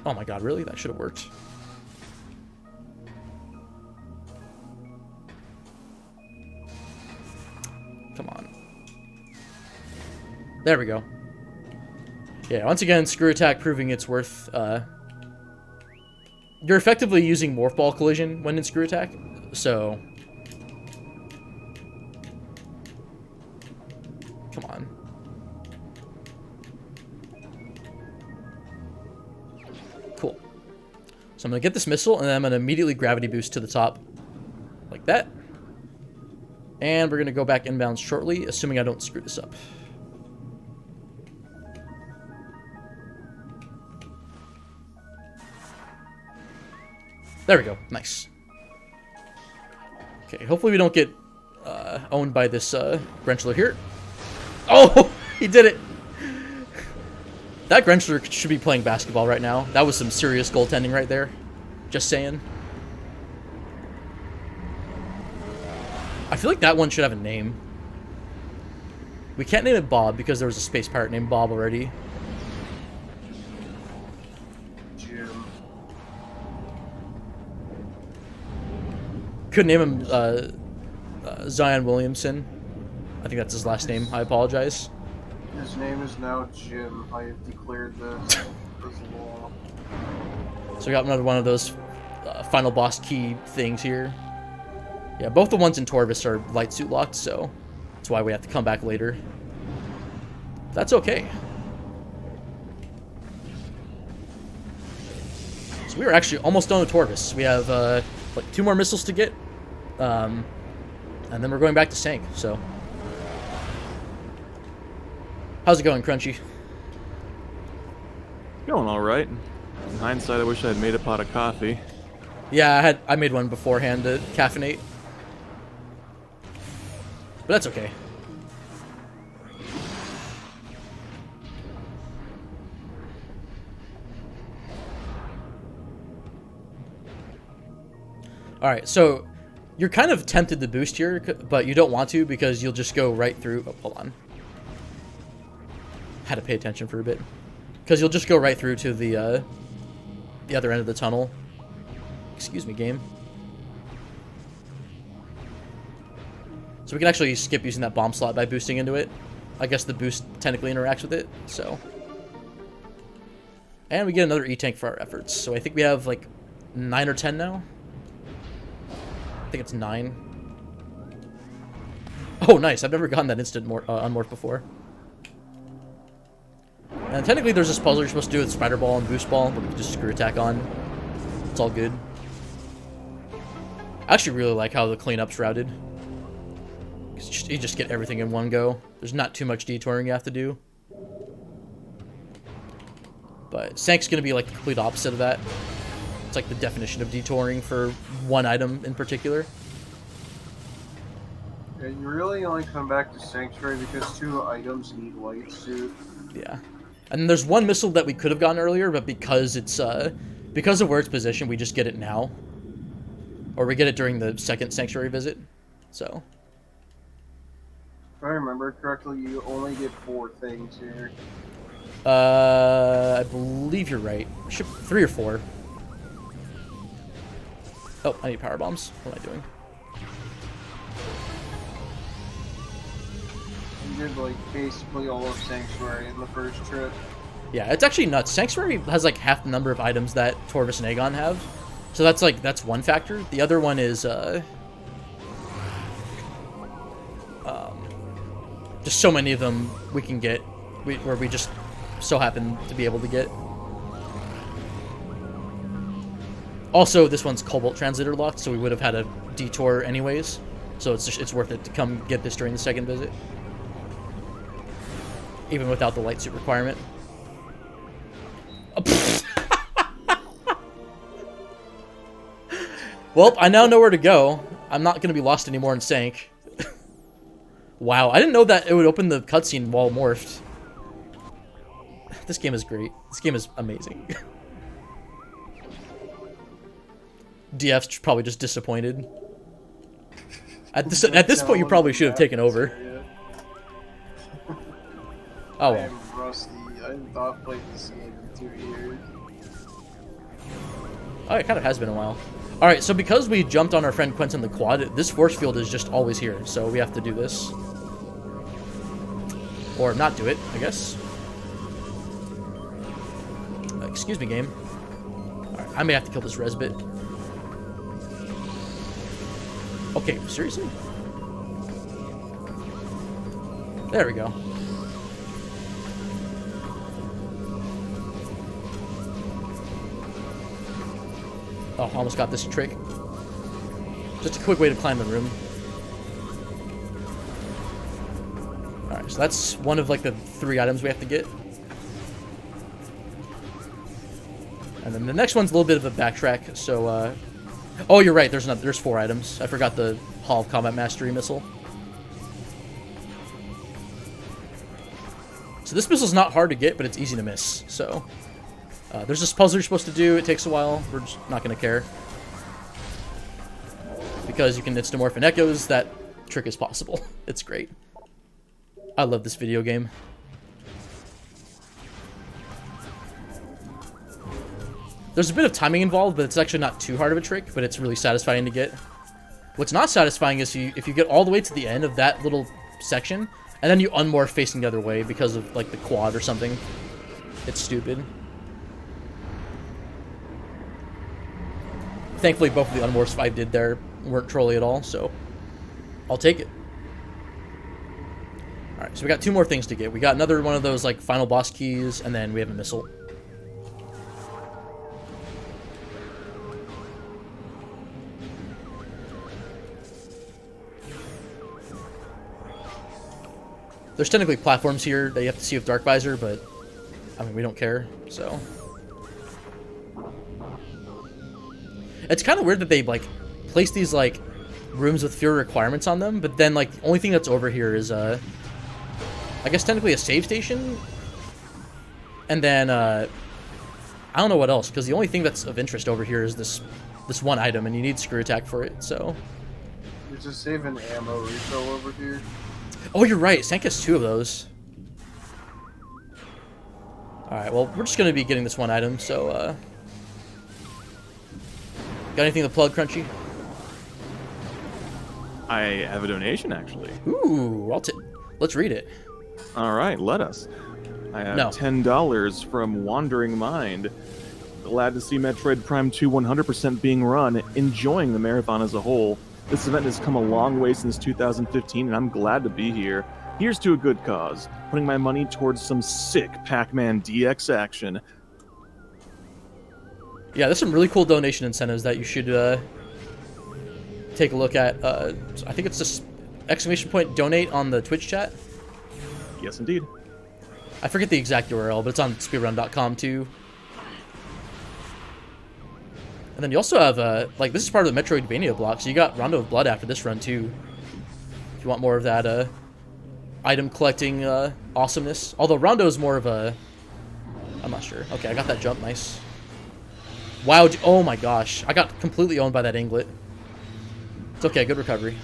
Oh my god, really? That should have worked. Come on. There we go. Yeah, once again, screw attack proving its worth. You're effectively using Morph Ball collision when in screw attack, so... Come on. Cool. So I'm going to get this missile, and then I'm going to immediately gravity boost to the top. Like that. And we're going to go back inbounds shortly, assuming I don't screw this up. There we go. Nice. Okay, hopefully we don't get owned by this Grenchler here. Oh! He did it! That Grenchler should be playing basketball right now. That was some serious goaltending right there. Just saying. I feel like that one should have a name. We can't name it Bob because there was a space pirate named Bob already. Jim. Could name him Zion Williamson. I think that's his last name. I apologize. His name is now Jim. I have declared this as law. So we got another one of those final boss key things here. Yeah, both the ones in Torvis are light suit locked, so that's why we have to come back later. That's okay. So we are actually almost done with Torvis. We have like 2 more missiles to get, and then we're going back to Sank. So, how's it going, Crunchy? Going all right. In hindsight, I wish I had made a pot of coffee. Yeah, I made one beforehand to caffeinate. But that's okay. Alright, so you're kind of tempted to boost here, but you don't want to because you'll just go right through... Oh, hold on. Had to pay attention for a bit. Because you'll just go right through to the other end of the tunnel. Excuse me, game. So we can actually skip using that bomb slot by boosting into it. I guess the boost technically interacts with it, so... And we get another E-Tank for our efforts. So I think we have, like, 9 or 10 now? I think it's 9. Oh, nice. I've never gotten that instant unmorph before. And technically there's this puzzle you're supposed to do with Spider Ball and Boost Ball, but we can just screw attack on. It's all good. I actually really like how the cleanup's routed. You just get everything in one go. There's not too much detouring you have to do. But Sank's going to be like the complete opposite of that. It's like the definition of detouring for one item in particular. Yeah, you really only come back to Sanctuary because 2 items need light suit. Yeah. And there's one missile that we could have gotten earlier, but because it's because of where it's positioned, we just get it now. Or we get it during the second Sanctuary visit. So... If I remember correctly, you only get 4 things here. I believe you're right. 3 or 4. Oh, I need power bombs. What am I doing? You did, like, basically all of Sanctuary in the first trip. Yeah, it's actually nuts. Sanctuary has, like, half the number of items that Torvis and Aegon have. So that's, like, that's one factor. The other one is, just so many of them we can get, where we just so happen to be able to get. Also, this one's Cobalt Translator locked, so we would have had a detour anyways. So it's worth it to come get this during the second visit, even without the light suit requirement. Well, I now know where to go. I'm not going to be lost anymore in Sank. Wow, I didn't know that it would open the cutscene while morphed. This game is great. This game is amazing. DF's probably just disappointed. At this point, you probably should have taken over. Oh I well. am rusty. I have not played this game in 2 years. Oh, it kind of has been a while. All right, so because we jumped on our friend Quentin the quad, this force field is just always here, so we have to do this. Or not do it, I guess. Excuse me, game. All right, I may have to kill this Resbit. Okay, seriously? There we go. Oh, almost got this trick. Just a quick way to climb the room. Alright, so that's one of like the 3 items we have to get. And then the next one's a little bit of a backtrack, so oh, you're right, there's 4 items. I forgot the Hall of Combat Mastery missile. So this missile's not hard to get, but it's easy to miss, so... there's this puzzle you're supposed to do. It takes a while. We're just not going to care. Because you can instamorph in echoes, that trick is possible. It's great. I love this video game. There's a bit of timing involved, but it's actually not too hard of a trick, but it's really satisfying to get. What's not satisfying is if you get all the way to the end of that little section, and then you unmorph facing the other way because of like the quad or something. It's stupid. Thankfully, both of the unmorphs I did there weren't trolly at all, so I'll take it. Alright, so we got 2 more things to get. We got another one of those like final boss keys, and then we have a missile. There's technically platforms here that you have to see with Dark Visor, but I mean, we don't care, so... It's kind of weird that they, like, place these, like, rooms with fewer requirements on them, but then, like, the only thing that's over here is, I guess technically a save station? And then, I don't know what else, because the only thing that's of interest over here is this one item, and you need screw attack for it, so... There's a save and ammo refill over here. Oh, you're right, Sank has 2 of those. Alright, well, we're just gonna be getting this one item, so, got anything to plug, Crunchy? I have a donation, actually. Ooh, let's read it. All right, let us. I have No. $10 from Wandering Mind. Glad to see Metroid Prime 2 100% being run, enjoying the marathon as a whole. This event has come a long way since 2015, and I'm glad to be here. Here's to a good cause, putting my money towards some sick Pac-Man DX action. Yeah, there's some really cool donation incentives that you should take a look at. I think it's just ! Donate on the Twitch chat. Yes, indeed. I forget the exact URL, but it's on speedrun.com too. And then you also have, like, this is part of the Metroidvania block, so you got Rondo of Blood after this run too. If you want more of that item collecting awesomeness. Although Rondo is more of a... I'm not sure. Okay, I got that jump, nice. Wow, oh my gosh. I got completely owned by that Inglet. It's okay, good recovery.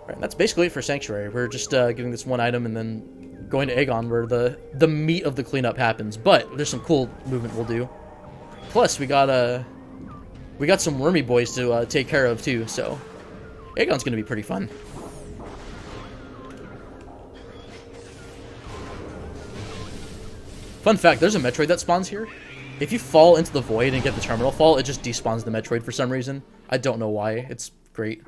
Right, that's basically it for Sanctuary. We're just getting this one item and then going to Aegon where the meat of the cleanup happens. But there's some cool movement we'll do. Plus, we got some wormy boys to take care of too, so Aegon's gonna be pretty fun. Fun fact, there's a Metroid that spawns here. If you fall into the void and get the terminal fall, it just despawns the Metroid for some reason. I don't know why. It's great.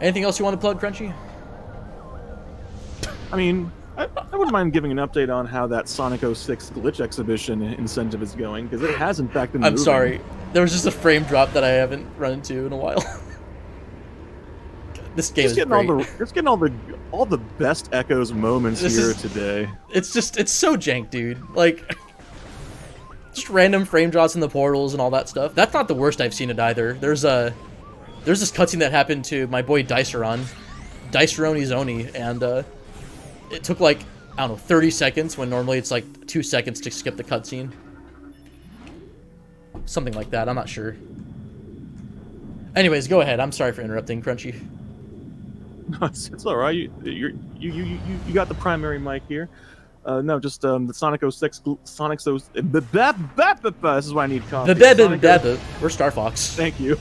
Anything else you want to plug, Crunchy? I mean, I wouldn't mind giving an update on how that Sonic 06 glitch exhibition incentive is going, because it has in fact been I'm moving. sorry. There was just a frame drop that I haven't run into in a while. This game is great. It's getting all the best Echoes moments here today. It's so jank, dude. Like, just random frame drops in the portals and all that stuff. That's not the worst I've seen it either. There's this cutscene that happened to my boy Diceron Zoni, and it took like, I don't know, 30 seconds when normally it's like 2 seconds to skip the cutscene. Something like that, I'm not sure. Anyways, go ahead. I'm sorry for interrupting, Crunchy. No, it's all right. You got the primary mic here. No, just the Sonic 06, Sonic 06. This is why I need coffee. We're Star Fox. Thank you.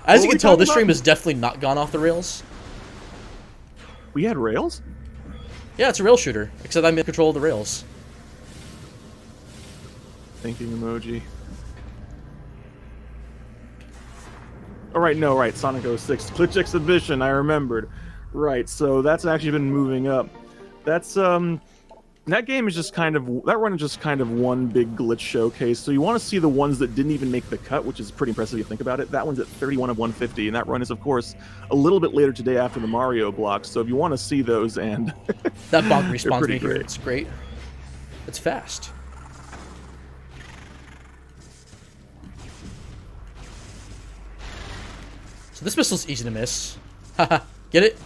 As you can tell, this stream has definitely not gone off the rails. We had rails? Yeah, it's a rail shooter, except I'm in control of the rails. Thinking emoji. Alright, no, right, Sonic 06. Glitch Exhibition, I remembered. Right, so that's actually been moving up. That's, that game is just kind of, that run is just kind of one big glitch showcase. So you want to see the ones that didn't even make the cut, which is pretty impressive if you think about it. That one's at 31 of 150, and that run is, of course, a little bit later today after the Mario blocks. So if you want to see those, and that bonk respawns me here. Great. It's great. It's fast. So this missile's easy to miss. Haha, get it?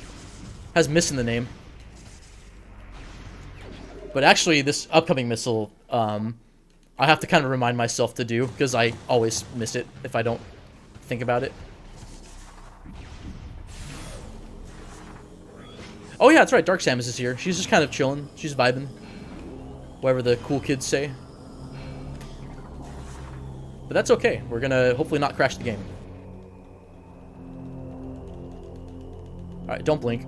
Has miss in the name. But actually, this upcoming missile, I have to kind of remind myself to do, because I always miss it if I don't think about it. Oh yeah, that's right, Dark Samus is here. She's just kind of chilling. She's vibing. Whatever the cool kids say. But that's okay. We're gonna hopefully not crash the game. Alright, don't blink.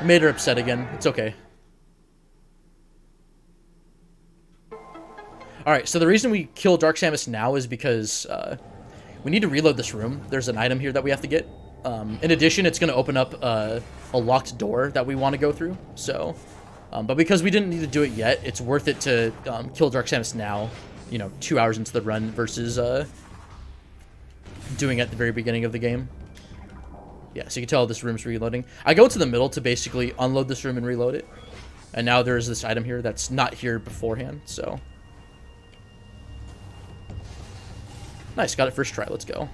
Made her upset again. It's okay. Alright, so the reason we kill Dark Samus now is because we need to reload this room. There's an item here that we have to get. In addition, it's going to open up a locked door that we want to go through. So, but because we didn't need to do it yet, it's worth it to kill Dark Samus now. You know, 2 hours into the run versus doing it at the very beginning of the game. Yeah, so you can tell this room's reloading. I go to the middle to basically unload this room and reload it. And now there's this item here that's not here beforehand, so. Nice, got it first try, let's go.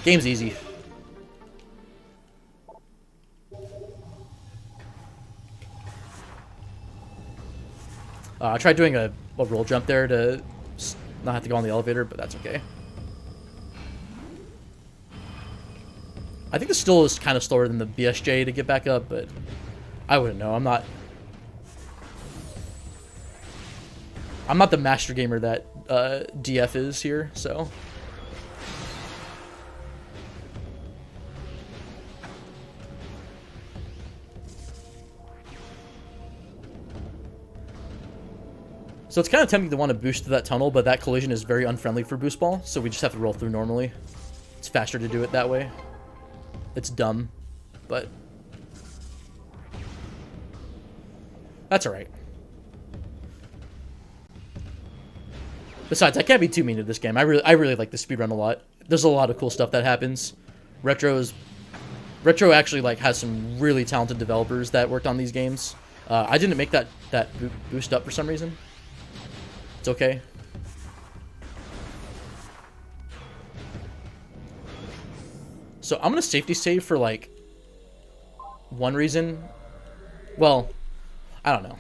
Game's easy. I tried doing a roll jump there to not have to go on the elevator, but that's okay. I think this still is kind of slower than the BSJ to get back up, but I wouldn't know. I'm not the master gamer that DF is here, so. So it's kind of tempting to want to boost to that tunnel, but that collision is very unfriendly for boost ball, so we just have to roll through normally. It's faster to do it that way. It's dumb, but that's alright. Besides, I can't be too mean to this game. I really like the speedrun a lot. There's a lot of cool stuff that happens. Retro actually like has some really talented developers that worked on these games. I didn't make that boost up for some reason. It's okay. So I'm gonna safety save for like one reason. Well, I don't know.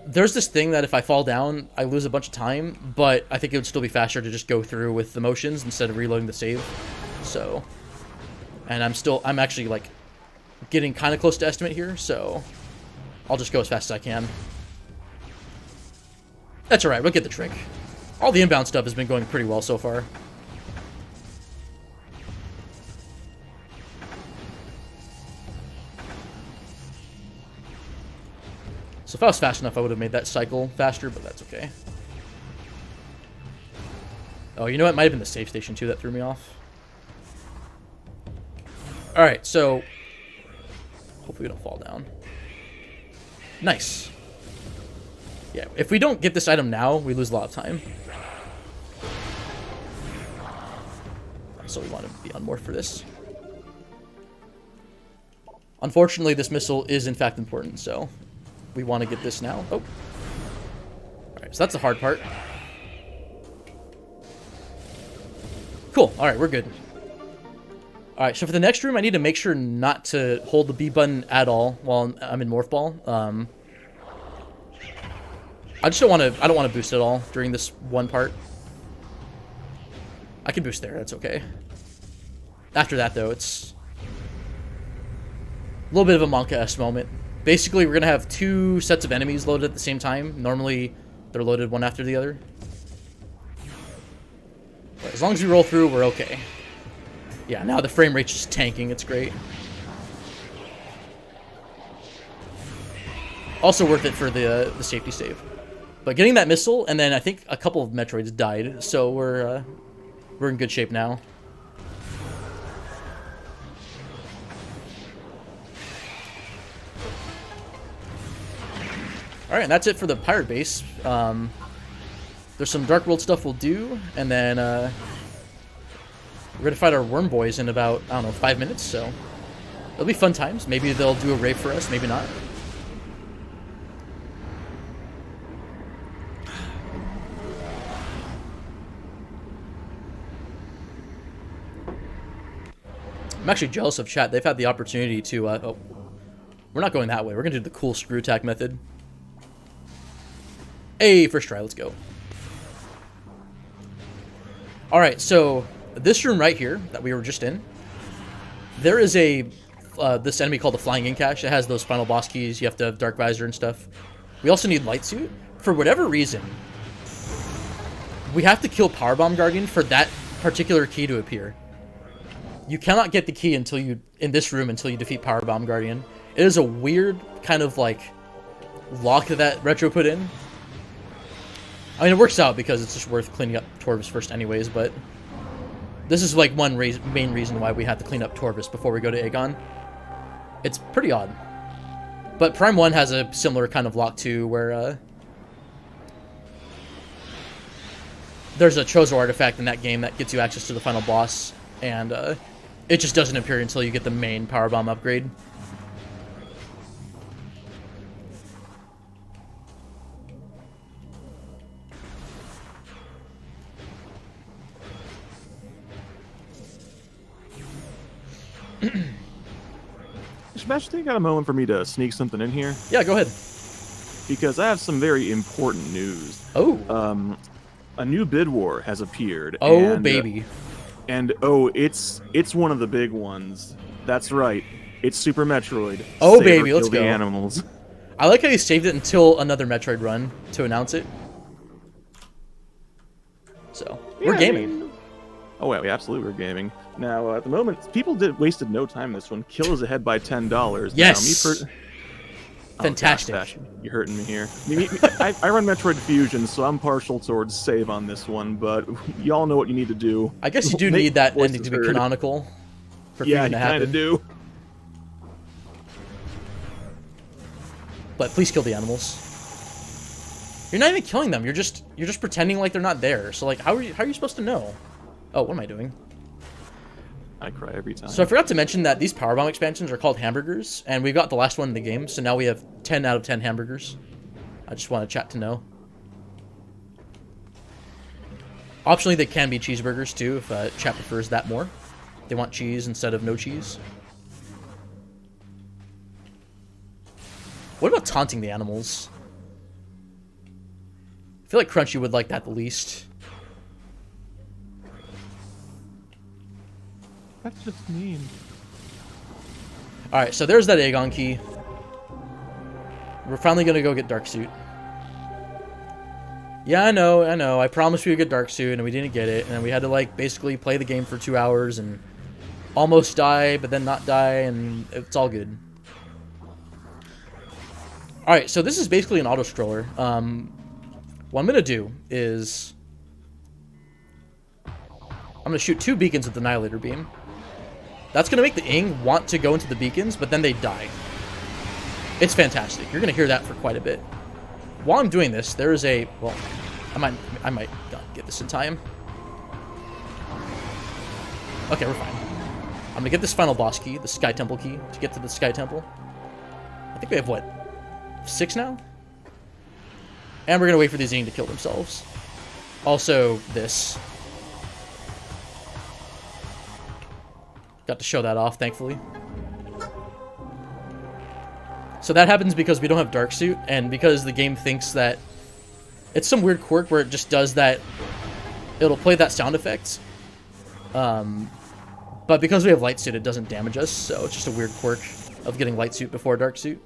There's this thing that if I fall down, I lose a bunch of time, but I think it would still be faster to just go through with the motions instead of reloading the save. So, and I'm actually like getting kind of close to estimate here, so I'll just go as fast as I can. That's alright, we'll get the trick. All the inbound stuff has been going pretty well so far. So if I was fast enough, I would have made that cycle faster, but that's okay. Oh, you know what? It might have been the save station, too, that threw me off. Alright, so... hopefully we don't fall down. Nice. Yeah, if we don't get this item now, we lose a lot of time. So we want to be on more for this. Unfortunately, this missile is in fact important, so we want to get this now. Oh. Alright, so that's the hard part. Cool. Alright, we're good. Alright, so for the next room, I need to make sure not to hold the B button at all while I'm in Morph Ball. I just don't want to boost at all during this one part. I can boost there, that's okay. After that, though, it's a little bit of a Monka-esque moment. Basically, we're going to have two sets of enemies loaded at the same time. Normally, they're loaded one after the other. But as long as we roll through, we're okay. Yeah, now the frame rate's just tanking. It's great. Also worth it for the safety save. But getting that missile, and then I think a couple of Metroids died, so we're in good shape now. Alright, and that's it for the pirate base. There's some Dark World stuff we'll do, and then we're gonna fight our worm boys in about, I don't know, 5 minutes, so it'll be fun times. Maybe they'll do a raid for us, maybe not. I'm actually jealous of chat. They've had the opportunity to, oh, we're not going that way. We're gonna do the cool screw attack method. Hey, first try, let's go. Alright, so this room right here that we were just in, there is a this enemy called the Flying Ink Cache. It has those final boss keys. You have to have Dark Visor and stuff. We also need Light Suit. For whatever reason, we have to kill Powerbomb Guardian for that particular key to appear. You cannot get the key until you in this room until you defeat Powerbomb Guardian. It is a weird kind of like lock that Retro put in. I mean, it works out because it's just worth cleaning up Torvus first anyways, but this is like one main reason why we have to clean up Torvus before we go to Aegon. It's pretty odd. But Prime 1 has a similar kind of lock too, where there's a Chozo artifact in that game that gets you access to the final boss, and it just doesn't appear until you get the main Powerbomb upgrade. Smash, do you got a moment for me to sneak something in here? Yeah, go ahead. Because I have some very important news. Oh. A new bid war has appeared. Oh, and, baby. It's one of the big ones. That's right. It's Super Metroid. Oh, Save or baby, let's kill the go. animals. I like how you saved it until another Metroid run to announce it. So, we're gaming. Oh, yeah, we absolutely were gaming. Now, at the moment, people wasted no time in this one. Kill is ahead by $10. Yes! Now, Fantastic. Oh, gosh, you're hurting me here. I run Metroid Fusion, so I'm partial towards save on this one, but y'all know what you need to do. I guess you do need that ending to be canonical for Fusion to happen. Yeah, you kind of do. But please kill the animals. You're not even killing them. You're just pretending like they're not there. So like, how are you supposed to know? Oh, what am I doing? I cry every time. So I forgot to mention that these Powerbomb expansions are called hamburgers, and we got the last one in the game, so now we have 10 out of 10 hamburgers. I just want to chat to know. Optionally, they can be cheeseburgers too, if chat prefers that more. They want cheese instead of no cheese. What about taunting the animals? I feel like Crunchy would like that the least. That's just mean. Alright, so there's that Aegon key. We're finally gonna go get Dark Suit. Yeah, I know. I promised we would get Dark Suit, and we didn't get it. And we had to, like, basically play the game for 2 hours and almost die, but then not die, and it's all good. All right, so this is basically an auto scroller. What I'm gonna do is I'm gonna shoot 2 beacons with the Annihilator Beam. That's gonna make the Ing want to go into the beacons, but then they die. It's fantastic. You're gonna hear that for quite a bit. While I'm doing this, there is a well, I might not get this in time. Okay, we're fine. I'm gonna get this final boss key, the Sky Temple key, to get to the Sky Temple. I think we have what, 6 now? And we're gonna wait for these Ing to kill themselves. Also, this. Got to show that off, thankfully. So that happens because we don't have Dark Suit, and because the game thinks that it's some weird quirk where it just does that. It'll play that sound effect. But because we have Light Suit, it doesn't damage us, so it's just a weird quirk of getting Light Suit before Dark Suit.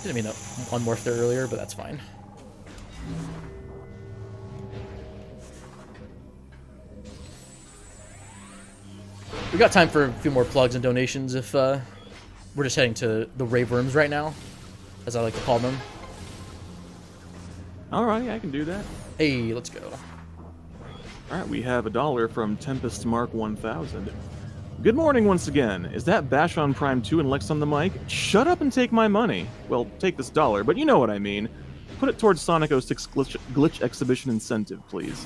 Didn't mean to unmorph there earlier, but that's fine. We got time for a few more plugs and donations if we're just heading to the Rave Rooms right now, as I like to call them. Alright, I can do that. Hey, let's go. Alright, we have $1 from Tempest Mark 1000. Good morning once again. Is that Bash on Prime 2 and Lex on the mic? Shut up and take my money. Well, take this $1, but you know what I mean. Put it towards Sonic 06 Glitch Exhibition incentive, please.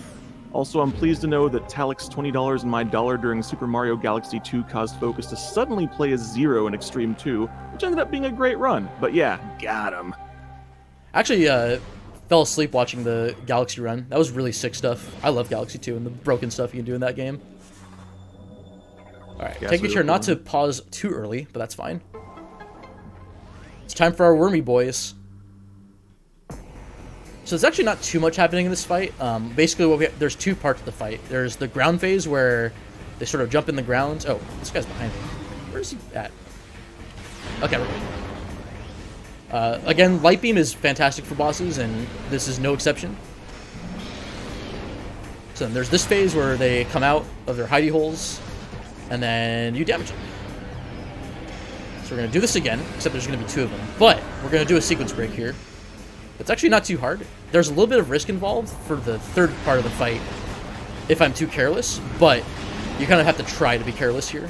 Also, I'm pleased to know that Talik's $20 and my $1 during Super Mario Galaxy 2 caused Focus to suddenly play as 0 in Extreme 2, which ended up being a great run. But yeah, got him. Actually, fell asleep watching the Galaxy run. That was really sick stuff. I love Galaxy 2 and the broken stuff you can do in that game. Alright, take care not to pause too early, but that's fine. It's time for our Wormy boys. So there's actually not too much happening in this fight. Basically, there's 2 parts of the fight. There's the ground phase where they sort of jump in the ground. Oh, this guy's behind me. Where is he at? Okay, we're good. Again, Light Beam is fantastic for bosses, and this is no exception. So then there's this phase where they come out of their hidey holes, and then you damage them. So we're going to do this again, except there's going to be 2 of them. But we're going to do a sequence break here. It's actually not too hard. There's a little bit of risk involved for the 3rd part of the fight if I'm too careless, but you kind of have to try to be careless here.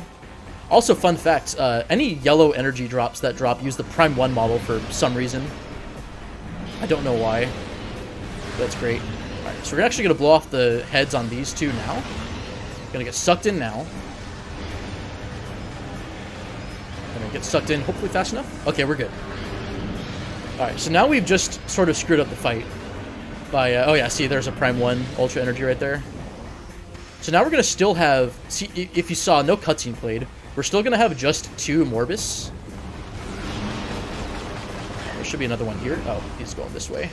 Also, fun fact, any yellow energy drops that drop use the Prime 1 model for some reason. I don't know why. That's great. Alright, so we're actually going to blow off the heads on these 2 now. Going to get sucked in now. Going to get sucked in hopefully fast enough. Okay, we're good. Alright, so now we've just sort of screwed up the fight by, oh yeah, see, there's a Prime 1 Ultra Energy right there. So now we're going to still have, see, if you saw, no cutscene played, we're still going to have just 2 Morbus. There should be another one here. Oh, he's going this way.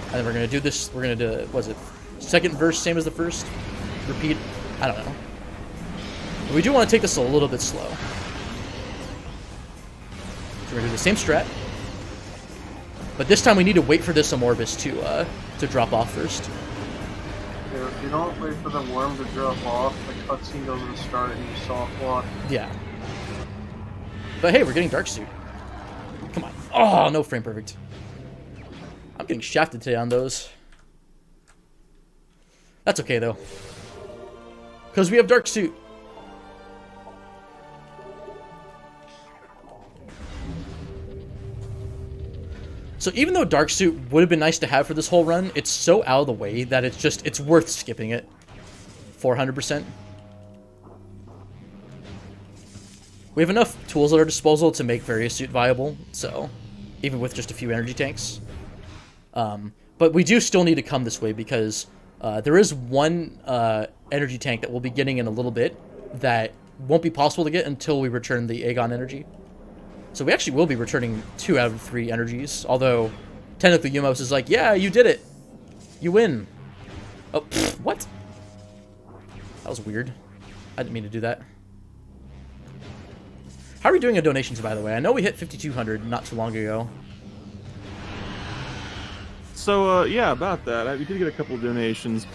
And then we're going to do this, we're going to do, what is it, 2nd verse, same as the 1st? Repeat? I don't know. But we do want to take this a little bit slow. So we're going to do the same strat. But this time we need to wait for this Amorbus to drop off first. Yeah, if you don't wait for the worm to drop off, the cutscene doesn't start and you soft lock. Yeah. But hey, we're getting Dark Suit. Come on. Oh, no frame perfect. I'm getting shafted today on those. That's okay, though. Because we have Dark Suit. So even though Dark Suit would have been nice to have for this whole run, it's so out of the way that it's worth skipping it. 400%. We have enough tools at our disposal to make Various Suit viable, so even with just a few energy tanks. But we do still need to come this way because there is one energy tank that we'll be getting in a little bit that won't be possible to get until we return the Aegon energy. So we actually will be returning 2 out of 3 energies, although technically Umos is like, yeah, you did it. You win. Oh, pfft, what? That was weird. I didn't mean to do that. How are we doing on donations, by the way? I know we hit 5,200 not too long ago. So, yeah, about that. We did get a couple of donations.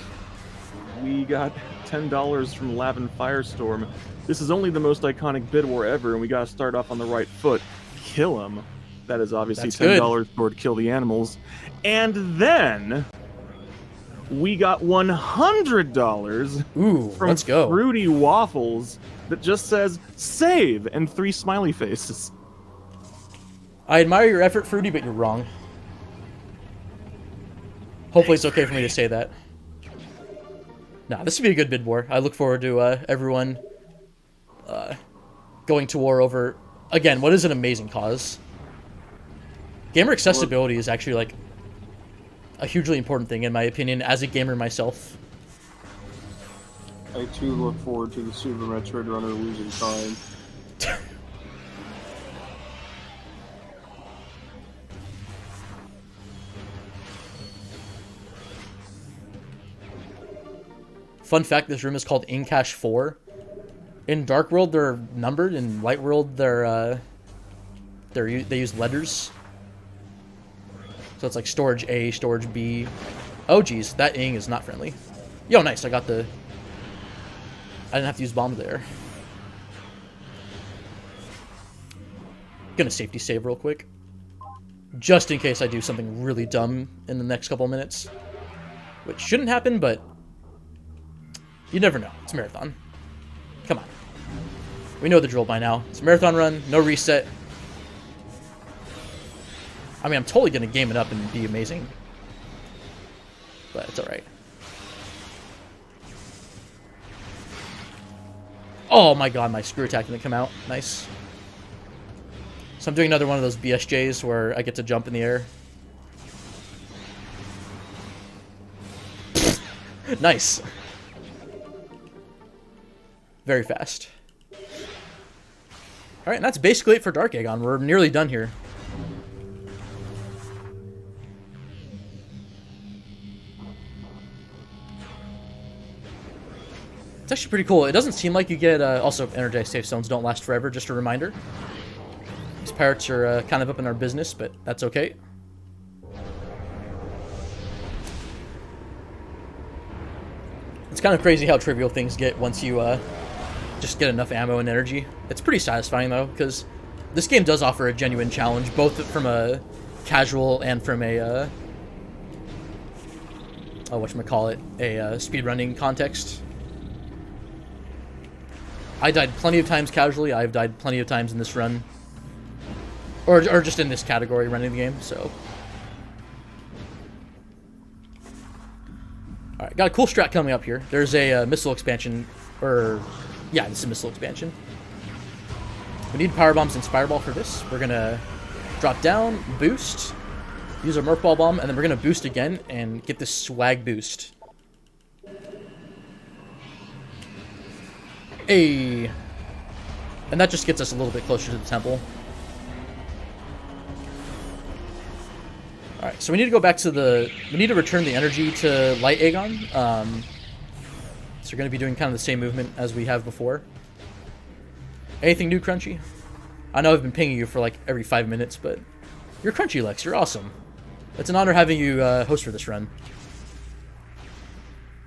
We got $10 from Lavin Firestorm. This is only the most iconic bid war ever, and we gotta start off on the right foot. Kill him. That is obviously That's $10 toward kill the animals. And then we got $100 Ooh, from let's go. Fruity Waffles that just says save and 3 smiley faces. I admire your effort, Fruity, but you're wrong. Hopefully it's okay for me to say that. Nah, this would be a good bid war. I look forward to everyone going to war over, again, what is an amazing cause. Gamer accessibility is actually, like, a hugely important thing, in my opinion, as a gamer myself. I too look forward to the Super Metroid runner losing time. Fun fact, this room is called Incash 4. In Dark World, they're numbered. In Light World, they use letters. So it's like storage A, storage B. Oh, geez, that ing is not friendly. Yo, nice, I didn't have to use bombs there. Gonna safety save real quick. Just in case I do something really dumb in the next couple minutes. Which shouldn't happen, but you never know. It's a marathon. Come on. We know the drill by now. It's a marathon run, no reset. I mean, I'm totally going to game it up and be amazing. But it's alright. Oh my god, my screw attack didn't come out. Nice. So I'm doing another one of those BSJs where I get to jump in the air. Nice. Very fast. Alright, and that's basically it for Dark Aegon. We're nearly done here. It's actually pretty cool. It doesn't seem like you get... also, energized safe zones don't last forever, just a reminder. These pirates are kind of up in our business, but that's okay. It's kind of crazy how trivial things get once you just get enough ammo and energy. It's pretty satisfying, though, because this game does offer a genuine challenge, both from a casual and from a... oh, whatchamacallit, a speedrunning context. I died plenty of times casually. I've died plenty of times in this run. Or just in this category, running the game, so... Alright, got a cool strat coming up here. There's a missile expansion, or... Yeah, this is a missile expansion. We need power bombs and Spireball for this. We're gonna drop down, boost, use a Merc Ball Bomb, and then we're gonna boost again and get this swag boost. Hey, and that just gets us a little bit closer to the temple. Alright, so we need to go back to the... We need to return the energy to Light Aegon. So we're going to be doing kind of the same movement as we have before. Anything new, Crunchy? I know I've been pinging you for like every 5 minutes, but you're Crunchy, Lex. You're awesome. It's an honor having you host for this run.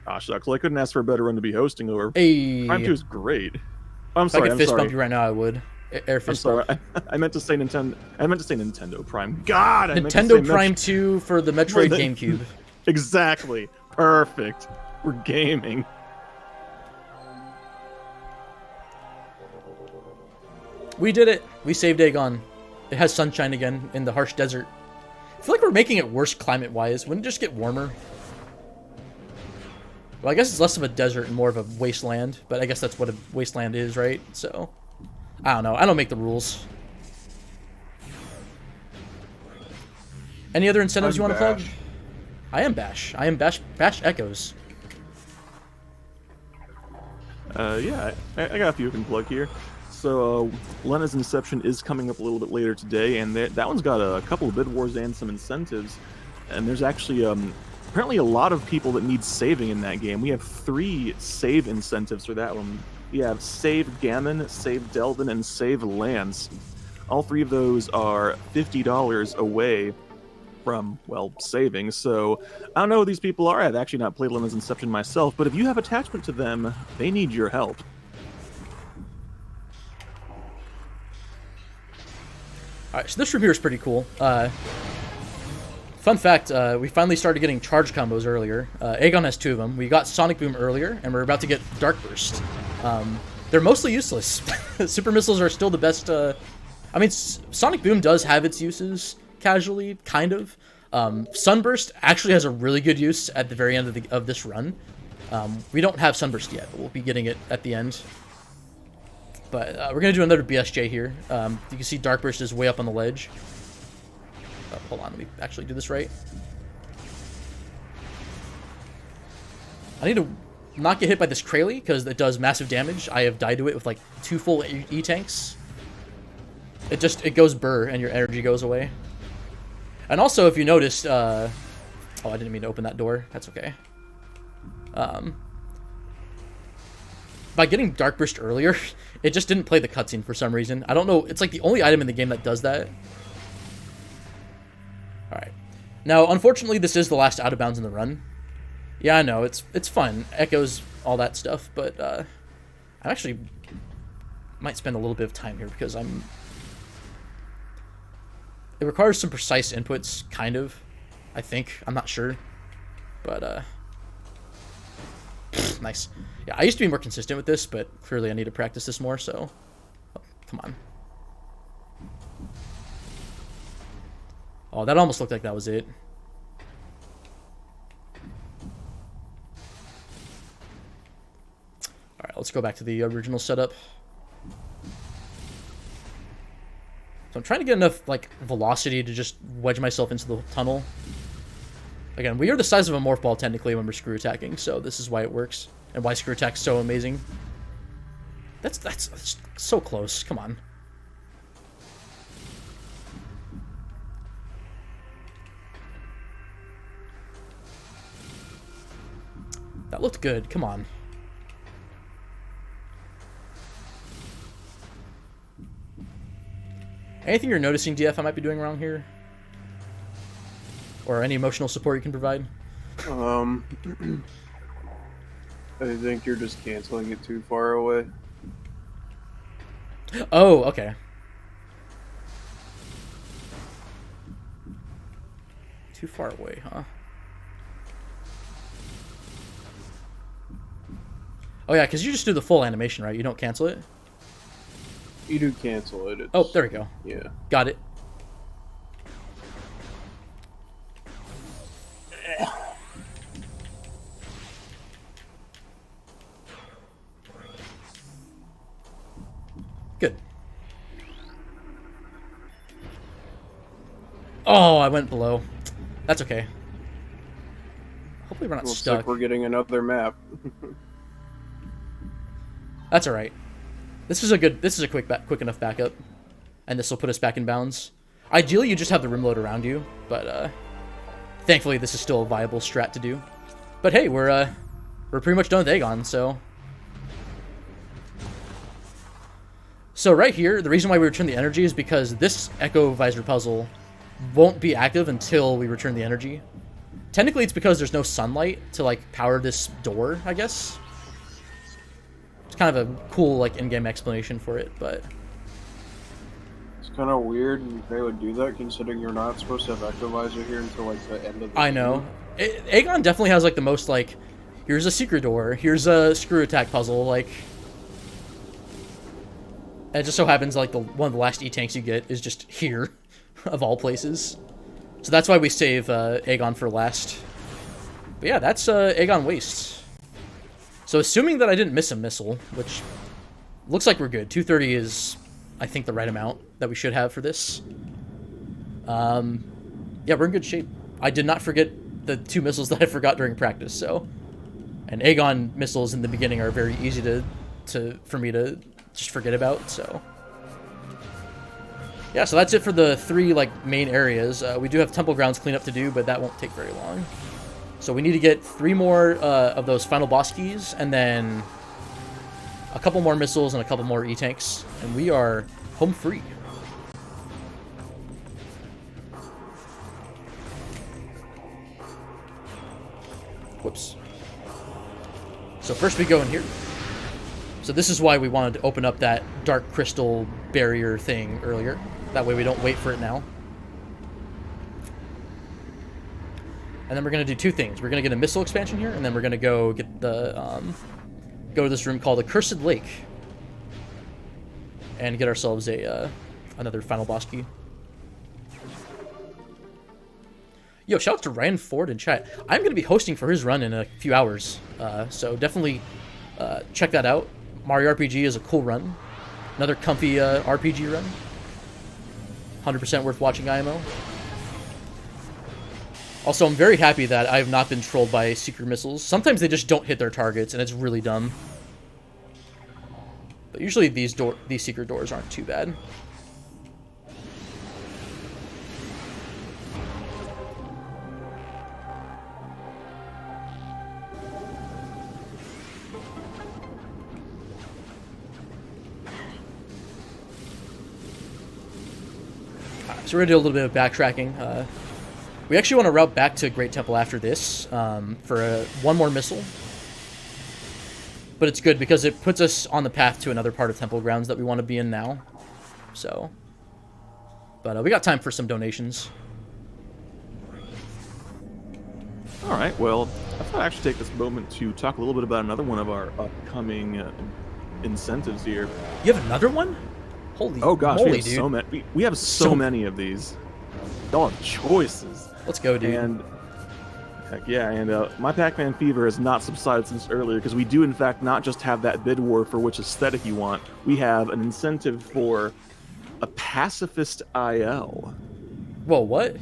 Ah, shucks. Well, I couldn't ask for a better run to be hosting over. Hey. Prime 2 is great. Oh, I'm If sorry, I could I'm fist sorry. bump you right now, I would. Air fist I'm sorry. bump. I meant to say Nintendo. I meant to say Nintendo Prime. God, I meant to Nintendo say Prime 2 for the Metroid GameCube. Exactly. Perfect. We're gaming. We did it. We saved Aegon. It has sunshine again in the harsh desert. I feel like we're making it worse climate-wise. Wouldn't it just get warmer? Well, I guess it's less of a desert and more of a wasteland, but I guess that's what a wasteland is, right? So, I don't know. I don't make the rules. Any other incentives you want to plug? I am Bash. I am Bash Echoes. Yeah, I got a few you can plug here. So, Lena's Inception is coming up a little bit later today, and that one's got a couple of bid wars and some incentives. And there's actually apparently a lot of people that need saving in that game. We have 3 save incentives for that one. We have Save Gammon, Save Delvin, and Save Lance. All 3 of those are $50 away from, well, saving. So, I don't know who these people are. I've actually not played Lena's Inception myself, but if you have attachment to them, they need your help. Alright, so this room here is pretty cool. Fun fact, we finally started getting charge combos earlier. Aegon has 2 of them. We got Sonic Boom earlier, and we're about to get Dark Burst. They're mostly useless. Super Missiles are still the best. I mean, Sonic Boom does have its uses, casually, kind of. Sunburst actually has a really good use at the very end of this run. We don't have Sunburst yet, but we'll be getting it at the end. But we're going to do another BSJ here. You can see Dark Burst is way up on the ledge. Oh, hold on, let me actually do this right. I need to not get hit by this Kraly, because it does massive damage. I have died to it with like 2 full E-tanks. It goes burr, and your energy goes away. And also, if you noticed, oh, I didn't mean to open that door. That's okay. By getting Dark Burst earlier, it just didn't play the cutscene for some reason. I don't know. It's like the only item in the game that does that. Alright. Now, unfortunately, this is the last out of bounds in the run. Yeah, I know. It's fun. Echoes, all that stuff. But I actually might spend a little bit of time here because it requires some precise inputs, kind of. I think. I'm not sure. But, nice. Yeah, I used to be more consistent with this, but clearly I need to practice this more, so... Oh, come on. Oh, that almost looked like that was it. Alright, let's go back to the original setup. So I'm trying to get enough, like, velocity to just wedge myself into the tunnel. Again, we are the size of a morph ball, technically, when we're screw attacking, so this is why it works. And why screw attack's so amazing. That's so close. Come on. That looked good. Come on. Anything you're noticing, DF, I might be doing wrong here? Or any emotional support you can provide? I think you're just canceling it too far away. Oh, okay. Too far away, huh? Oh yeah, because you just do the full animation, right? You don't cancel it? You do cancel it. Oh, there we go. Yeah. Got it. Good. Oh, I went below. That's okay. Hopefully we're not Looks stuck. like we're getting another map. That's all right. This is a quick enough backup, and this will put us back in bounds. Ideally, you just have the rim load around you, but thankfully this is still a viable strat to do. But hey, we're pretty much done with Aegon, so. So right here, the reason why we return the energy is because this Echo Visor puzzle won't be active until we return the energy. Technically, it's because there's no sunlight to like power this door, I guess. It's kind of a cool like in-game explanation for it, but It's kind of weird they would do that, considering you're not supposed to have Echo Visor here until like the end of the I know. Aegon definitely has like the most like, here's a secret door, here's a screw attack puzzle, like. And it just so happens like one of the last E-tanks you get is just here, of all places. So that's why we save Aegon for last. But yeah, that's Aegon Waste. So assuming that I didn't miss a missile, which looks like we're good. 230 is, I think, the right amount that we should have for this. Yeah, we're in good shape. I did not forget the 2 missiles that I forgot during practice, so. And Aegon missiles in the beginning are very easy for me to just forget about, so. Yeah, so that's it for the 3 like main areas. We do have Temple Grounds cleanup to do, but that won't take very long. So we need to get 3 more of those final boss keys, and then a couple more missiles and a couple more E-tanks, and we are home free. Whoops. So first we go in here. So this is why we wanted to open up that dark crystal barrier thing earlier. That way we don't wait for it now. And then we're going to do two things. We're going to get a missile expansion here, and then we're going to go get the, go to this room called the Cursed Lake. And get ourselves a, another final boss key. Yo, shout out to Ryan Ford in chat. I'm going to be hosting for his run in a few hours. So definitely check that out. Mario RPG is a cool run. Another comfy RPG run. 100% worth watching IMO. Also, I'm very happy that I have not been trolled by secret missiles. Sometimes they just don't hit their targets, and it's really dumb. But usually these secret doors aren't too bad. So we're going to do a little bit of backtracking. We actually want to route back to Great Temple after this for one more missile. But it's good because it puts us on the path to another part of Temple Grounds that we want to be in now. So, but we got time for some donations. All right, well, I thought I'd actually take this moment to talk a little bit about another one of our upcoming incentives here. You have another one? Holy oh gosh, moly, we have dude. so many. We have so many of these. Y'all have choices. Let's go, dude. And heck yeah, and my Pac-Man fever has not subsided since earlier because we do in fact not just have that bid war for which aesthetic you want. We have an incentive for a pacifist IL. Whoa, what?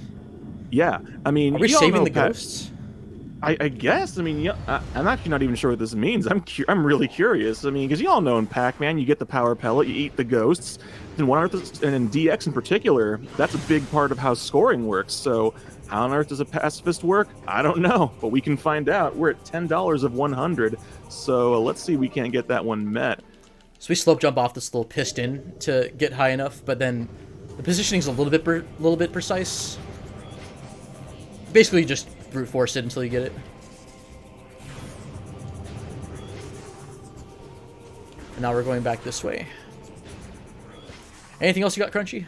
Yeah, I mean, are we y'all saving know the ghosts? I guess. I mean, yeah, I'm actually not even sure what this means. I'm really curious. I mean, because you all know in Pac-Man, you get the power pellet, you eat the ghosts. In One Earth, and in DX in particular, that's a big part of how scoring works. So, how on earth does a pacifist work? I don't know, but we can find out. We're at $10 of 100, so let's see if we can't get that one met. So we slope jump off this little piston to get high enough, but then the positioning's a little bit precise. Basically, just brute force it until you get it. And now we're going back this way. Anything else you got, Crunchy?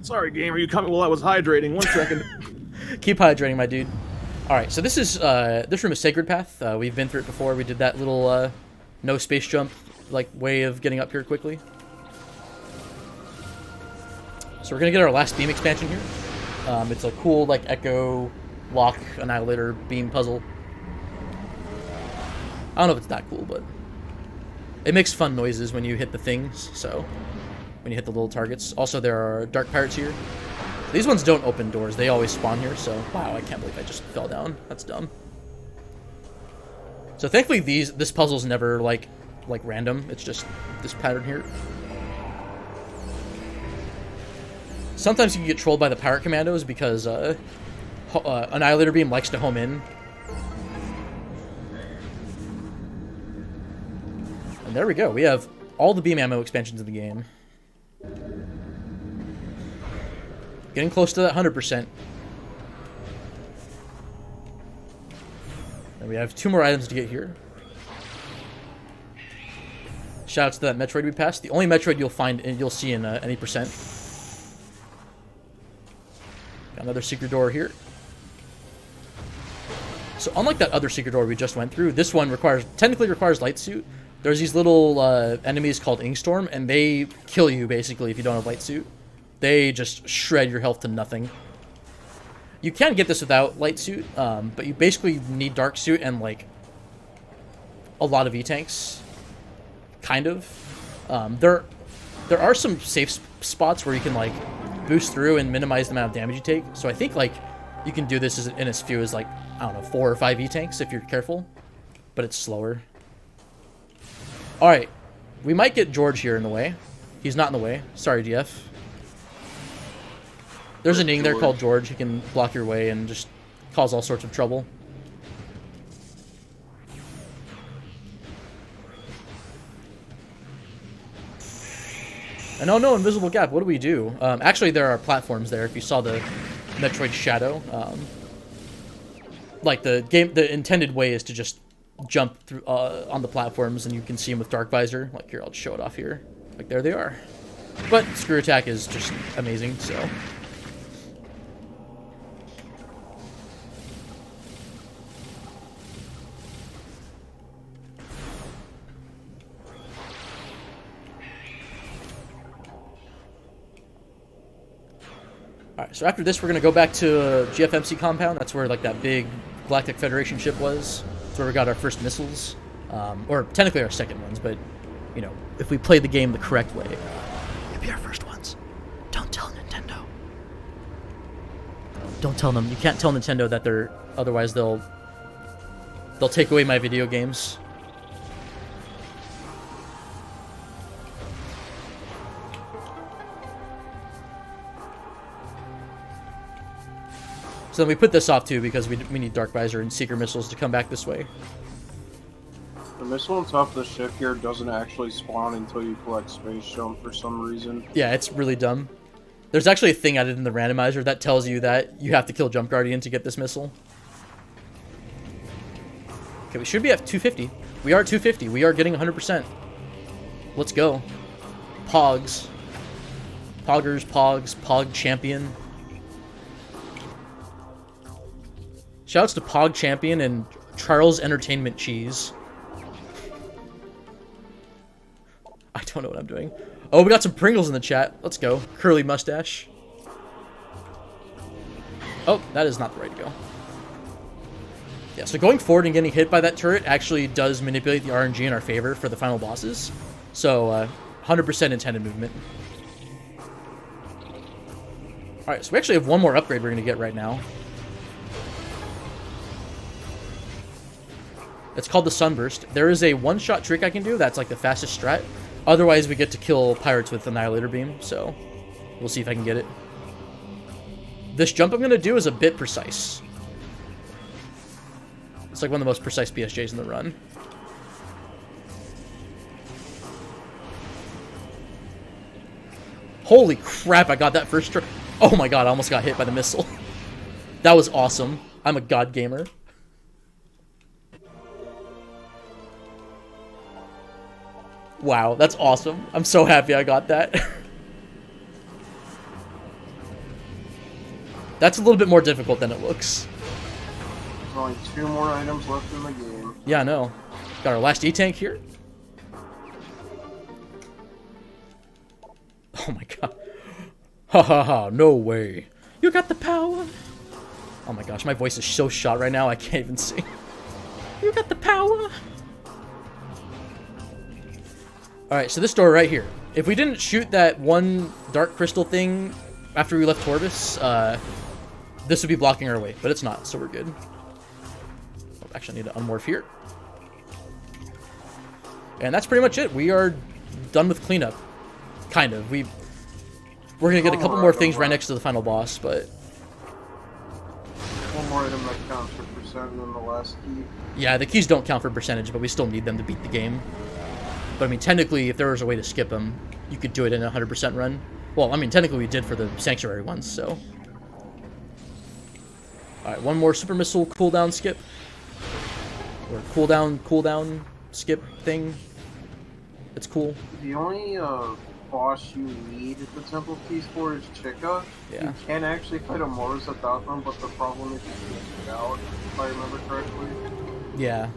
Sorry, gamer, you caught me while I was hydrating. 1 second. Keep hydrating, my dude. All right, so this is this room is Sacred Path. We've been through it before. We did that little no space jump like way of getting up here quickly. So we're gonna get our last beam expansion here. It's a cool like Echo Lock Annihilator beam puzzle. I don't know if it's that cool, but it makes fun noises when you hit the things. So when you hit the little targets. Also, there are dark pirates here. These ones don't open doors. They always spawn here. So wow, I can't believe I just fell down. That's dumb. So thankfully, this puzzle's never like random. It's just this pattern here. Sometimes you can get trolled by the pirate commandos because Annihilator Beam likes to home in. And there we go. We have all the beam ammo expansions in the game. Getting close to that 100%. And we have 2 more items to get here. Shoutouts to that Metroid we passed. The only Metroid you'll see in any percent. Got another secret door here. So unlike that other secret door we just went through, this one technically requires light suit. There's these little enemies called Inkstorm, and they kill you basically if you don't have light suit. They just shred your health to nothing. You can get this without light suit, but you basically need dark suit and like a lot of E-tanks. Kind of. There are some safe spots where you can like boost through and minimize the amount of damage you take. So I think like you can do this in as few as like, I don't know, 4 or 5 E-tanks if you're careful. But it's slower. Alright. We might get George here in the way. He's not in the way. Sorry, DF. There's a Ning there called George. He can block your way and just cause all sorts of trouble. And oh no, invisible gap. What do we do? Actually, there are platforms there. If you saw the Metroid Shadow, like the intended way is to just jump through on the platforms, and you can see them with dark visor. Like here, I'll just show it off here. Like there they are. But screw attack is just amazing. So. Alright, so after this, we're going to go back to GFMC compound. That's where, like, that big Galactic Federation ship was. That's where we got our first missiles. Or technically our second ones, but, you know, if we play the game the correct way, it'd be our first ones. Don't tell Nintendo. Don't tell them. You can't tell Nintendo that they're... Otherwise, they'll take away my video games. So then we put this off too because we need Dark Visor and Seeker missiles to come back this way. The missile on top of the ship here doesn't actually spawn until you collect Space Jump for some reason. Yeah, it's really dumb. There's actually a thing added in the randomizer that tells you that you have to kill Jump Guardian to get this missile. Okay, we should be at 250. We are at 250. We are getting 100%. Let's go. Pogs. Poggers, Pogs, Pog Champion. Shoutouts to Pog Champion and Charles Entertainment Cheese. I don't know what I'm doing. Oh, we got some Pringles in the chat. Let's go. Curly mustache. Oh, that is not the way to go. Yeah, so going forward and getting hit by that turret actually does manipulate the RNG in our favor for the final bosses. So, 100% intended movement. Alright, so we actually have one more upgrade we're going to get right now. It's called the Sunburst. There is a one-shot trick I can do that's like the fastest strat. Otherwise, we get to kill pirates with Annihilator Beam, so we'll see if I can get it. This jump I'm going to do is a bit precise. It's like one of the most precise BSJs in the run. Holy crap, I got that first try. Oh my god, I almost got hit by the missile. That was awesome. I'm a god gamer. Wow, that's awesome. I'm so happy I got that. That's a little bit more difficult than it looks. There's only 2 more items left in the game. Yeah, I know. Got our last E-Tank here. Oh my god. Ha ha ha, no way. You got the power. Oh my gosh, my voice is so shot right now, I can't even sing. You got the power. Alright, so this door right here. If we didn't shoot that one dark crystal thing after we left Torvis, this would be blocking our way, but it's not, so we're good. Oh, actually, I need to unmorph here. And that's pretty much it. We are done with cleanup. Kind of. We're going to get a couple more things right next to the final boss, but... One more item that counts for percent and then the last key. Yeah, the keys don't count for percentage, but we still need them to beat the game. But I mean, technically, if there was a way to skip them, you could do it in a 100% run. Well, I mean, technically we did for the Sanctuary ones, so... Alright, one more Super Missile cooldown skip. Or cooldown skip thing. It's cool. The only boss you need the Temple Keys for is Chica. Yeah. You can actually fight a Morris without them, but the problem is you can get out, if I remember correctly. Yeah.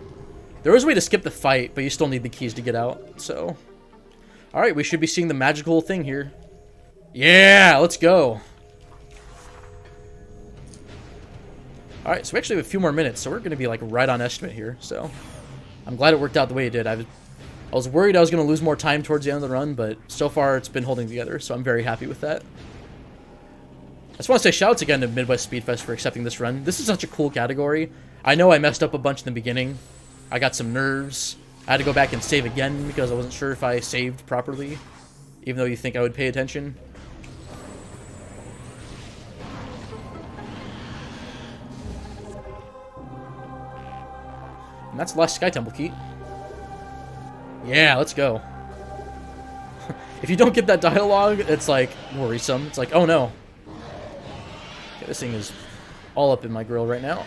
There is a way to skip the fight, but you still need the keys to get out, so... Alright, we should be seeing the magical thing here. Yeah, let's go! Alright, so we actually have a few more minutes, so we're going to be like right on estimate here, so... I'm glad it worked out the way it did. I was worried I was going to lose more time towards the end of the run, but so far it's been holding together, so I'm very happy with that. I just want to say shoutouts again to Midwest Speedfest for accepting this run. This is such a cool category. I know I messed up a bunch in the beginning. I got some nerves. I had to go back and save again because I wasn't sure if I saved properly, even though you think I would pay attention. And that's the last Sky Temple key. Yeah, let's go. If you don't get that dialogue, it's like worrisome. It's like, oh no. Okay, this thing is all up in my grill right now.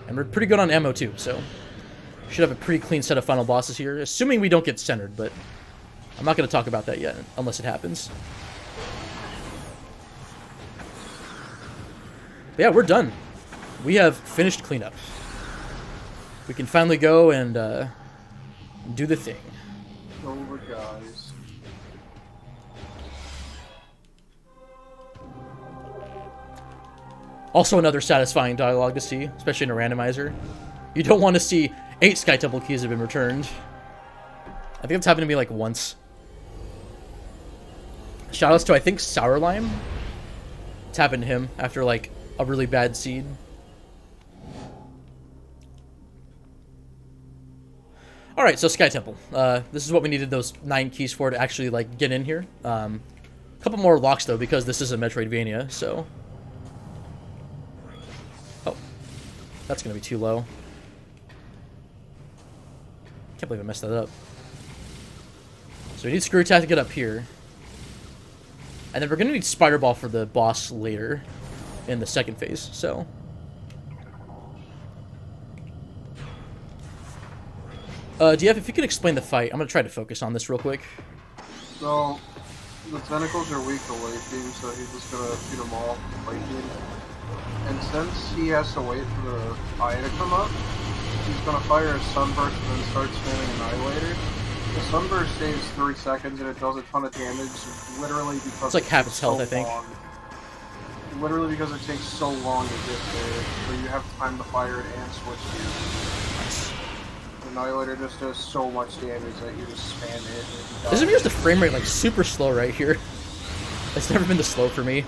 And we're pretty good on ammo too, so should have a pretty clean set of final bosses here, assuming we don't get centered, but I'm not going to talk about that yet, unless it happens. But yeah, we're done. We have finished cleanup. We can finally go and do the thing. Over, guys. Also another satisfying dialogue to see, especially in a randomizer. You don't want to see 8 Sky Temple keys have been returned. I think it's happened to me like once. Shoutouts to, I think, Sour Lime. It's happened to him after like a really bad seed. Alright, so Sky Temple. This is what we needed those 9 keys for to actually like get in here. A couple more locks though, because this is a Metroidvania, so... Oh. That's gonna be too low. Can't believe I messed that up. So we need Screw Attack to get up here. And then we're gonna need Spider Ball for the boss later in the second phase, so... DF, if you could explain the fight, I'm gonna try to focus on this real quick. So, the tentacles are weak to light beam, so he's just gonna shoot them all with light beam. And since he has to wait for the eye to come up, he's gonna fire a sunburst and then start spamming Annihilator. The sunburst saves 3 seconds and it does a ton of damage, literally because it's like half its health, so I think. long. Literally because it takes so long to get there, so you have time to fire it and switch gears. Annihilator just does so much damage that you just spam it. This is just the frame rate like super slow right here. It's never been this slow for me.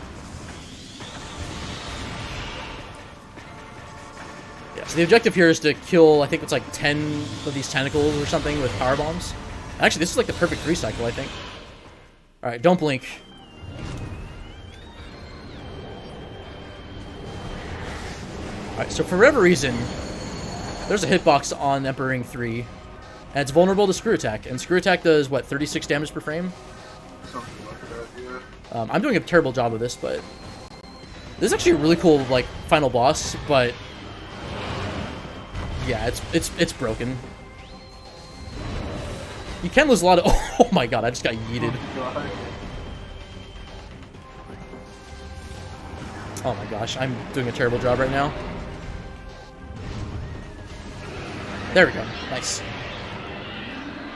Yeah, so the objective here is to kill, I think it's like 10 of these tentacles or something with power bombs. Actually, this is like the perfect recycle, I think. Alright, don't blink. Alright, so for whatever reason, there's a hitbox on Emperor Ring 3, and it's vulnerable to Screw Attack. And Screw Attack does, what, 36 damage per frame? Something like that, yeah. I'm doing a terrible job of this, but... This is actually a really cool, like, final boss, but... Yeah, it's broken. You can lose a lot of... Oh my god, I just got yeeted. Oh my gosh, I'm doing a terrible job right now. There we go. Nice.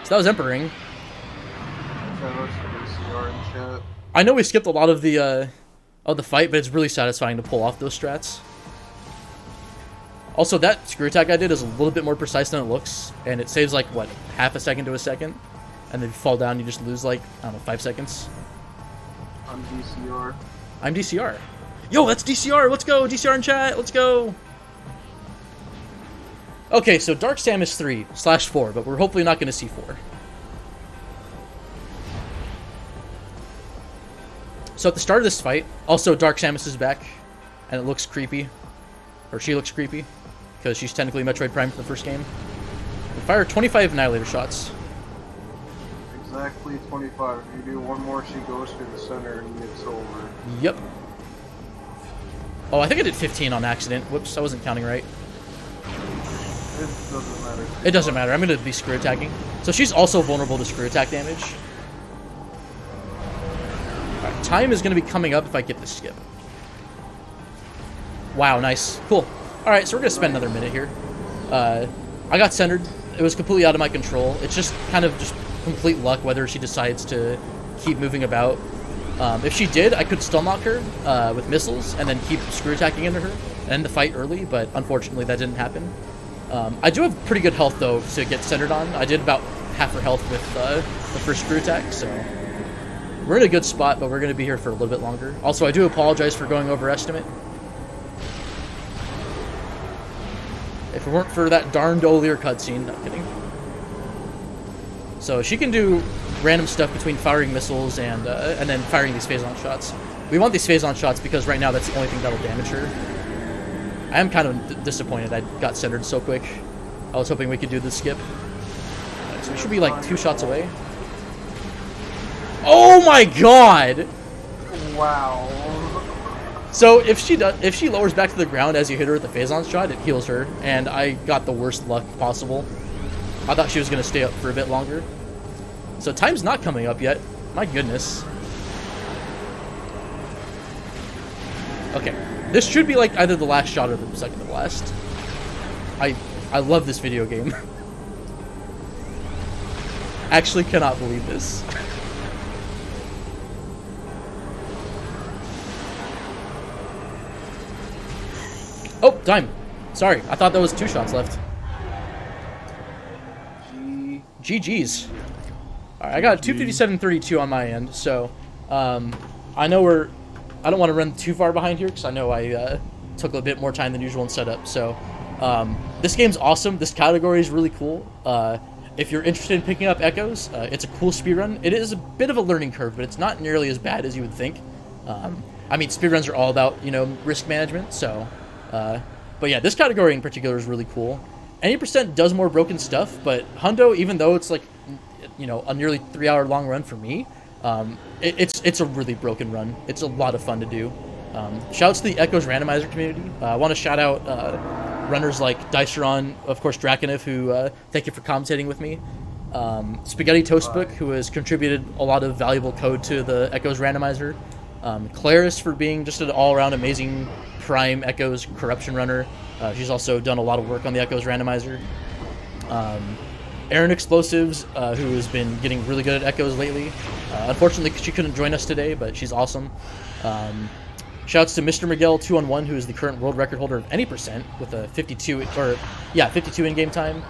So that was Emperor Ring. I know we skipped a lot of the fight, but it's really satisfying to pull off those strats. Also, that Screw Attack I did is a little bit more precise than it looks, and it saves like, what, half a second to a second? And then if you fall down, you just lose like, I don't know, 5 seconds. I'm DCR. I'm DCR. Yo, that's DCR! Let's go! DCR in chat! Let's go! Okay, so Dark Samus 3/4, but we're hopefully not going to see 4. So at the start of this fight, also Dark Samus is back, and it looks creepy. Or she looks creepy, because she's technically Metroid Prime for the first game. We fire 25 Annihilator shots. Exactly 25. If you do one more, she goes to the center and it's over. Yep. Oh, I think I did 15 on accident. Whoops, I wasn't counting right. It doesn't matter. It doesn't matter. I'm going to be Screw Attacking. So she's also vulnerable to Screw Attack damage. Alright, time is going to be coming up if I get this skip. Wow, nice. Cool. Alright, so we're going to spend another minute here. I got centered. It was completely out of my control. It's just kind of just complete luck whether she decides to keep moving about. If she did, I could stun lock her with missiles and then keep Screw Attacking into her and end the fight early, but unfortunately that didn't happen. I do have pretty good health, though, to get centered on. I did about half her health with the first Screw Attack, so... We're in a good spot, but we're going to be here for a little bit longer. Also, I do apologize for going over estimate. If it weren't for that darned O'Lear cutscene, no kidding. So she can do random stuff between firing missiles and then firing these phase-on shots. We want these phase-on shots because right now that's the only thing that'll damage her. I am kind of disappointed I got centered so quick. I was hoping we could do the skip. Right, so we should be like 2 shots away. Oh my god! Wow. So if she lowers back to the ground as you hit her with the phase-on shot, it heals her, and I got the worst luck possible. I thought she was gonna stay up for a bit longer. So time's not coming up yet. My goodness. Okay, this should be like either the last shot or the second to last. I love this video game. Actually cannot believe this. Oh, time. Sorry, I thought there was 2 shots left. GG's. Alright, I got 257.32 on my end, so I know I don't want to run too far behind here because I know I took a bit more time than usual in setup. So this game's awesome. This category is really cool. If you're interested in picking up Echoes, it's a cool speedrun. It is a bit of a learning curve, but it's not nearly as bad as you would think. I mean, speedruns are all about, you know, risk management, so... but yeah, this category in particular is really cool. Any percent does more broken stuff, but Hundo, even though it's like, you know, a nearly 3-hour long run for me, it's a really broken run. It's a lot of fun to do. Shouts to the Echoes randomizer community. I want to shout out runners like Diceron, of course Drakenif, who thank you for commentating with me. Spaghetti Toastbook, who has contributed a lot of valuable code to the Echoes randomizer. Claris for being just an all-around amazing Prime Echoes corruption runner. She's also done a lot of work on the Echoes randomizer. Aaron Explosives, who has been getting really good at Echoes lately. Unfortunately, she couldn't join us today, but she's awesome. Shouts to Mr. Miguel 2-on-1, who is the current world record holder of any percent with a 52 in-game time.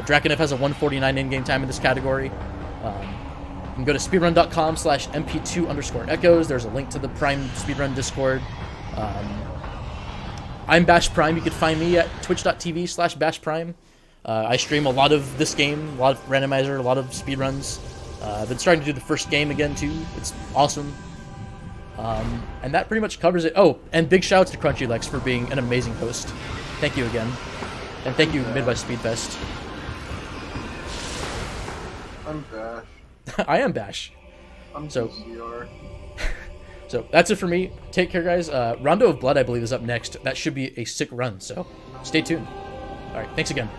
Drakenif has a 149 in-game time in this category. You can go to speedrun.com/mp2_echoes. There's a link to the Prime Speedrun Discord. I'm BashPrime. You can find me at twitch.tv/BashPrime. I stream a lot of this game, a lot of randomizer, a lot of speedruns. I've been starting to do the first game again, too. It's awesome. And that pretty much covers it. Oh, and big shouts to CrunchyLex for being an amazing host. Thank you again. And thank you, Midwest Speedfest. I'm Bash. I am Bash. I'm So- PCR. So that's it for me. Take care, guys. Rondo of Blood, I believe, is up next. That should be a sick run, so stay tuned. All right, thanks again.